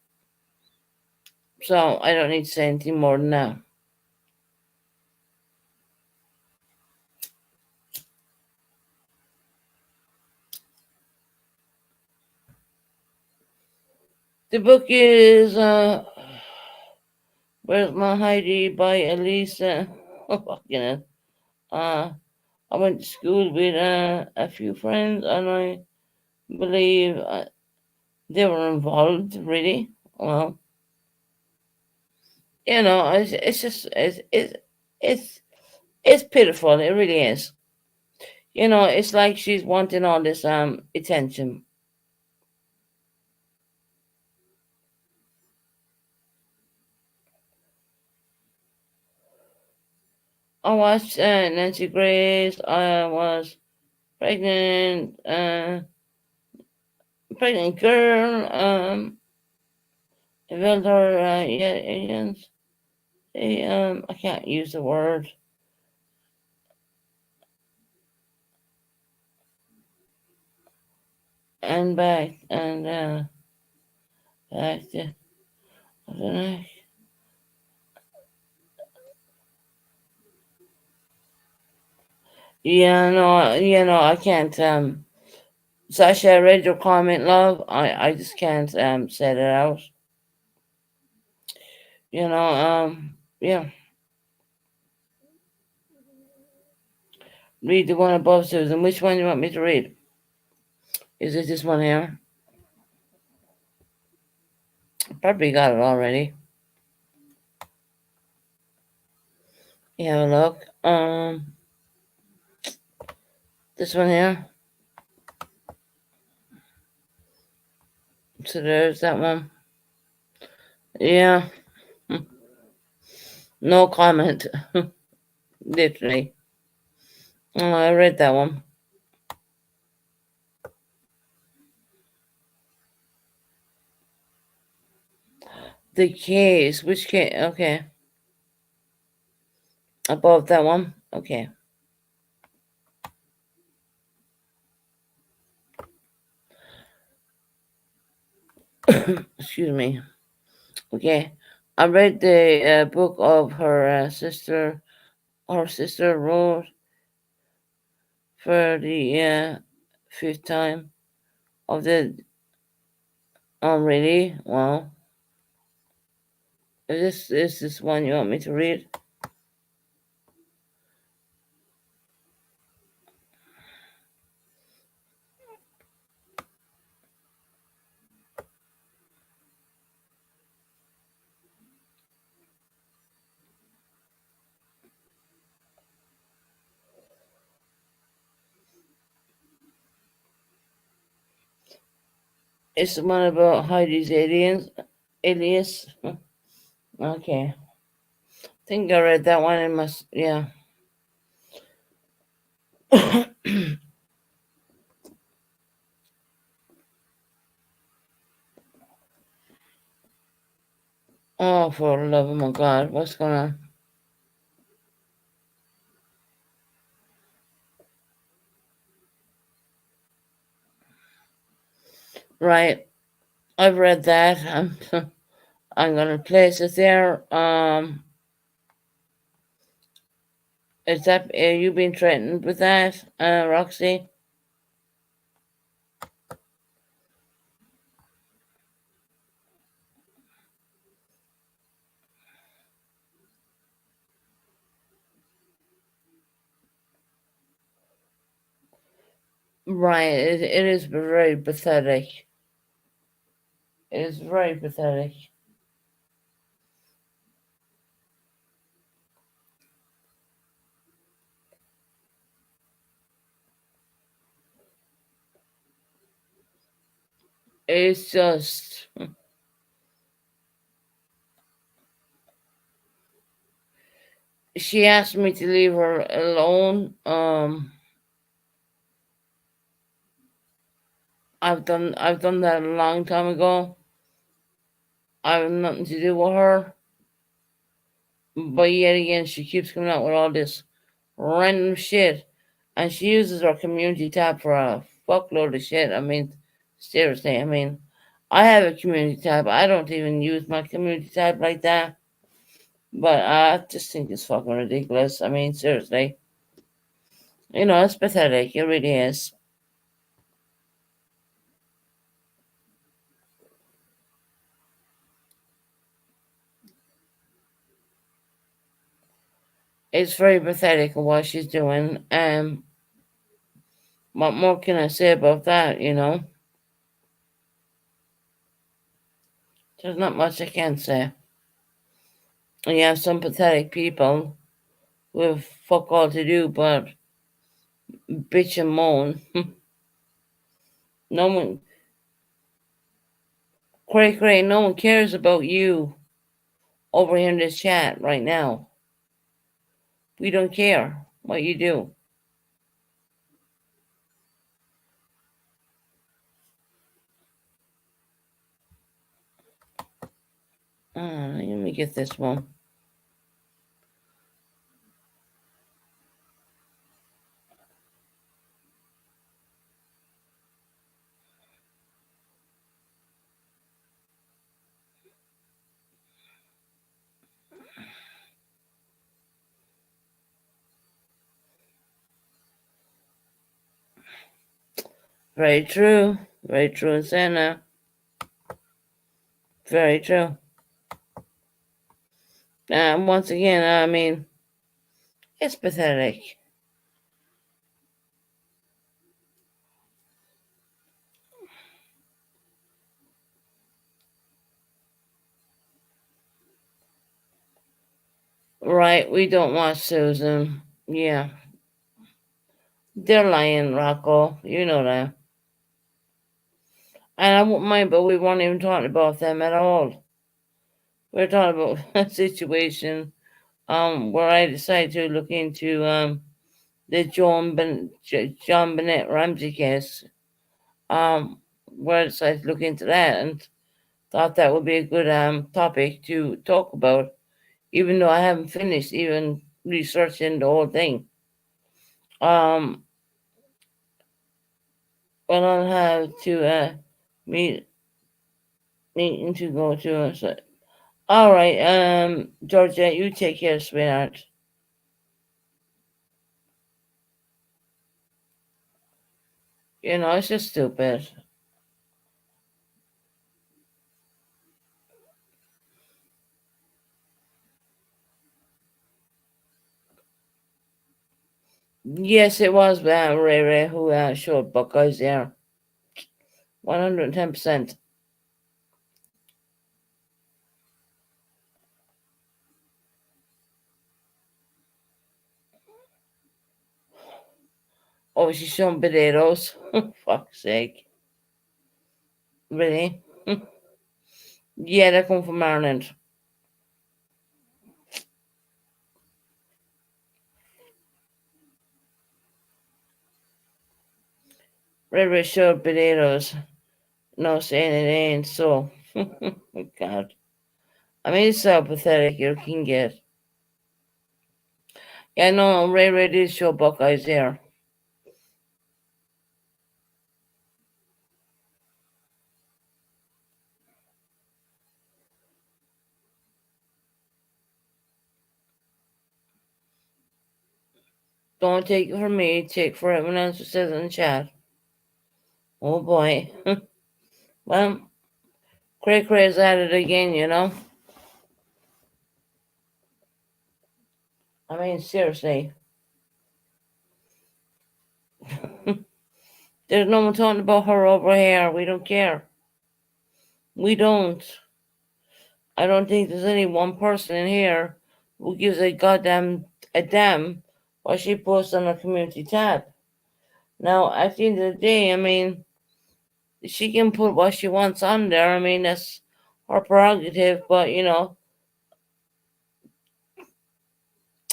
So I don't need to say anything more than that. The book is Where's My Heidi by Elisa. Fucking hell. Uh, I went to school with a few friends, and I believe they were involved. Really, well, you know, it's just it's it's pitiful. It really is. You know, it's like she's wanting all this attention. I watched Nancy Grace. I was pregnant, pregnant girl. Inventor, yeah, aliens. I can't use the word. And back to, I don't know. Yeah, no, I can't. Sasha, I read your comment, love. I just can't say it out. You know, yeah. Read the one above, Susan. Which one do you want me to read? Is it this one here? Probably got it already. You have a look. This one here. So there's that one. Yeah, no comment. Literally. Oh, I read that one. The case. Which case? Okay. Above that one. Okay. Excuse me. Okay. I read the book of her sister. Her sister wrote for the fifth time of the. Oh, really? Wow. Is this one you want me to read? It's the one about Heidi's aliens. Alias. Okay. Think I read that one in my. Yeah. Oh, for the love of my God. What's going on? Right. I've read that. I'm gonna place it there. Is that are you being threatened with that, Roxy? Right. It is very pathetic. It is very pathetic. It's just. She asked me to leave her alone. I've done that a long time ago. I have nothing to do with her. But yet again, she keeps coming out with all this random shit, and she uses her community tab for a fuckload of shit. I mean, seriously. I mean, I have a community tab. I don't even use my community tab like that. But I just think it's fucking ridiculous. I mean, seriously. It's pathetic. It really is. It's very pathetic what she's doing. What more can I say about that? There's not much I can say. And you have some pathetic people who have fuck all to do but bitch and moan. No one, cray, no one cares about you over here in this chat right now. We don't care what you do. Let me get this one. Very true. Very true, Santa. Very true. Once again, I mean, it's pathetic. Right, we don't want Susan. Yeah. They're lying, Rocco. You know that. And I won't mind, but we weren't even talking about them at all. We're talking about a situation where I decided to look into the John Bennett Ramsey case. Where I decided to look into that and thought that would be a good topic to talk about, even though I haven't finished even researching the whole thing. Um, but I'll have to meet meeting to go to. So, all right, Georgia, you take care, sweetheart. You know, it's just stupid. Yes, it was Ray Ray who showed Buckeyes there. 110%. Oh, she's showing potatoes. Fuck's sake. Really? Yeah, they come from Ireland. Ray Ray showed potatoes. No saying it ain't so. God. I mean, it's so pathetic you can get. Yeah, no, Ray Ray did show Buckeyes there. Don't take it from me, take for everyone else who says in the chat. Oh boy. Well, Cray Cray's at it again, you know? I mean, seriously. There's no one talking about her over here. We don't care. We don't. I don't think there's any one person in here who gives a damn what she posts on her community tab. Now, at the end of the day, I mean, she can put what she wants on there. I mean, that's her prerogative, but you know,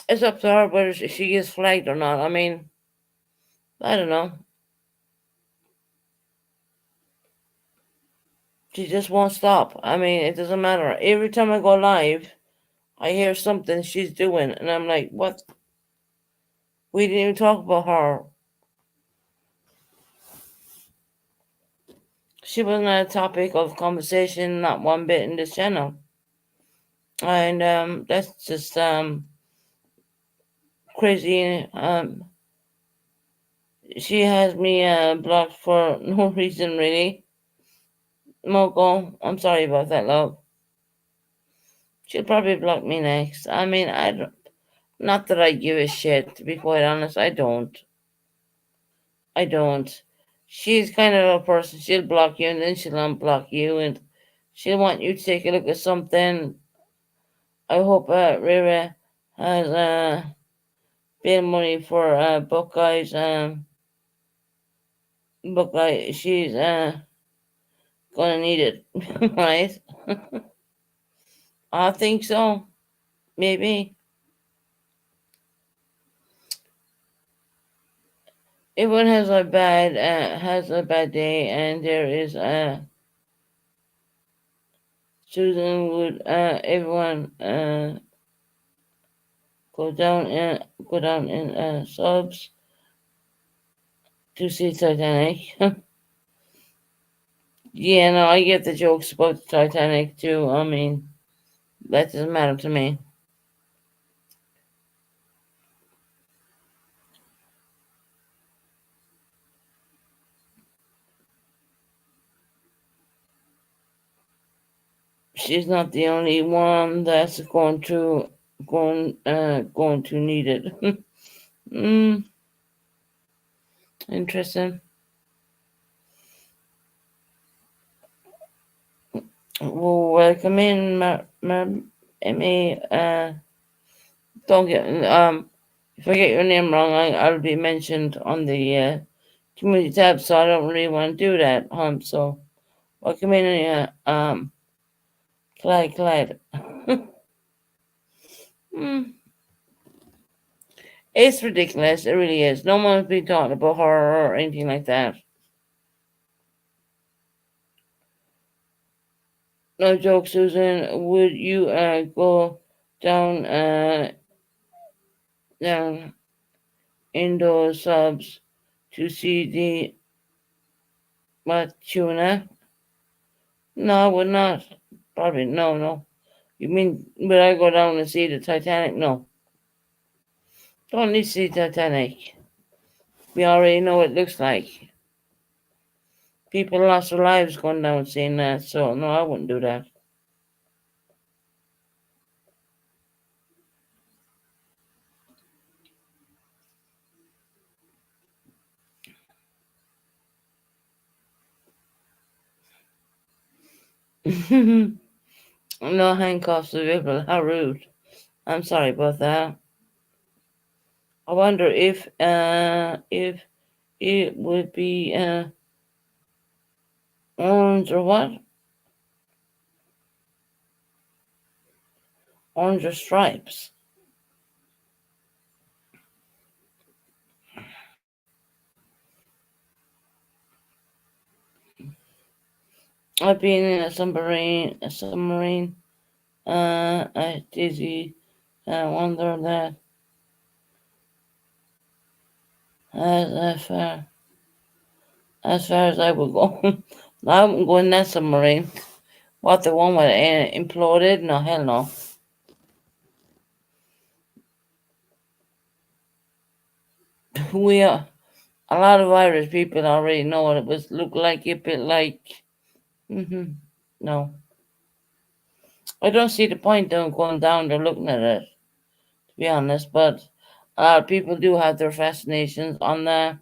it's up to her whether she gets flagged or not. I mean, I don't know. She just won't stop. I mean, it doesn't matter. Every time I go live, I hear something she's doing, and I'm like, what? We didn't even talk about her. She wasn't a topic of conversation, not one bit in this channel. And that's just crazy. She has me blocked for no reason, really. Mogo, I'm sorry about that, love. She'll probably block me next. I mean, I don't. Not that I give a shit, to be quite honest. I don't. I don't. She's kind of a person, she'll block you and then she'll unblock you and she'll want you to take a look at something. I hope Rira has bail money for Buckeyes. Buckeye, she's gonna need it, right? I think so. Maybe. everyone has a bad day, and there is Susan would everyone go down in subs to see Titanic. Yeah, no, I get the jokes about the Titanic too. I mean, that doesn't matter to me. She's not the only one that's going to need it. mm, interesting. Well, welcome in, Emmy. Don't get if I get your name wrong, I'll be mentioned on the community tab. So I don't really want to do that. So welcome in, Clyde. Mm, it's ridiculous. It really is. No one's been talking about horror or anything like that. No joke, Susan. Would you go down down indoor subs to see the tuna? No, I would not. Probably no, no. You mean would I go down and see the Titanic? No, don't need to see Titanic. We already know what it looks like. People lost their lives going down seeing that, so no, I wouldn't do that. No handcuffs available. How rude. I'm sorry about that. I wonder if it would be orange or what? Orange or stripes. I've been in a submarine. Dizzy. Wonder that as far as far as I would go. I wouldn't go in that submarine. What the one that imploded? No, hell no. We are a lot of Irish people already know what it was look like. A bit like. hmm No, I don't see the point of going down there looking at it. To be honest, but people do have their fascinations on that.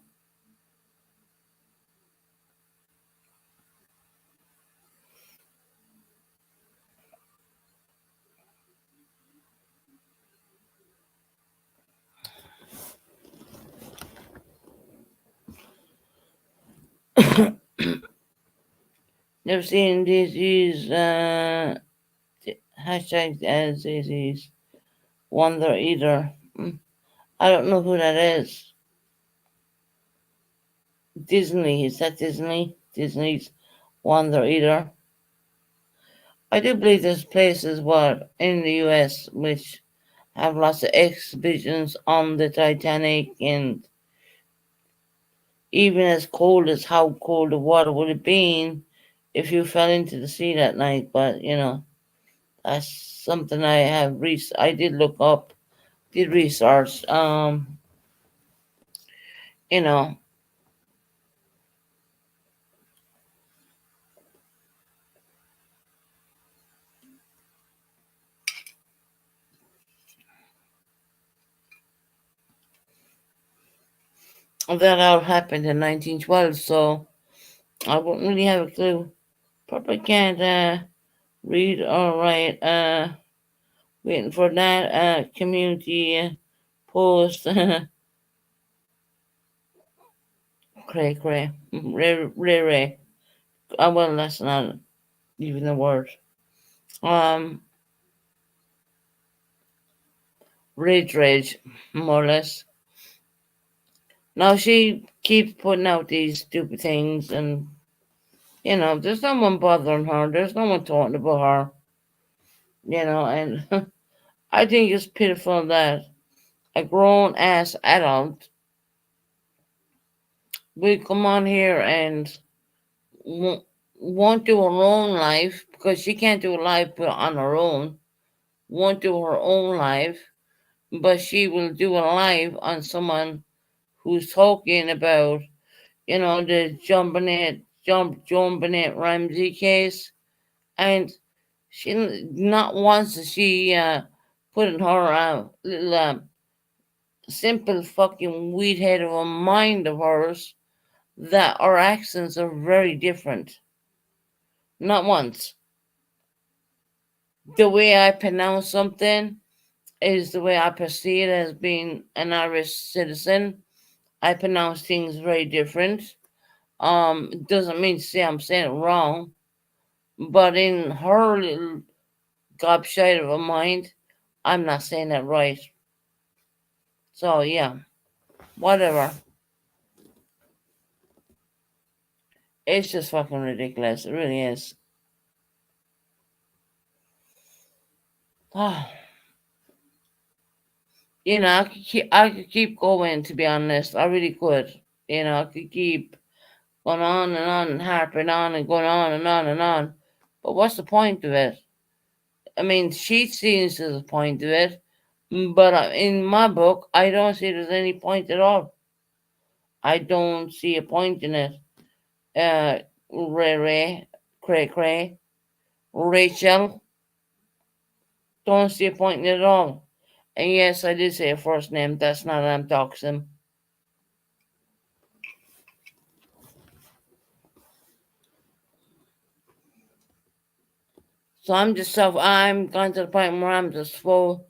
Never seen these hashtags as these wonder either. I don't know who that is. Disney, is that Disney? Disney's wonder either. I do believe there's places what in the US which have lots of exhibitions on the Titanic, and even as cold as how cold the water would have been if you fell into the sea that night. But that's something I did look up, did research. You know, that all happened in 1912, so I wouldn't really have a clue. Probably can't read or write. Waiting for that community post. Cray cray. Ray ray ray. Well, that's not even a word. Um, rage rage, more or less. Now she keeps putting out these stupid things, and there's no one bothering her. There's no one talking about her. And I think it's pitiful that a grown ass adult will come on here and won't, won't do her own life because she can't do a life on her own. Won't do her own life, but she will do a live on someone who's talking about, the John Bennett Ramsey case, and she not once is she put in her little simple fucking weed head of a mind of hers that our accents are very different. Not once. The way I pronounce something is the way I perceive it as being an Irish citizen. I pronounce things very different. It doesn't mean to say I'm saying it wrong, but in her little gobshite of a mind, I'm not saying that right. So yeah, whatever. It's just fucking ridiculous. It really is. Oh, I could keep going. To be honest, I really could. I could keep going on and harping on and going on and on and on. But what's the point of it? I mean, she seems to the point of it, but in my book, I don't see there's any point at all. I don't see a point in it. Ray, Cray, Cray, Rachel, don't see a point in it at all. And yes, I did say a first name. That's not I'm doxing. So I'm gone to the point where I'm just so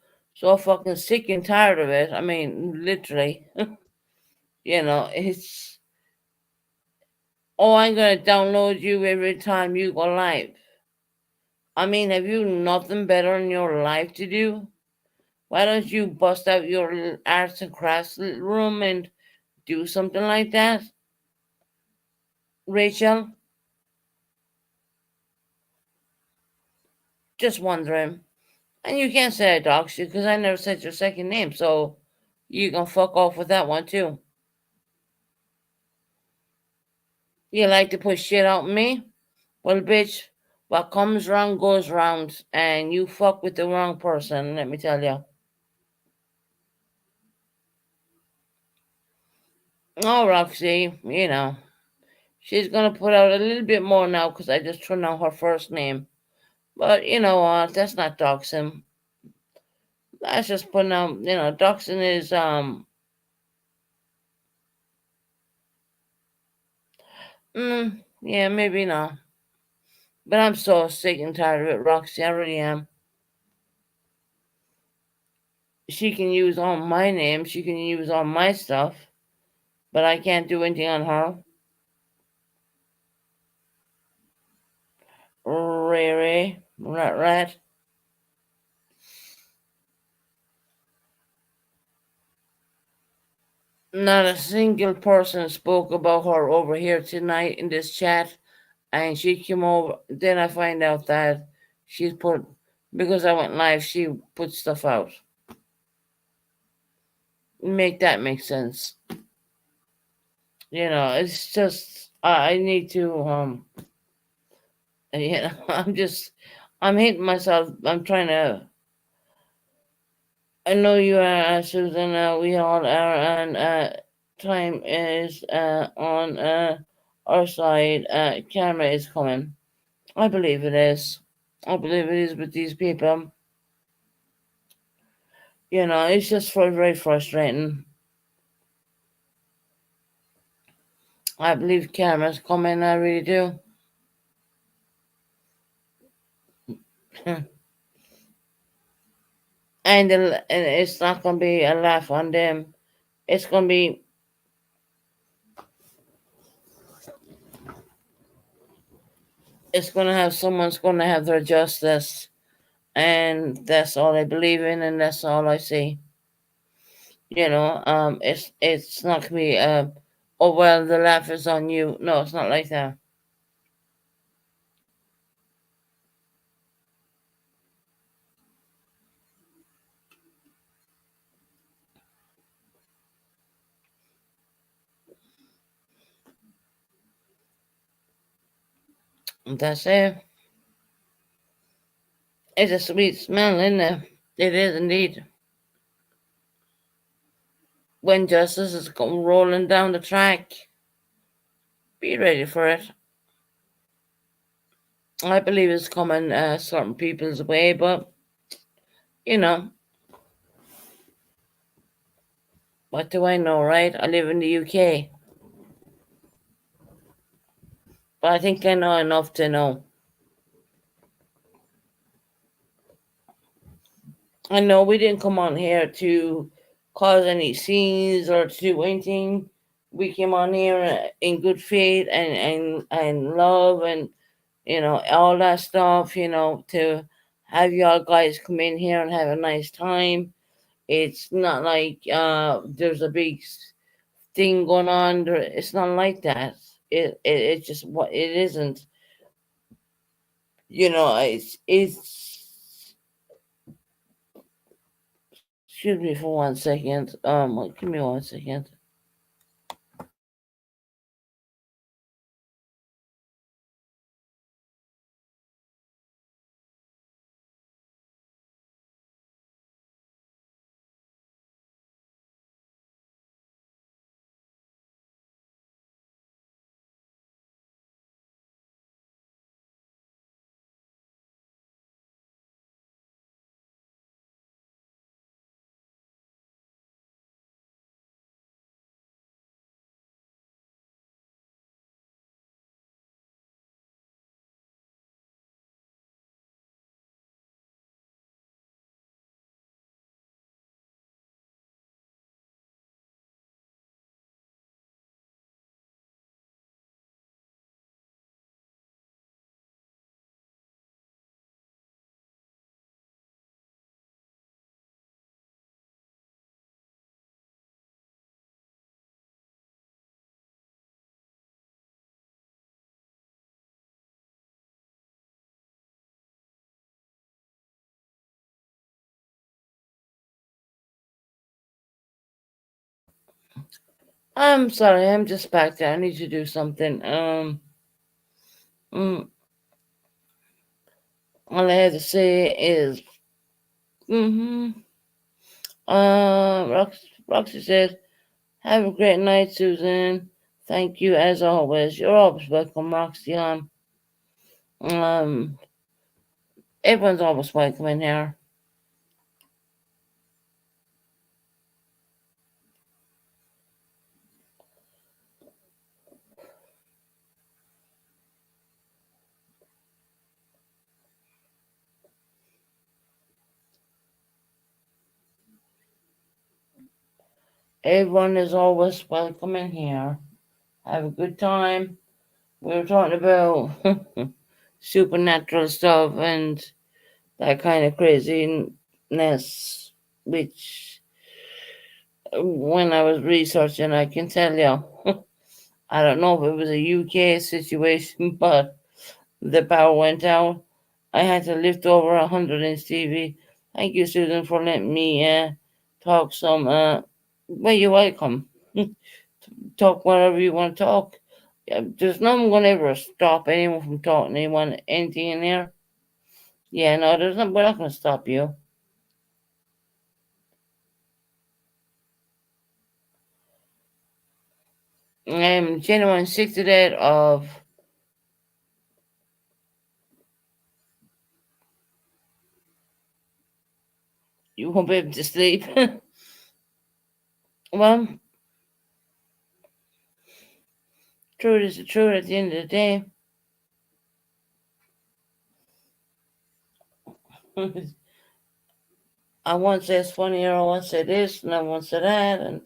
fucking sick and tired of it. I mean, literally, it's, oh, I'm gonna download you every time you go live. I mean, have you nothing better in your life to do? Why don't you bust out your little arts and crafts little room and do something like that, Rachel? Just wondering. And you can't say I doxed you because I never said your second name, so you can fuck off with that one too. You like to push shit out me? Well, bitch, what comes round goes round, and you fuck with the wrong person, let me tell you. Oh, Roxy, she's gonna put out a little bit more now because I just turned out her first name. But you know what? That's not doxing. That's just putting out. Doxing is yeah, maybe not. But I'm so sick and tired of it, Roxy. I really am. She can use all my names. She can use all my stuff, but I can't do anything on her. Ray Ray, rat rat. Not a single person spoke about her over here tonight in this chat, and she came over. Then I find out that she's put, because I went live, she put stuff out. Make that make sense. It's just I need to I'm hating myself. I'm trying to. I know you are, Susan. We all are, and time is on our side. Camera is coming. I believe it is. I believe it is with these people. It's just very frustrating. I believe cameras coming. I really do. And it's not gonna be a laugh on them. It's gonna be. It's gonna have someone's gonna have their justice, and that's all I believe in, and that's all I see. It's not gonna be oh well, the laugh is on you. No, it's not like that. That's it. It's a sweet smell, isn't it? It is indeed. When justice is rolling down the track, be ready for it. I believe it's coming certain people's way, but you know, what do I know, right? I live in the UK, but I think I know enough to know. I know we didn't come on here to cause any scenes or to do anything. We came on here in good faith and love and all that stuff. To have y'all guys come in here and have a nice time. It's not like there's a big thing going on. It's not like that. It's just what it isn't. It's. Excuse me for 1 second. Give me 1 second. I'm sorry, I'm just back there. I need to do something. Mm, all I have to say is, mm-hmm. Roxy says, "Have a great night, Susan. Thank you as always. You're always welcome, Roxy. Um, everyone's always welcome in here. Everyone is always welcome in here. Have a good time. We were talking about supernatural stuff and that kind of craziness, which when I was researching, I can tell you, I don't know if it was a UK situation, but the power went out. I had to lift over 100 inch TV. Thank you, Susan, for letting me talk some. Well, you're welcome. Talk whatever you want to talk. Yeah, there's no one gonna ever stop anyone from talking to anyone anything in here. Yeah, no, there's not. We're not gonna stop you. I'm genuine sick to death of you won't be able to sleep. Well, truth is the truth at the end of the day. I once said it's funny, or I once said this, and I once said that, and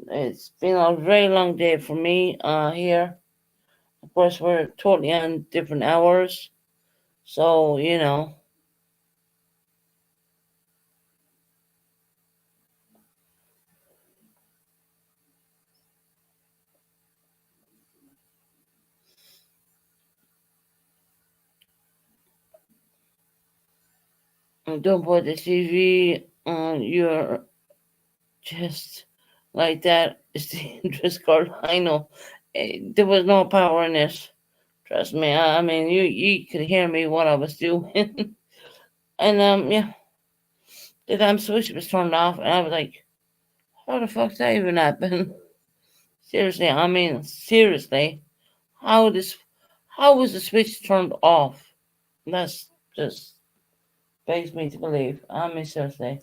it's been a very long day for me here. Of course, we're totally on different hours, so Don't put the TV on your chest like that. It's dangerous, girl. I know. There was no power in it. Trust me. I mean, you could hear me what I was doing. And yeah, the damn switch was turned off, and I was like, how the fuck did that even happen? Seriously, I mean, seriously, how this, how was the switch turned off? That's just begs me to believe. I mean, seriously,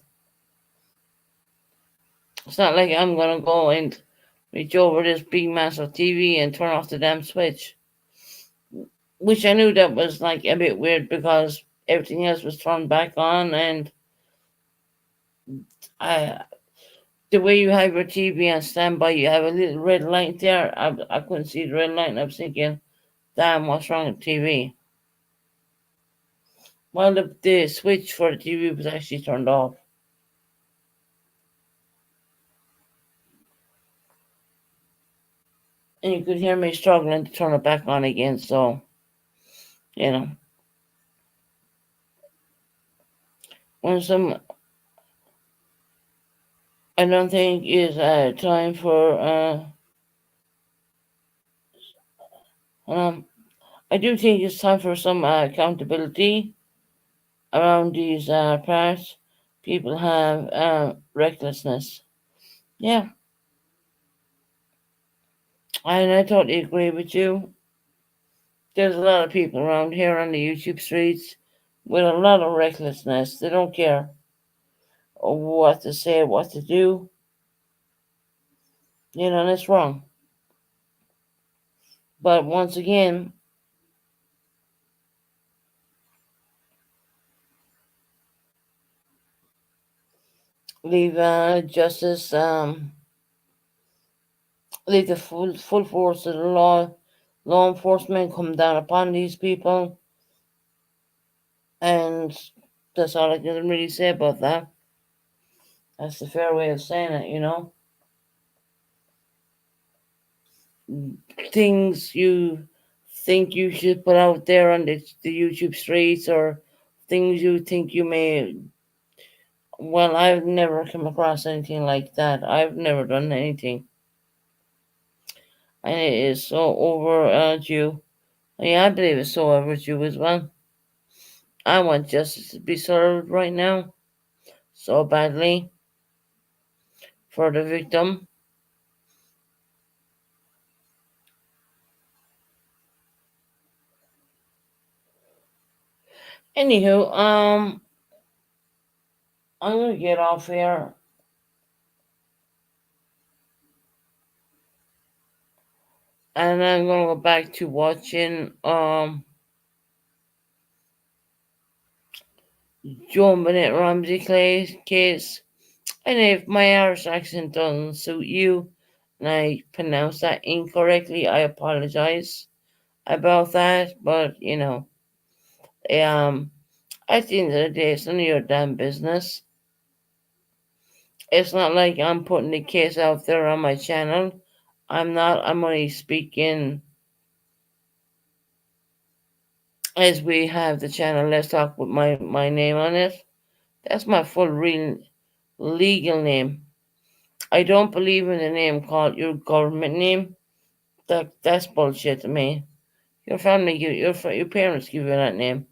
it's not like I'm gonna go and reach over this big massive TV and turn off the damn switch. Which I knew that was like a bit weird because everything else was turned back on, and I the way you have your TV on standby, you have a little red light there. I couldn't see the red light, and I was thinking, damn, what's wrong with the TV? Well, the switch for the TV was actually turned off, and you could hear me struggling to turn it back on again. So, you know, when some, I don't think is time for, um, I do think it's time for some accountability around these parts. People have recklessness. Yeah, and I totally agree with you. There's a lot of people around here on the YouTube streets with a lot of recklessness. They don't care what to say, what to do. You know, that's wrong. But once again, leave justice, leave the full force of the law enforcement come down upon these people, and that's all I can really say about that. That's the fair way of saying it, you know. Things you think you should put out there on the YouTube streets, or things you think you may. Well, I've never come across anything like that. I've never done anything. And it is so overdue. Yeah, I believe it's so overdue as well. I want justice to be served right now, so badly, for the victim. Anywho, I'm gonna get off here, and I'm gonna go back to watching Joe Bennett Ramsey case. And if my Irish accent doesn't suit you, and I pronounce that incorrectly, I apologize about that. But you know, um, at the end of the day, it's none of your damn business. It's not like I'm putting the case out there on my channel. I'm not. I'm only speaking as we have the channel. Let's talk with my name on it. That's my full real legal name. I don't believe in the name called your government name. That's bullshit to me. Your family give your parents give you that name.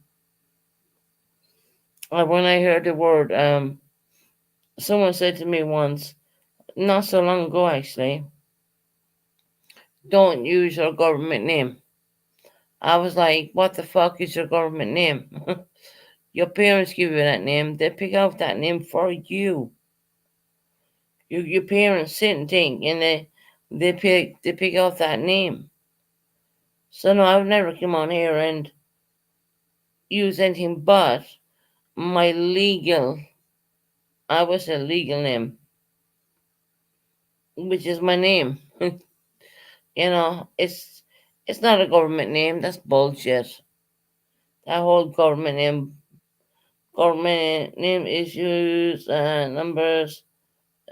When I heard the word, someone said to me once, not so long ago actually, don't use your government name. I was like, what the fuck is your government name? Your parents give you that name. They pick out that name for you. Your parents sit and think, and they pick out that name. So no, I would never come on here and use anything but my legal, I was a legal name, which is my name. You know, it's not a government name. That's bullshit. That whole government name issues, numbers,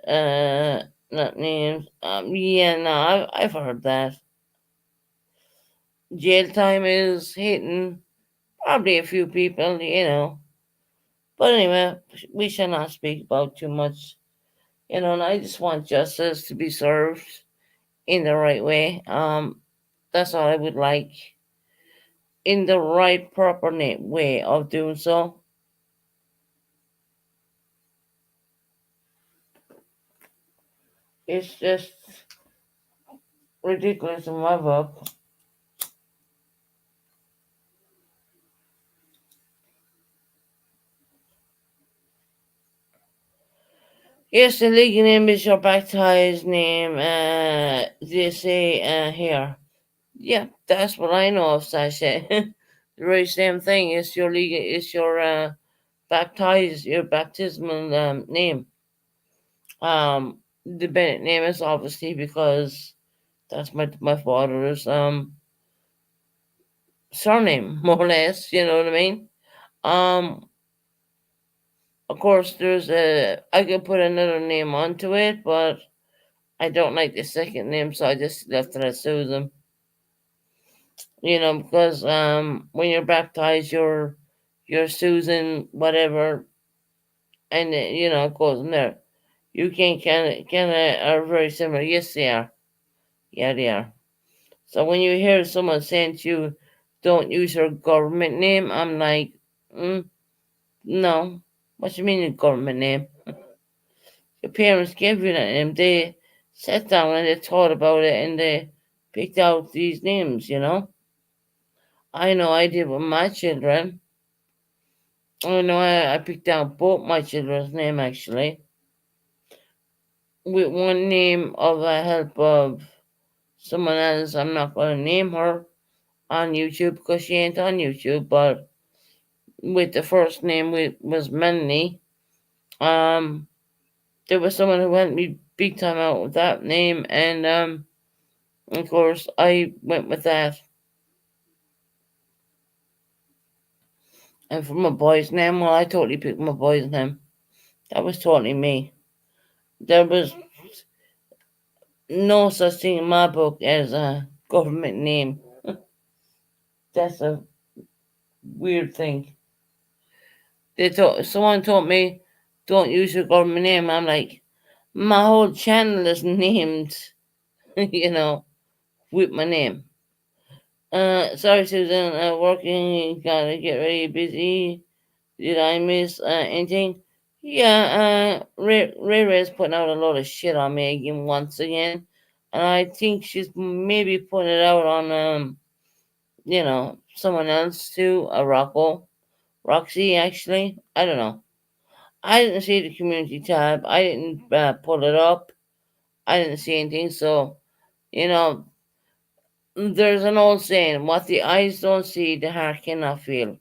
not names. Yeah, no, I've heard that. Jail time is hitting probably a few people, you know, But anyway, we shall not speak about too much. And I just want justice to be served in the right way. That's all I would like, in the right, proper way of doing so. It's just ridiculous in my book. Yes, the legal name is your baptized name. They say here. Yeah, that's what I know of, Sasha. The very same thing. It's your legal. It's your your baptismal name. The Bennett name is obviously because that's my father's surname, more or less. You know what I mean? Um, of course, I could put another name onto it, but I don't like the second name, so I just left it as Susan. Because when you're baptized, you're Susan, whatever, and it goes in there. You can kind of are very similar. Yes, they are. Yeah, they are. So when you hear someone saying to you, "Don't use your government name," I'm like, no. What you mean your government name? Your parents gave you that name. They sat down and they thought about it and they picked out these names. I know I did with my children. I know I picked out both my children's name actually. With one name of the help of someone else. I'm not going to name her on YouTube because she ain't on YouTube, but with the first name was Melanie. Um, there was someone who helped me big time out with that name, and of course I went with that. And for my boy's name, well, I totally picked my boy's name. That was totally me. There was no such thing in my book as a government name. That's a weird thing. Someone told me, "Don't use your government name." I'm like, my whole channel is named, you know, with my name. Sorry, Susan. Working. Gotta get ready. Busy. Did I miss anything? Yeah. Ray Ray's putting out a lot of shit on me again once again, and I think she's maybe putting it out on someone else too. A Roxy, actually. I don't know. I didn't see the community tab. I didn't pull it up. I didn't see anything. So, you know, there's an old saying: "What the eyes don't see, the heart cannot feel."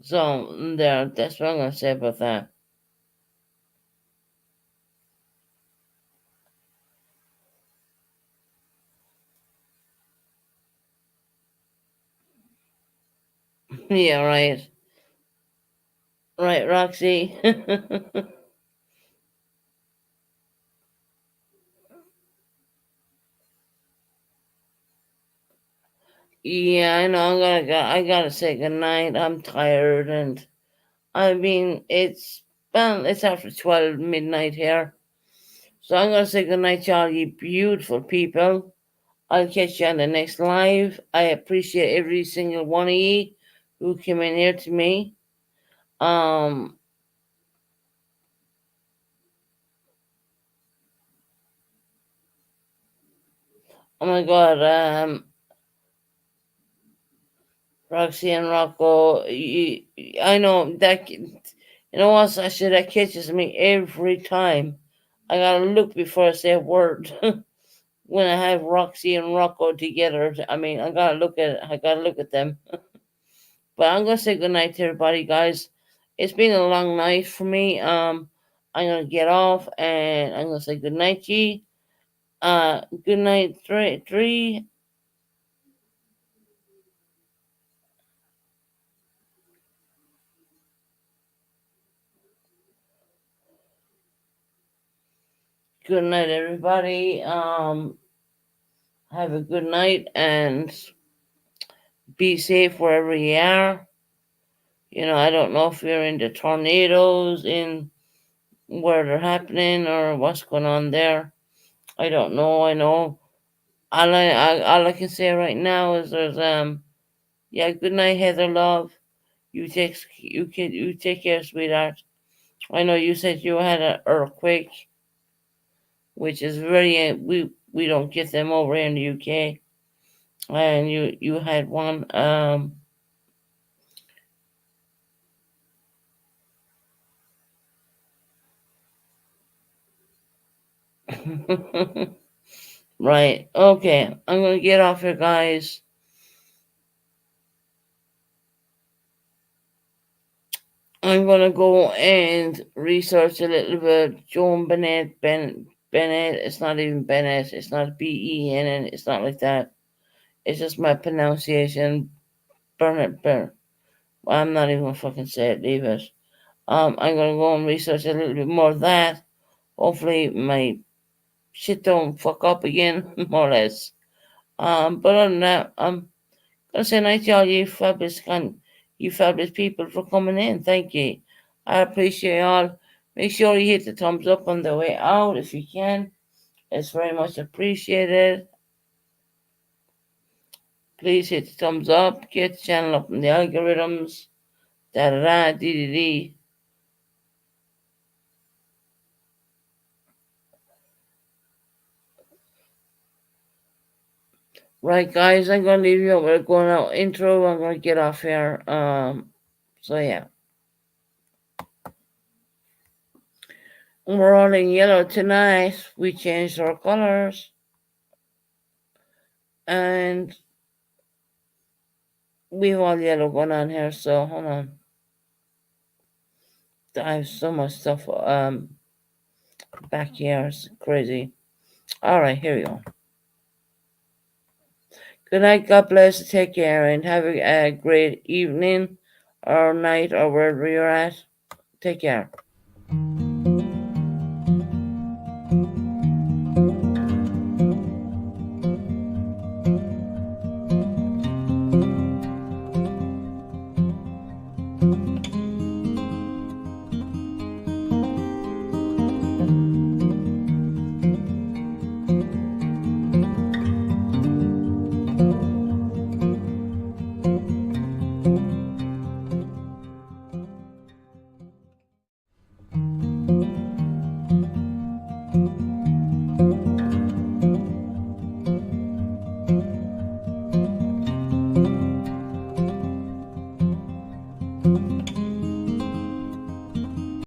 So, that's what I'm gonna say about that. Yeah, right, Roxy. Yeah, I know. I gotta say goodnight. I'm tired, and I mean it's after 12 midnight here. So I'm gonna say goodnight, y'all, you beautiful people. I'll catch you on the next live. I appreciate every single one of you who came in here to me. Um, oh my God, Roxy and Rocco, I know that. You know what, Sasha? That catches me every time. I gotta look before I say a word. When I have Roxy and Rocco together, I mean, I gotta look at them. But I'm gonna say goodnight to everybody, guys. It's been a long night for me. I'm gonna get off and I'm gonna say goodnight, G. Good night, three. Good night, everybody. Have a good night and be safe wherever you are. I don't know if you're into tornadoes in where they're happening or what's going on there. I don't know. I know all I can say right now is there's yeah. Good night, Heather. Love. You take care, sweetheart. I know you said you had an earthquake, which is very we don't get them over here in the UK, and you had one. Right. Okay. I'm gonna get off here, guys. I'm gonna go and research a little bit. Joan Bennett. It's not even Bennett. It's not Bennn. It's not like that. It's just my pronunciation. Burnett. I'm not even gonna fucking say it. Leave it. I'm gonna go and research a little bit more of that. Hopefully my shit don't fuck up again, more or less. But other than that, I'm gonna say night to all you fabulous people for coming in. Thank you. I appreciate y'all. Make sure you hit the thumbs up on the way out if you can. It's very much appreciated. Please hit the thumbs up. Get the channel up in the algorithms. Da da da dee dee dee. Right, guys, I'm gonna leave you with a going out intro. I'm gonna get off here. So yeah, we're all in yellow tonight. We changed our colors, and we have all yellow going on here. So hold on, I have so much stuff back here. It's crazy. All right, here we go. Good night. God bless. Take care and have a great evening or night or wherever you're at. Take care.